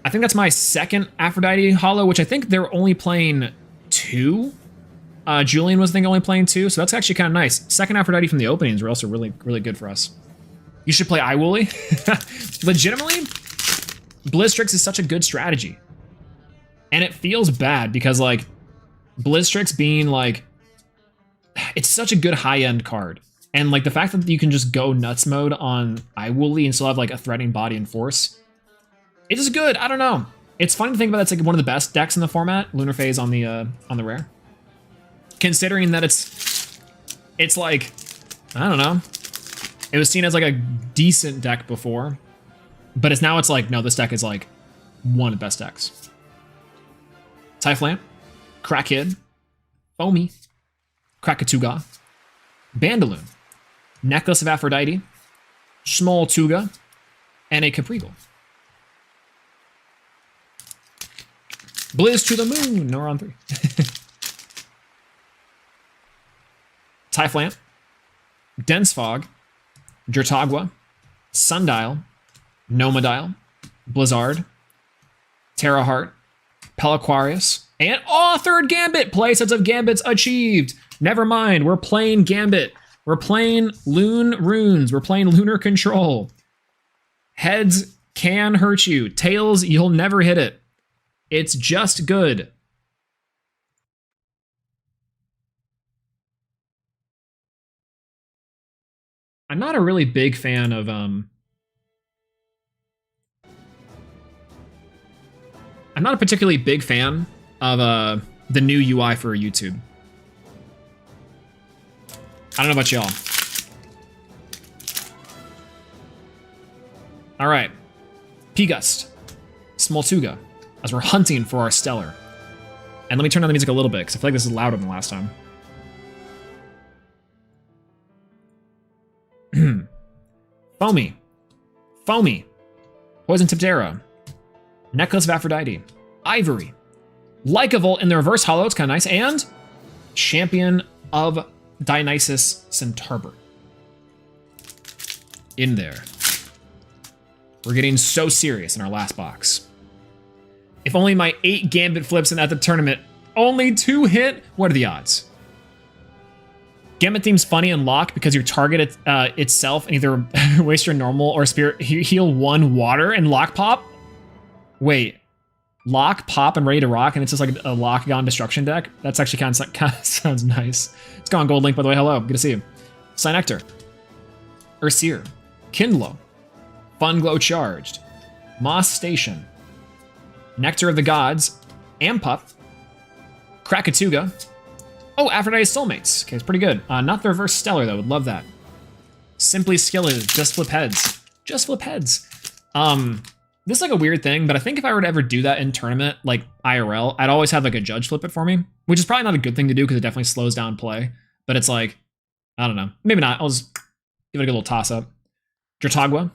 Speaker 1: I think that's my second Aphrodite holo, which I think they're only playing 2. Julian was, I think, only playing 2, so that's actually kind of nice. Second Aphrodite from the openings were also really, really good for us. You should play Iwoolly. Legitimately, Blizztrix is such a good strategy. And it feels bad because, like, Blizztrix being, like, it's such a good high-end card. And, like, the fact that you can just go nuts mode on Iwoolly and still have, like, a threatening body and force, it is good. I don't know. It's funny to think about. It's like one of the best decks in the format. Lunar Phase on the rare. Considering that it's like, I don't know. It was seen as like a decent deck before, but it's like, no, this deck is like one of the best decks. Typhlant, Crackhead, Foamy, Krakatuga, Bandaloon, Necklace of Aphrodite, Small Tuga, and a Caprigal. Blizz to the moon. No, we're on 3. Typhlant, Dense Fog, Jertagua, Sundial, Nomadial, Blizzard, Terraheart, Pelaquarius, and third Gambit! Playsets of Gambits achieved! Never mind, we're playing Gambit. We're playing Loon Runes. We're playing Lunar Control. Heads can hurt you. Tails, you'll never hit it. It's just good. I'm not a really big fan of I'm not a particularly big fan of the new UI for YouTube. I don't know about y'all. All right, P-Gust, Smoltuga, as we're hunting for our Stellar. And let me turn down the music a little bit, because I feel like this is louder than last time. Foamy, Poison Tipped Arrow, Necklace of Aphrodite, Ivory, Lycavolt in the reverse holo, it's kind of nice, and Champion of Dionysus Centarbert. In there. We're getting so serious in our last box. If only my 8 Gambit flips in at the tournament only 2 hit, what are the odds? Gambit theme's funny and lock because your target itself and either waste your normal or spirit heal 1 water and lock pop. Wait, lock, pop, and ready to rock, and it's just like a Lock-Gone destruction deck? That's actually kind of sounds nice. It's gone Gold Link, by the way. Hello, good to see you. Cynector, Urseer, Kindlo, Fun Glow Charged, Moss Station, Nectar of the Gods, Ampup, Krakatuga. Oh, Aphrodite's Soulmates. Okay, it's pretty good. Not the reverse Stellar, though. Would love that. Simply Skillet, just flip heads. Just flip heads. This is like a weird thing, but I think if I were to ever do that in tournament, like IRL, I'd always have like a judge flip it for me, which is probably not a good thing to do because it definitely slows down play. But it's like, I don't know. Maybe not. I'll just give it a good little toss up. Dratagua,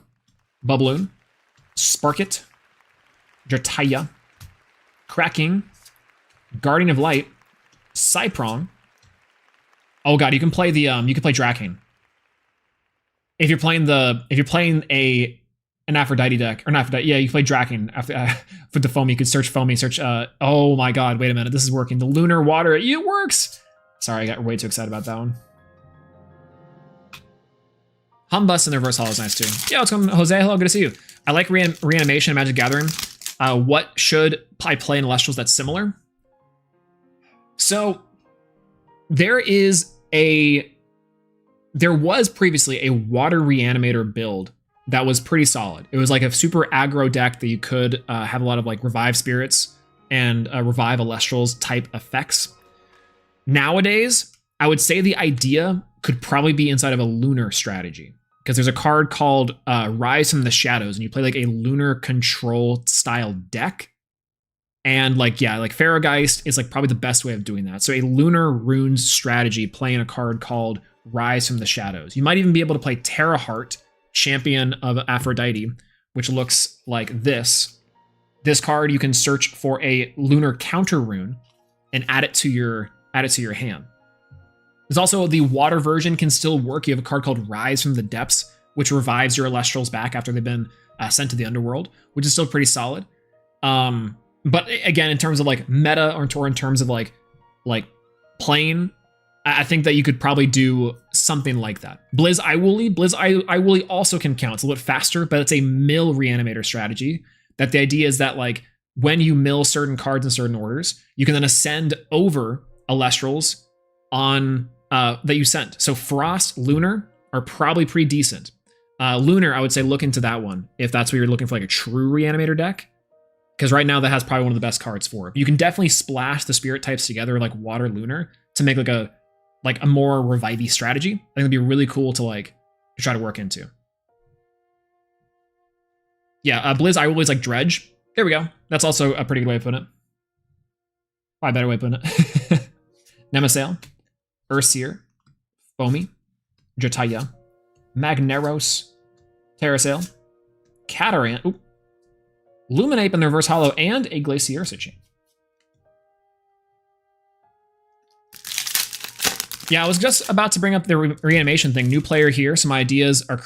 Speaker 1: Bubloon, Sparkit, Drataya, Cracking, Guardian of Light, Cyprong. Oh god, you can play the you can play Drakking. If you're playing an Aphrodite deck, or not Aphrodite, yeah, you can play Drakking after for the foam. You could search foam. You search. Oh my god, wait a minute, this is working. The lunar water, it works. Sorry, I got way too excited about that one. Humbus in the reverse holo is nice too. Yeah, what's going on, Jose? Hello, good to see you. I like reanimation and Magic Gathering. What should I play in Elestrals that's similar? So there was previously a water reanimator build that was pretty solid. It was like a super aggro deck that you could have a lot of like revive spirits and revive Elestrals type effects. Nowadays, I would say the idea could probably be inside of a lunar strategy, because there's a card called Rise from the Shadows, and you play like a lunar control style deck. And like, yeah, like Pharaohgeist is like probably the best way of doing that. So a lunar runes strategy playing a card called Rise from the Shadows. You might even be able to play Terraheart, Champion of Aphrodite, which looks like this. This card, you can search for a lunar counter rune and add it to your hand. There's also the water version can still work. You have a card called Rise from the Depths, which revives your Elestrals back after they've been sent to the underworld, which is still pretty solid. But again, in terms of like meta, or in terms of like playing, I think that you could probably do something like that. Blizz Iwoolie also can count. It's a little bit faster, but it's a mill reanimator strategy. That the idea is that like when you mill certain cards in certain orders, you can then ascend over Elestrals on that you sent. So Frost, Lunar are probably pretty decent. Lunar, I would say look into that one if that's what you're looking for, like a true reanimator deck. Because right now that has probably one of the best cards for it. You can definitely splash the spirit types together like Water Lunar to make like a more revivey strategy. I think it'd be really cool to try to work into. Yeah, Blizz Iwoolie's like Dredge. There we go. That's also a pretty good way of putting it. Probably a better way of putting it. Nemasail, Urseer, Foamy, Jotaya, Magneros, Terrasail, Catarant, Luminape in the reverse holo, and a Glacier Chain. Yeah, I was just about to bring up the reanimation thing. New player here. Some ideas are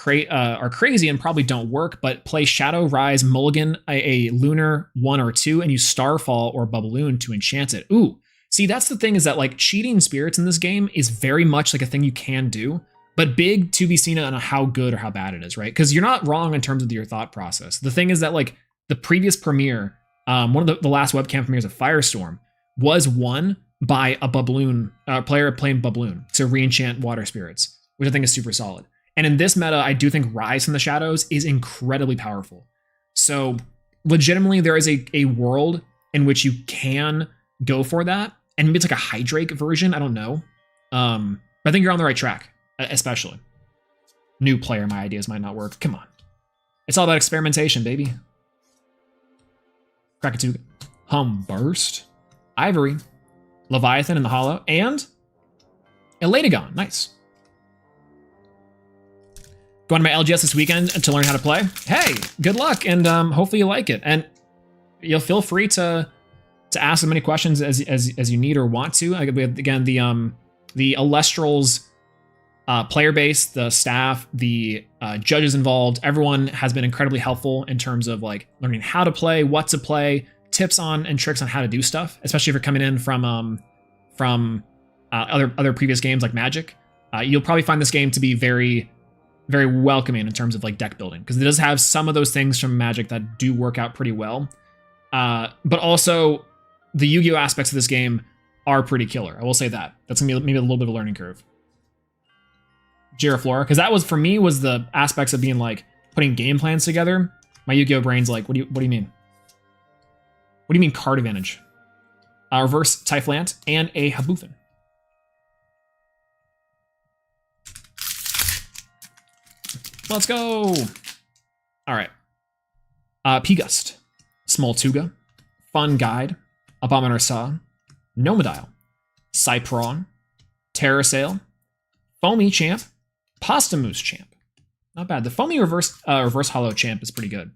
Speaker 1: crazy and probably don't work, but play Shadow Rise Mulligan, a Lunar 1 or 2, and use Starfall or Bubloon to enchant it. Ooh, see, that's the thing, is that like cheating spirits in this game is very much like a thing you can do, but big to be seen on how good or how bad it is, right? Because you're not wrong in terms of your thought process. The thing is that like the previous premiere, one of the last webcam premieres of Firestorm was won by a Bubloon player playing Bubloon to reenchant water spirits, which I think is super solid. And in this meta, I do think Rise from the Shadows is incredibly powerful. So legitimately, there is a world in which you can go for that, and maybe it's like a Hydrake version. I don't know, but I think you're on the right track. Especially new player, my ideas might not work. Come on, it's all about experimentation, baby. Krakatuga, Humburst, Ivory, Leviathan in the holo, and Elatagon. Nice. Going to my LGS this weekend to learn how to play. Hey, good luck, and hopefully you like it. And you'll feel free to ask as many questions as you need or want to. Again, the Elestrals player base, the staff, the judges involved, everyone has been incredibly helpful in terms of like learning how to play, what to play, tips on and tricks on how to do stuff, especially if you're coming in from other previous games like Magic. You'll probably find this game to be very, very welcoming in terms of like deck building, because it does have some of those things from Magic that do work out pretty well. But also the Yu-Gi-Oh aspects of this game are pretty killer. I will say that. That's gonna be maybe a little bit of a learning curve. Giraflora, because that was for me was the aspects of being like putting game plans together. My Yu-Gi-Oh brain's like, what do you mean? What do you mean card advantage? Reverse Typhlant and a Haboofin. Let's go. All right. P-Gust, Smoltuga, Fun Guide, Abominor Saw, Nomodile, Cypron, Terrasail, Foamy Champ, Pasta Mousse Champ. Not bad. The Foamy reverse Hollow Champ is pretty good.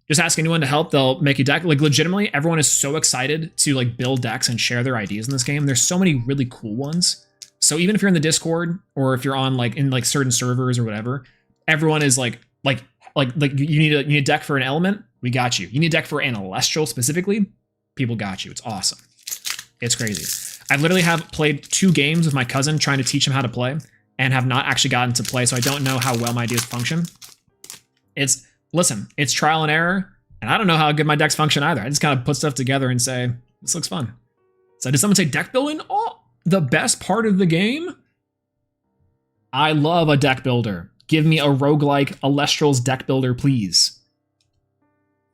Speaker 1: Just ask anyone to help, they'll make a deck. Like, legitimately, everyone is so excited to like build decks and share their ideas in this game. There's so many really cool ones. So even if you're in the Discord or if you're on like in like certain servers or whatever, everyone is like you need a deck for an element, we got you. You need a deck for an Elestral specifically, people got you. It's awesome. It's crazy. I literally have played 2 games with my cousin trying to teach him how to play and have not actually gotten to play, so I don't know how well my ideas function. Listen, it's trial and error, and I don't know how good my decks function either. I just kind of put stuff together and say, this looks fun. So did someone say deck building? Oh, the best part of the game? I love a deck builder. Give me a roguelike Elestrals deck builder, please.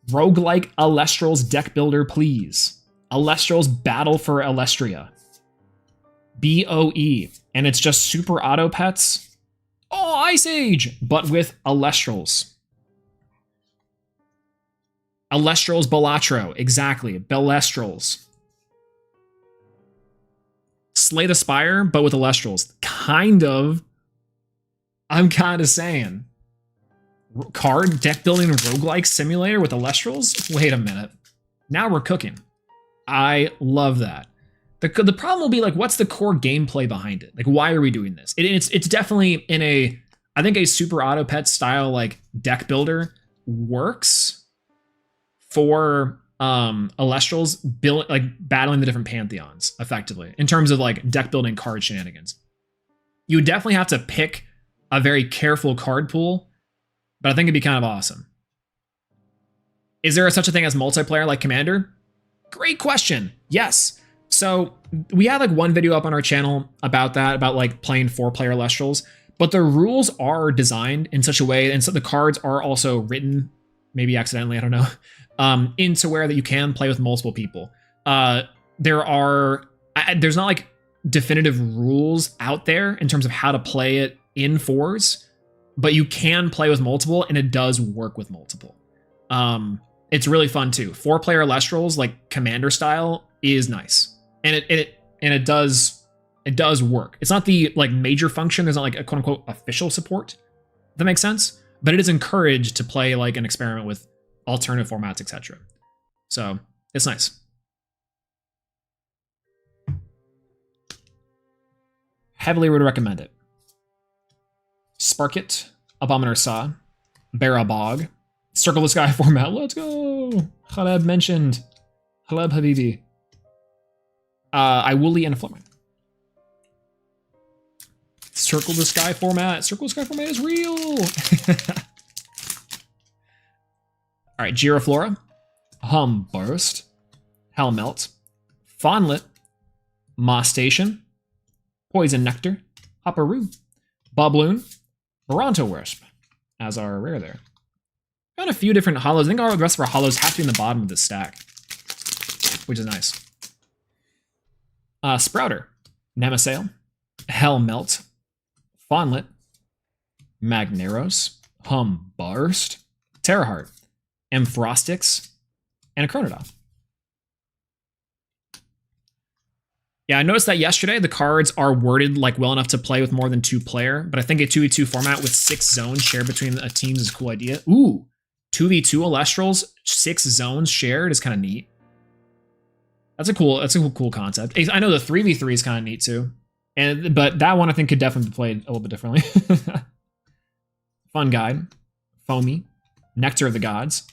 Speaker 1: Roguelike Elestrals deck builder, please. Elestrals Battle for Elestria. BOE. And it's just super auto pets. Oh, Ice Age! But with Elestrals. Elestrals Balatro. Exactly. Belestrals. Slay the Spire, but with Elestrals. Kind of. I'm kind of saying. Card deck building roguelike simulator with Elestrals? Wait a minute. Now we're cooking. I love that. The problem will be like, what's the core gameplay behind it? Like, why are we doing this? It's definitely in a, I think a super auto pet style like deck builder works for Elestrals like battling the different pantheons effectively in terms of like deck building card shenanigans. You would definitely have to pick a very careful card pool, but I think it'd be kind of awesome. Is there such a thing as multiplayer like Commander? Great question. Yes. So we had like one video up on our channel about that, about like playing 4-player Elestrals, but the rules are designed in such a way, and so the cards are also written, maybe accidentally, I don't know, into where that you can play with multiple people. There's not like definitive rules out there in terms of how to play it in 4s, but you can play with multiple, and it does work with multiple. It's really fun too. 4-player Elestrals, like Commander style, is nice, and it does work. It's not the like major function. There's not like a quote unquote official support. If that makes sense, but it is encouraged to play like an experiment with alternative formats, etc. So it's nice. Heavily would recommend it. Sparkit, Abominor Saw, Barabog, Circle the Sky format. Let's go. Khaleb mentioned. Khaleb Habibi. Iwuli and a Fleming. Circle the Sky format. Circle the Sky format is real. All right, Giraflora, Burst, Hellmelt, Fawnlet, Moss Station, Poison Nectar, Hopperoo, Bobloon, Baronto Wisp as our rare there. Found a few different hollows. I think all the rest of our hollows have to be in the bottom of this stack, which is nice. Sprouter, Nemasail, Hellmelt, Fawnlet, Magneros, Burst, Terraheart, Amphrostix, and a Chronodon. Yeah, I noticed that yesterday the cards are worded like well enough to play with more than 2-player, but I think a 2v2 format with 6 zones shared between the teams is a cool idea. Ooh, 2v2 Elestrals, 6 zones shared is kind of neat. That's a cool concept. I know the 3v3 is kind of neat too, but that one I think could definitely be played a little bit differently. Fun Guide, Foamy, Nectar of the Gods,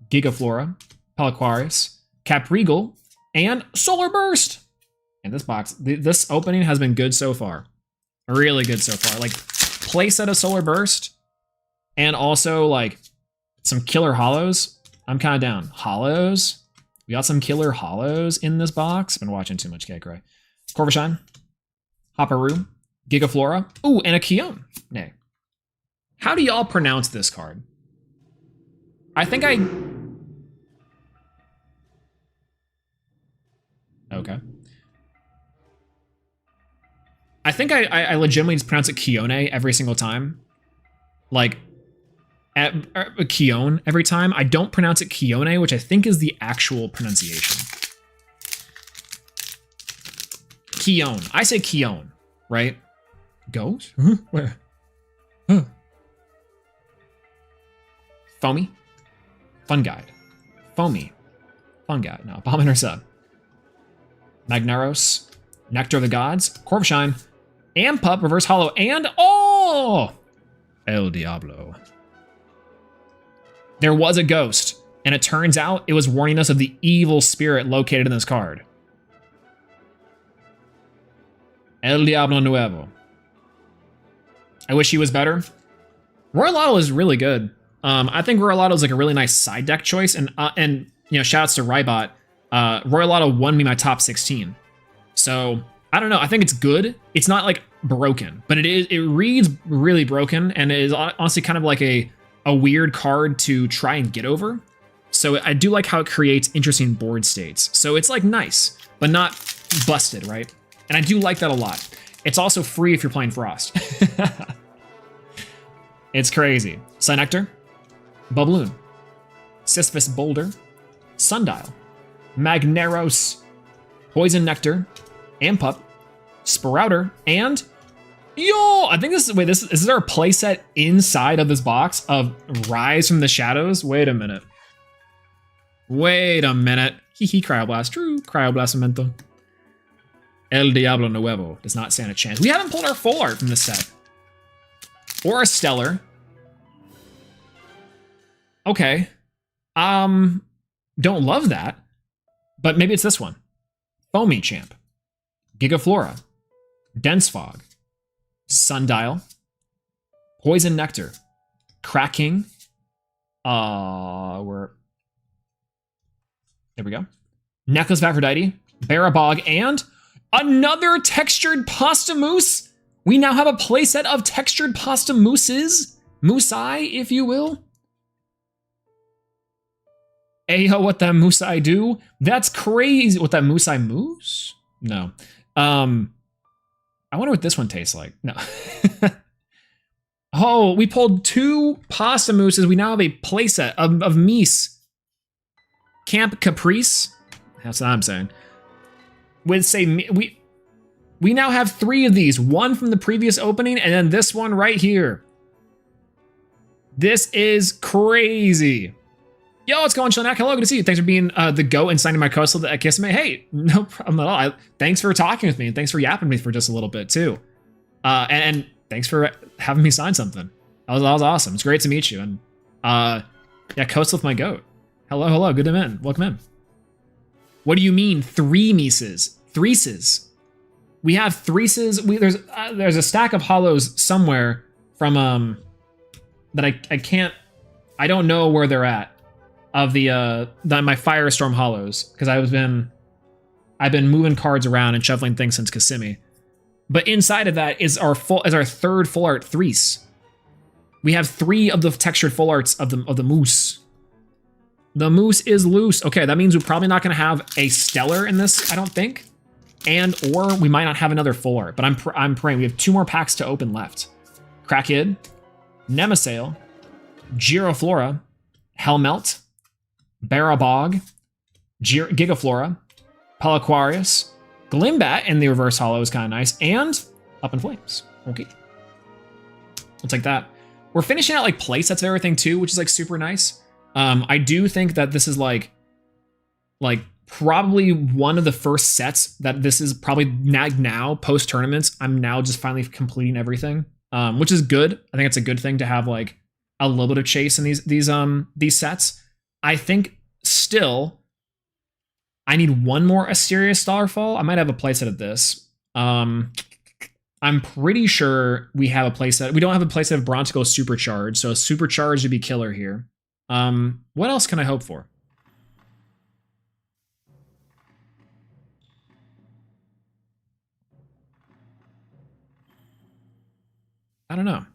Speaker 1: Gigaflora, Peliquarius, Caprigal, and Solar Burst. And this box, this opening has been good so far. Really good so far. Like, playset of Solar Burst, and also, like, some killer hollows. I'm kind of down. Hollows. We got some killer hollows in this box. Been watching too much Kekrai. Corvishine, Hopperoo, Gigaflora. Ooh, and a Kion. Nay. How do y'all pronounce this card? I think I... Okay. I think I legitimately just pronounce it Kione every single time. Like, Keone every time. I don't pronounce it Keone, which I think is the actual pronunciation. Keone. I say Keone, right? Ghost? Where? Huh. Foamy? Fun Guide. Foamy. Fun Guide. No, Abominor Sub. Magneros. Nectar of the Gods. Corvshine. Ampup, Reverse Hollow, and oh! El Diablo. There was a ghost, and it turns out it was warning us of the evil spirit located in this card. El Diablo Nuevo. I wish he was better. Royal Lotto is really good. I think Royal Lotto is like a really nice side deck choice, and you know, shoutouts to Rybot. Royal Lotto won me my top 16. So I don't know. I think it's good. It's not like broken, but it reads really broken, and it is honestly kind of like a weird card to try and get over. So I do like how it creates interesting board states. So it's like nice, but not busted, right? And I do like that a lot. It's also free if you're playing Frost. It's crazy. Synectar, Bubloon, Sisyphus Boulder, Sundial, Magneros, Poison Nectar, Ampup, Sprouter, and yo, I think this is there a playset inside of this box of Rise from the Shadows? Wait a minute. Wait a minute. Hehe, Cryoblast. True. Cryoblastamento. El Diablo Nuevo does not stand a chance. We haven't pulled our full art from this set. Or a Stellar. Okay. Don't love that. But maybe it's this one. Foamy Champ. Gigaflora. Dense Fog. Sundial. Poison Nectar. Cracking. There we go. Necklace of Aphrodite. Barabog, and another textured pasta mousse. We now have a playset of textured pasta mousses. Mousai, if you will. Ayo, what that mousai do? That's crazy. What that mousai mousse? No. I wonder what this one tastes like. No. Oh, we pulled 2 pasta mousses. We now have a playset of Mies. Camp Caprice. That's what I'm saying. With say we now have 3 of these. One from the previous opening, and then this one right here. This is crazy. Yo, what's going on, Chillanak? Hello, good to see you. Thanks for being the goat and signing my coastal at Kisame. Hey, no problem at all. Thanks for talking with me, and thanks for yapping me for just a little bit too. And thanks for having me sign something. That was awesome. It's great to meet you. And yeah, coastal with my goat. Hello, good to in. Welcome in. What do you mean 3 Mises? Threeses. We have threeses. There's a stack of hollows somewhere from that I don't know where they're at. Of my Firestorm hollows, because I've been moving cards around and shuffling things since Kissimmee. But inside of that is our 3rd full art Threes. We have 3 of the textured full arts of the moose. The moose is loose. Okay, that means we're probably not going to have a Stellar in this, I don't think, or we might not have another full art. But I'm praying. We have 2 more packs to open left. Crackid, Nemesail, Giroflora, Helmelt, Barabog, Gigaflora, Pelaquarius, Glimbat in the reverse hollow is kind of nice, and Up in Flames. Okay. We'll take that. We're finishing out like playsets of everything too, which is like super nice. I do think that this is like probably one of the first sets that this is probably now post tournaments. I'm now just finally completing everything, which is good. I think it's a good thing to have like a little bit of chase in these sets. I think still I need one more Asterius Starfall. I might have a playset of this. I'm pretty sure we have a playset. We don't have a playset of Brontico Supercharged, so Supercharged would be killer here. What else can I hope for? I don't know.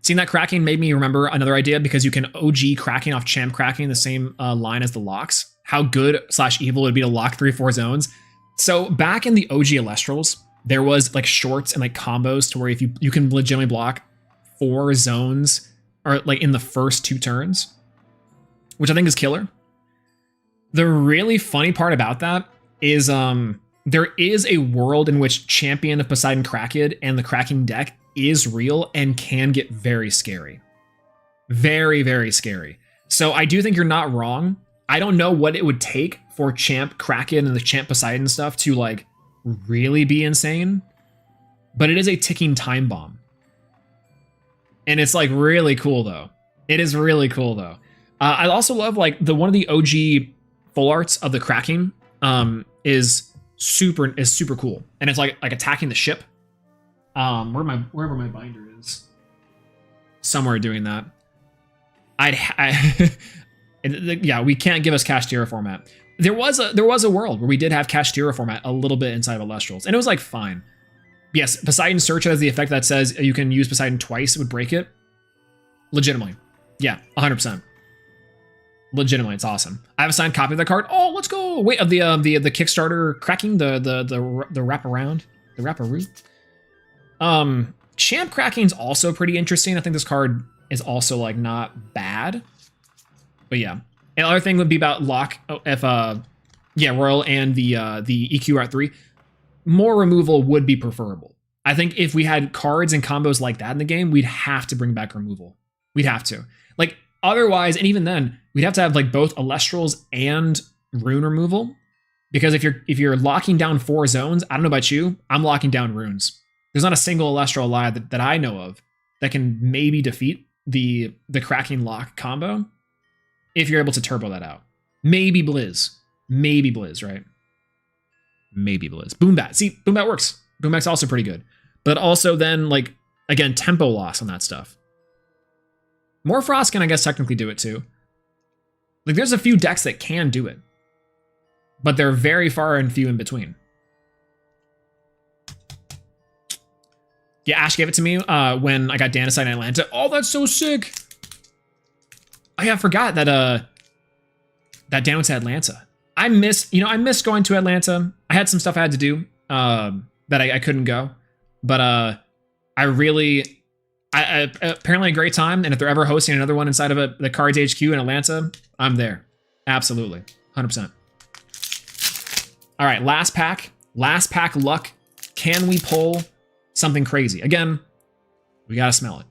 Speaker 1: Seeing that cracking made me remember another idea, because you can OG cracking off champ cracking in the same line as the locks. How good / evil it would be to lock 3/4 zones. So back in the OG Elestrals, there was like shorts and like combos to where if you can legitimately block 4 zones or like in the first 2 turns, which I think is killer. The really funny part about that is there is a world in which Champion of Poseidon Kraken and the Kraken deck is real and can get very scary. Very, very scary. So I do think you're not wrong. I don't know what it would take for Champ Kraken and the Champ Poseidon stuff to like really be insane, but it is a ticking time bomb. And it's like really cool though. It is really cool though. I also love like one of the OG full arts of the Kraken is super cool, and it's like attacking the ship. Wherever my binder is, somewhere doing that. Yeah, we can't give us Kashtira format. There was a world where we did have Kashtira format a little bit inside of Elestrals, and it was like fine. Yes, Poseidon Search has the effect that says you can use Poseidon twice, it would break it. Legitimately. Yeah, 100%. Legitimately, it's awesome. I have a signed copy of the card. Oh, let's go! Wait, of the Kickstarter cracking, the wraparound, the wraparoo. Champ Kraken's also pretty interesting. I think this card is also like not bad. But yeah. And the other thing would be about Lock, if Royal and the EQ are at 3. More removal would be preferable. I think if we had cards and combos like that in the game, we'd have to bring back removal. We'd have to. Like, otherwise, and even then, we'd have to have like both Elestrals and rune removal. Because if you're locking down 4 zones, I don't know about you, I'm locking down runes. There's not a single Elestral alive that I know of that can maybe defeat the Kraken lock combo if you're able to turbo that out. Maybe Blizz. Maybe Blizz, right? Maybe Blizz. Boombat. See, Boombat works. Boombat's also pretty good. But also then, like, again, tempo loss on that stuff. Morfrost can, I guess, technically do it too. Like, there's a few decks that can do it. But they're very far and few in between. Yeah, Ash gave it to me when I got Danacite in Atlanta. Oh, that's so sick! Oh yeah, I forgot that that Dan went to Atlanta. I miss going to Atlanta. I had some stuff I had to do that I couldn't go. But I apparently a great time, and if they're ever hosting another one inside of the Cards HQ in Atlanta, I'm there. Absolutely. 100%. All right, last pack luck. Can we pull something crazy? Again, we gotta smell it.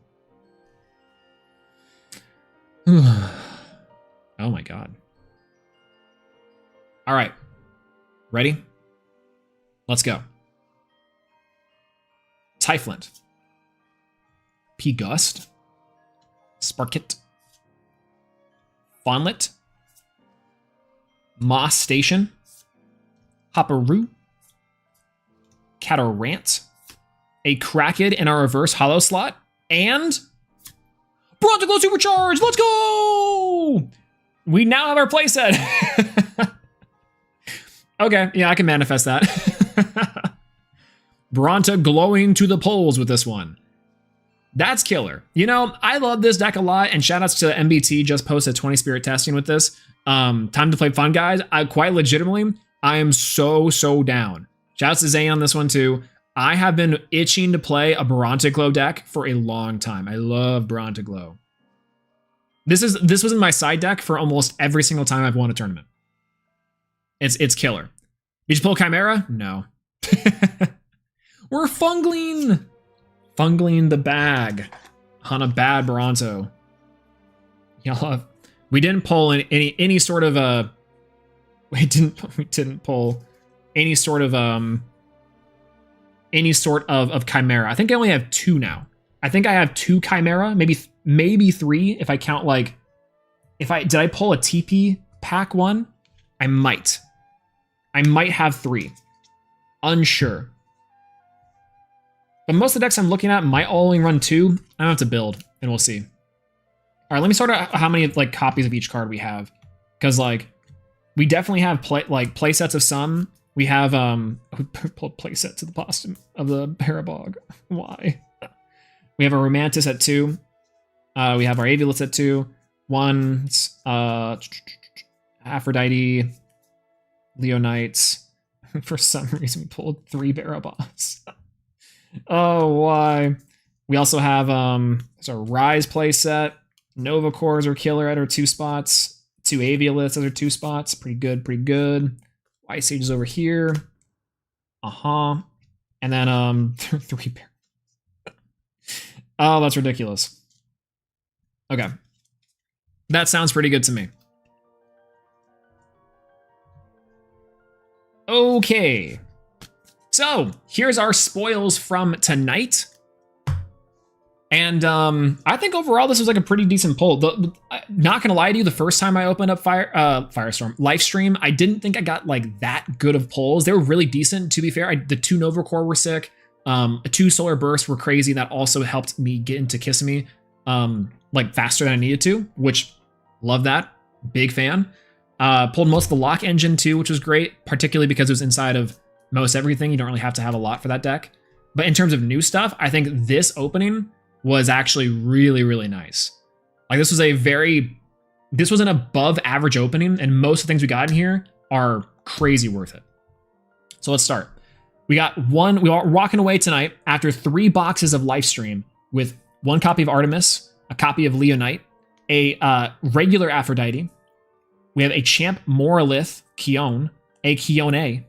Speaker 1: Oh my god. All right, ready? Let's go. Typhlant, P-Gust, Sparkit, Fawnlet, Moss Station, Hopperoo, Catarant, a Kraken in our reverse hollow slot, and Brontiglow Supercharge! Let's go! We now have our playset. Okay, yeah, I can manifest that. Bronta glowing to the polls with this one. That's killer. You know, I love this deck a lot, and shoutouts to MBT, just posted 20 Spirit testing with this. Time to play fun, guys. Quite legitimately, I am so down. Shoutouts to Zay on this one too. I have been itching to play a Brontiglow deck for a long time. I love Brontiglow. This was in my side deck for almost every single time I've won a tournament. It's killer. Did you pull Chimera? No. We're fungling the bag on a bad Bronto. We didn't pull any sort of we didn't pull any sort of Chimera. I think I only have 2 now. I think I have 2 Chimera, maybe 3 if I count like did I pull a TP pack one? I might have 3. Unsure. But most of the decks I'm looking at might only run 2. I don't have to build, and we'll see. All right, let me sort out how many like copies of each card we have, because like we definitely have play sets of some. We have we pulled play sets of the Boston of the Parabog. Why? We have a Romantis at 2. We have our Avulets at 2. One's Aphrodite, Leonites. For some reason, we pulled 3 Barabas. Oh, why? We also have there's a Rise play set. Nova Cores are killer at our 2 spots. 2 Avioliths at our 2 spots. Pretty good, pretty good. Ice Age is over here. And then 3 bear. Oh, that's ridiculous. Okay. That sounds pretty good to me. Okay. So, here's our spoils from tonight. And I think overall this was like a pretty decent pull. Not gonna lie to you, the first time I opened up Lifestream, I didn't think I got like that good of pulls. They were really decent, to be fair. The 2 Nova Core were sick. 2 Solar Bursts were crazy. That also helped me get into Kissimmee like faster than I needed to, which love that. Big fan. Pulled most of the lock engine too, which was great, particularly because it was inside of most everything. You don't really have to have a lot for that deck. But in terms of new stuff, I think this opening was actually really, really nice. Like this was an above average opening, and most of the things we got in here are crazy worth it. So let's start. We are walking away tonight after 3 boxes of Lifestream with 1 copy of Artemis, a copy of Leonite, a regular Aphrodite. We have a Champ Moralith Kion, a Kione,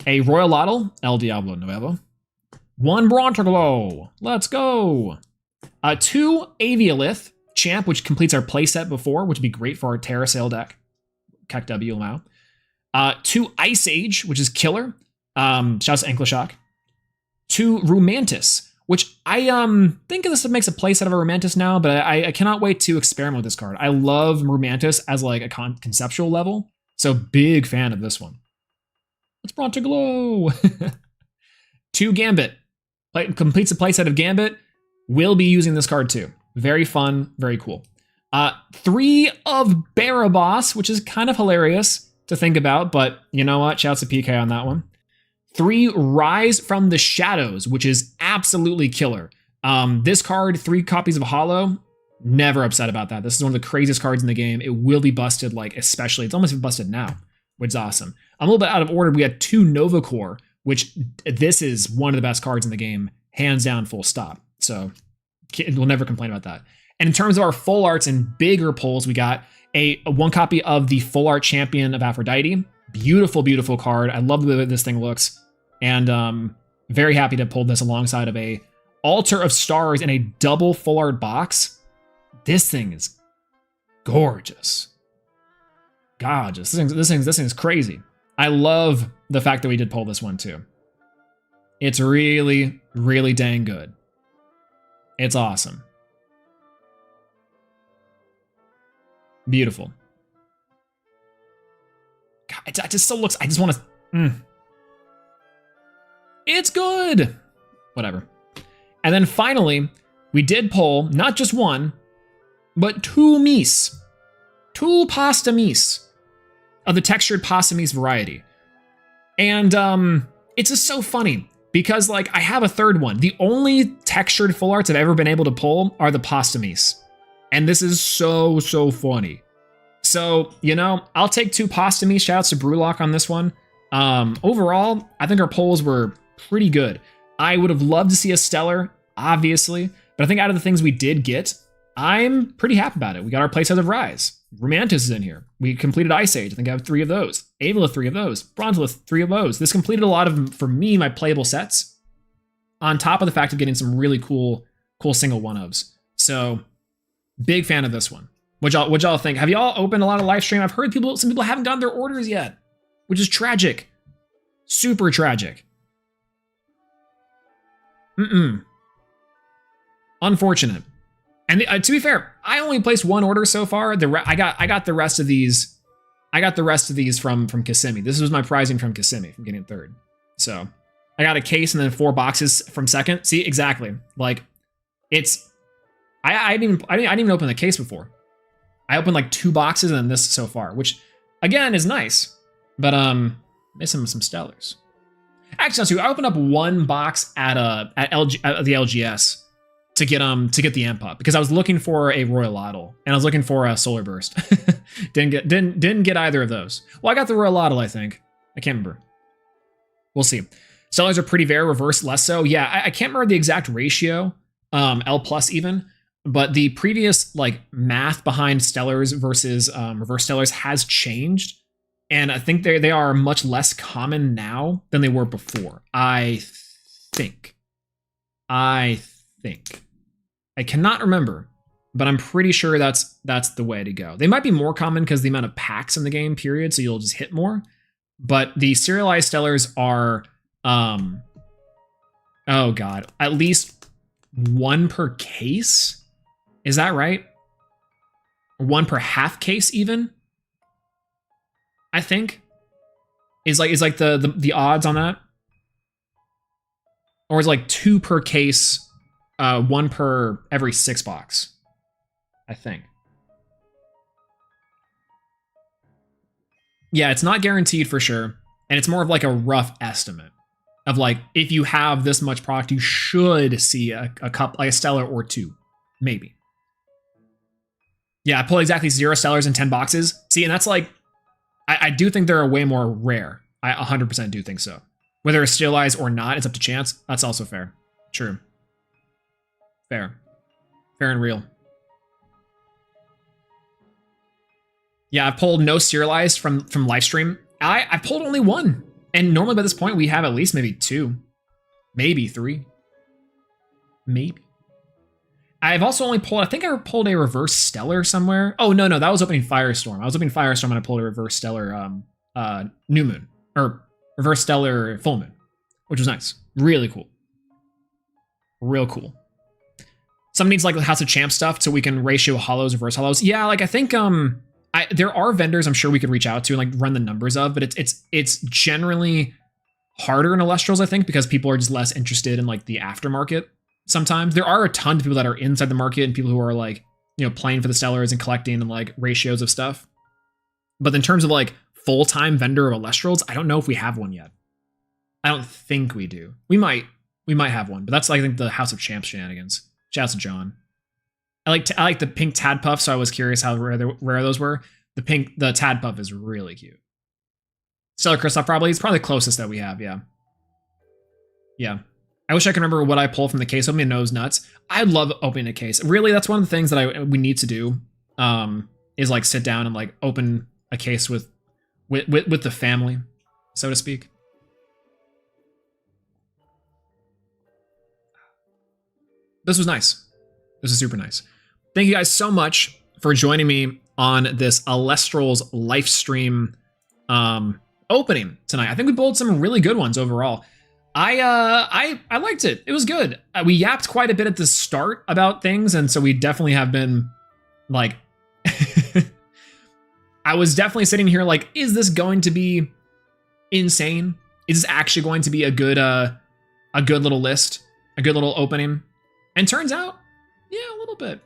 Speaker 1: a Royal Lottle, El Diablo Nuevo, 1 Bronteglow, let's go. 2 Aviolith Champ, which completes our playset before, which would be great for our Terra Sail deck. Kek W Lamau. 2 Ice Age, which is killer. Shouts to Anklashock. 2 Rumantis, which I think this makes a playset of a Rumantis now, but I cannot wait to experiment with this card. I love Rumantis as like a conceptual level, so big fan of this one. Let's Bronteglow. 2 Gambit. Completes a playset of Gambit. Will be using this card too. Very fun, very cool. 3 of Barabas, which is kind of hilarious to think about, but you know what? Shouts to PK on that one. 3 Rise from the Shadows, which is absolutely killer. This card, 3 copies of Hollow, never upset about that. This is one of the craziest cards in the game. It will be busted, like especially, it's almost busted now, which is awesome. I'm a little bit out of order. We had 2 Nova Core, which this is one of the best cards in the game, hands down, full stop. So we'll never complain about that. And in terms of our full arts and bigger pulls, we got a 1 copy of the Full Art Champion of Aphrodite. Beautiful, beautiful card. I love the way this thing looks. And very happy to pull this alongside of a Altar of Stars in a double full art box. This thing is gorgeous. Gorgeous. This thing is crazy. I love the fact that we did pull this one too. It's really, really dang good. It's awesome. Beautiful. God, it just still looks, I just want to, It's good. Whatever. And then finally, we did pull not just 1, but 2 Mies. 2 Pasta Mies of the textured Pasta Mies variety. And it's just so funny because like I have a 3rd one. The only textured full arts I've ever been able to pull are the Pasta Mies. And this is so, so funny. So, you know, I'll take 2 Pasta Mies. Shouts to Brewlock on this one. Overall, I think our pulls were pretty good. I would have loved to see a Stellar, obviously, but I think out of the things we did get, I'm pretty happy about it. We got our playset of Rise. Rumantis is in here. We completed Ice Age. I think I have 3 of those. Avalith, 3 of those. Bronzelith, 3 of those. This completed a lot of, for me, my playable sets, on top of the fact of getting some really cool single one-ofs. So, big fan of this one. What y'all think? Have y'all opened a lot of Lifestream? I've heard some people haven't gotten their orders yet, which is tragic. Super tragic. Unfortunate. And to be fair, I only placed 1 order so far. I got the rest of these. I got the rest of these from Kissimmee. This was my prizing from Kissimmee from getting 3rd. So I got a case and then 4 boxes from 2nd. See, exactly. Like it's. I didn't even open the case before. I opened like 2 boxes and then this so far, which again is nice, but missing some Stellars. Actually, I opened up 1 box at the LGS to get the amp up because I was looking for a Royal Lottle and I was looking for a Solar Burst. didn't get either of those. Well, I got the Royal Lottle, I think. I can't remember. We'll see. Stellars are pretty rare, reverse less so. Yeah, I can't remember the exact ratio. L plus even. but the previous like math behind stellars versus reverse stellars has changed, and I think they are much less common now than they were before. I think. I cannot remember, but I'm pretty sure that's the way to go. They might be more common because the amount of packs in the game, period, so you'll just hit more. But the serialized stellars are, oh god, at least one per case. Is that right? One per half case, even. I think is like the odds on that, or is it like 2 per case, 1 per every 6 box. I think. Yeah, it's not guaranteed for sure. And it's more of like a rough estimate of like, if you have this much product, you should see a cup, like a stellar or 2, maybe. Yeah, I pulled exactly 0 stellars in 10 boxes. See, and that's like, I do think they're way more rare. I 100% do think so. Whether it's serialized or not, it's up to chance. That's also fair. True. Fair and real. Yeah, I've pulled no serialized from Lifestream. I pulled only 1. And normally by this point, we have at least maybe 2. Maybe 3. Maybe. I've also only pulled, I think I pulled a reverse stellar somewhere. Oh, no, that was opening Firestorm. I was opening Firestorm and I pulled a reverse stellar new moon. Or reverse stellar full moon. Which was nice. Really cool. Real cool. Some needs like the House of Champ stuff so we can ratio hollows, reverse hollows. Yeah, like I think there are vendors I'm sure we could reach out to and like run the numbers of, but it's generally harder in Elestrals, I think, because people are just less interested in like the aftermarket. Sometimes there are a ton of people that are inside the market and people who are like, you know, playing for the stellars and collecting and like ratios of stuff. But in terms of like full-time vendor of Elestrals, I don't know if we have one yet. I don't think we do. We might have one, but that's like, I think the House of Champs shenanigans. Shouts to John. I like the pink Tad Puff, so I was curious how rare those were. The Tad Puff is really cute. Stellar Kristoff probably. It's probably the closest that we have, yeah. Yeah. I wish I could remember what I pulled from the case. Opening nose nuts. I love opening a case. Really, that's one of the things that we need to do. Is like sit down and like open a case with the family, so to speak. This was nice. This is super nice. Thank you guys so much for joining me on this Elestrals Lifestream opening tonight. I think we pulled some really good ones overall. I liked it. It was good. We yapped quite a bit at the start about things, and so we definitely have been like I was definitely sitting here like, is this going to be insane? Is this actually going to be a good little list, a good little opening? And turns out, yeah, a little bit.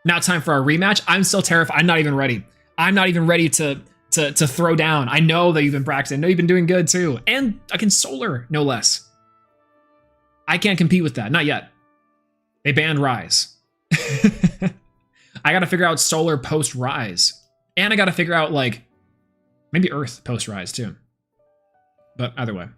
Speaker 1: Now time for our rematch. I'm still terrified. I'm not even ready. I'm not even ready to throw down. I know that you've been practicing. I know you've been doing good too. And I can solar, no less. I can't compete with that. Not yet. They banned Rise. I got to figure out solar post Rise. And I got to figure out like maybe Earth post Rise too. But either way.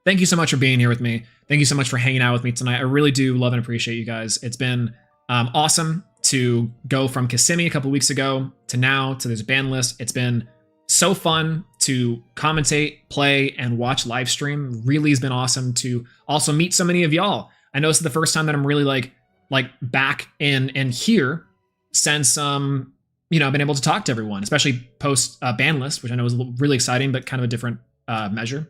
Speaker 1: Thank you so much for being here with me. Thank you so much for hanging out with me tonight. I really do love and appreciate you guys. It's been awesome to go from Kissimmee a couple weeks ago to now to this ban list. It's been so fun to commentate, play, and watch live stream. Really has been awesome to also meet so many of y'all. I know this is the first time that I'm really like back and here since I've been able to talk to everyone, especially post ban list, which I know is really exciting, but kind of a different measure.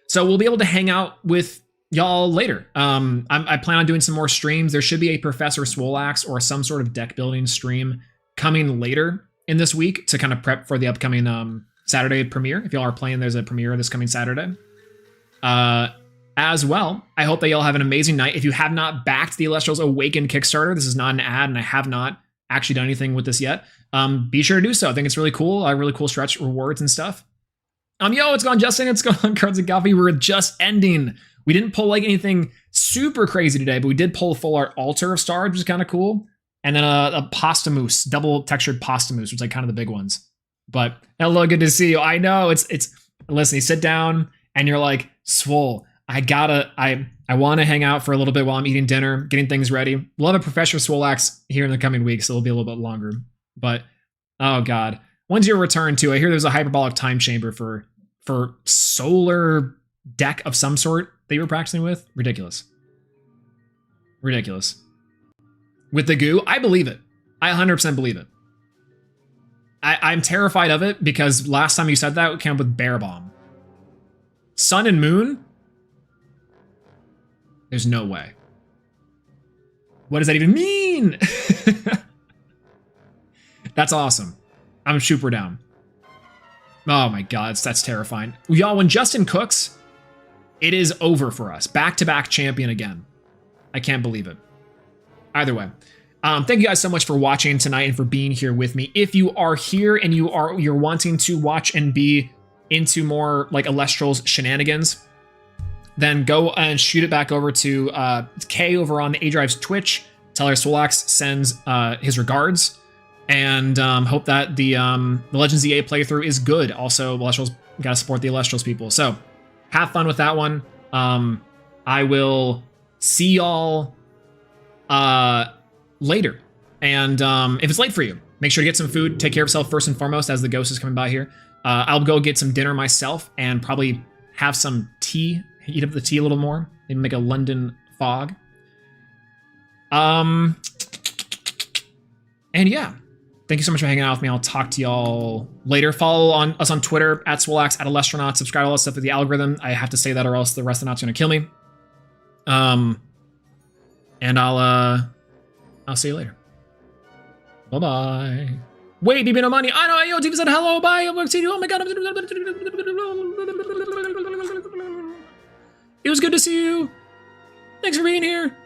Speaker 1: So we'll be able to hang out with y'all later. I plan on doing some more streams. There should be a Professor Swolax or some sort of deck building stream coming later in this week to kind of prep for the upcoming Saturday premiere. If y'all are playing, there's a premiere this coming Saturday. As well, I hope that y'all have an amazing night. If you have not backed the Elestrals Awakened Kickstarter, this is not an ad, and I have not actually done anything with this yet. Be sure to do so. I think it's really cool. Really cool stretch rewards and stuff. Yo, it's going Justin. It's going on Cards and Coffee. We're just ending. We didn't pull like anything super crazy today, but we did pull a full art altar of stars, which is kind of cool. And then a pasta mousse, double textured pasta mousse, which is like kind of the big ones. But hello, good to see you. I know it's listen, you sit down and you're like, Swole, I I want to hang out for a little bit while I'm eating dinner, getting things ready. We'll have a Professor Swolax here in the coming weeks, so it'll be a little bit longer. But, oh god. When's your return to? I hear there's a hyperbolic time chamber for solar deck of some sort that you were practicing with. Ridiculous. Ridiculous. With the goo, I believe it. I 100% believe it. I'm terrified of it because last time you said that, it came up with Bear Bomb. Sun and Moon? There's no way. What does that even mean? That's awesome. I'm super down. Oh my god, that's terrifying. Y'all, when Justin cooks, it is over for us. Back-to-back champion again. I can't believe it. Either way. Thank you guys so much for watching tonight and for being here with me. If you are here and you're wanting to watch and be into more like Elestrals shenanigans, then go and shoot it back over to Kay over on the A-Drive's Twitch. Tell her Swolax sends his regards, and hope that the Legends EA playthrough is good. Also, Elestrals, gotta support the Elestrals people. So have fun with that one. I will see y'all later. And if it's late for you, make sure to get some food. Take care of yourself first and foremost as the ghost is coming by here. I'll go get some dinner myself and probably have some tea. Eat up the tea a little more. Maybe make a London fog. And yeah, thank you so much for hanging out with me. I'll talk to y'all later. Follow us on Twitter at Swolax, at Elestronaut. Subscribe to all that stuff with the algorithm. I have to say that or else the rest of the not's gonna kill me. And I'll see you later. Bye-bye. Wait, DB no money. I know, yo, DB said hello, bye. Oh my god. It was good to see you. Thanks for being here.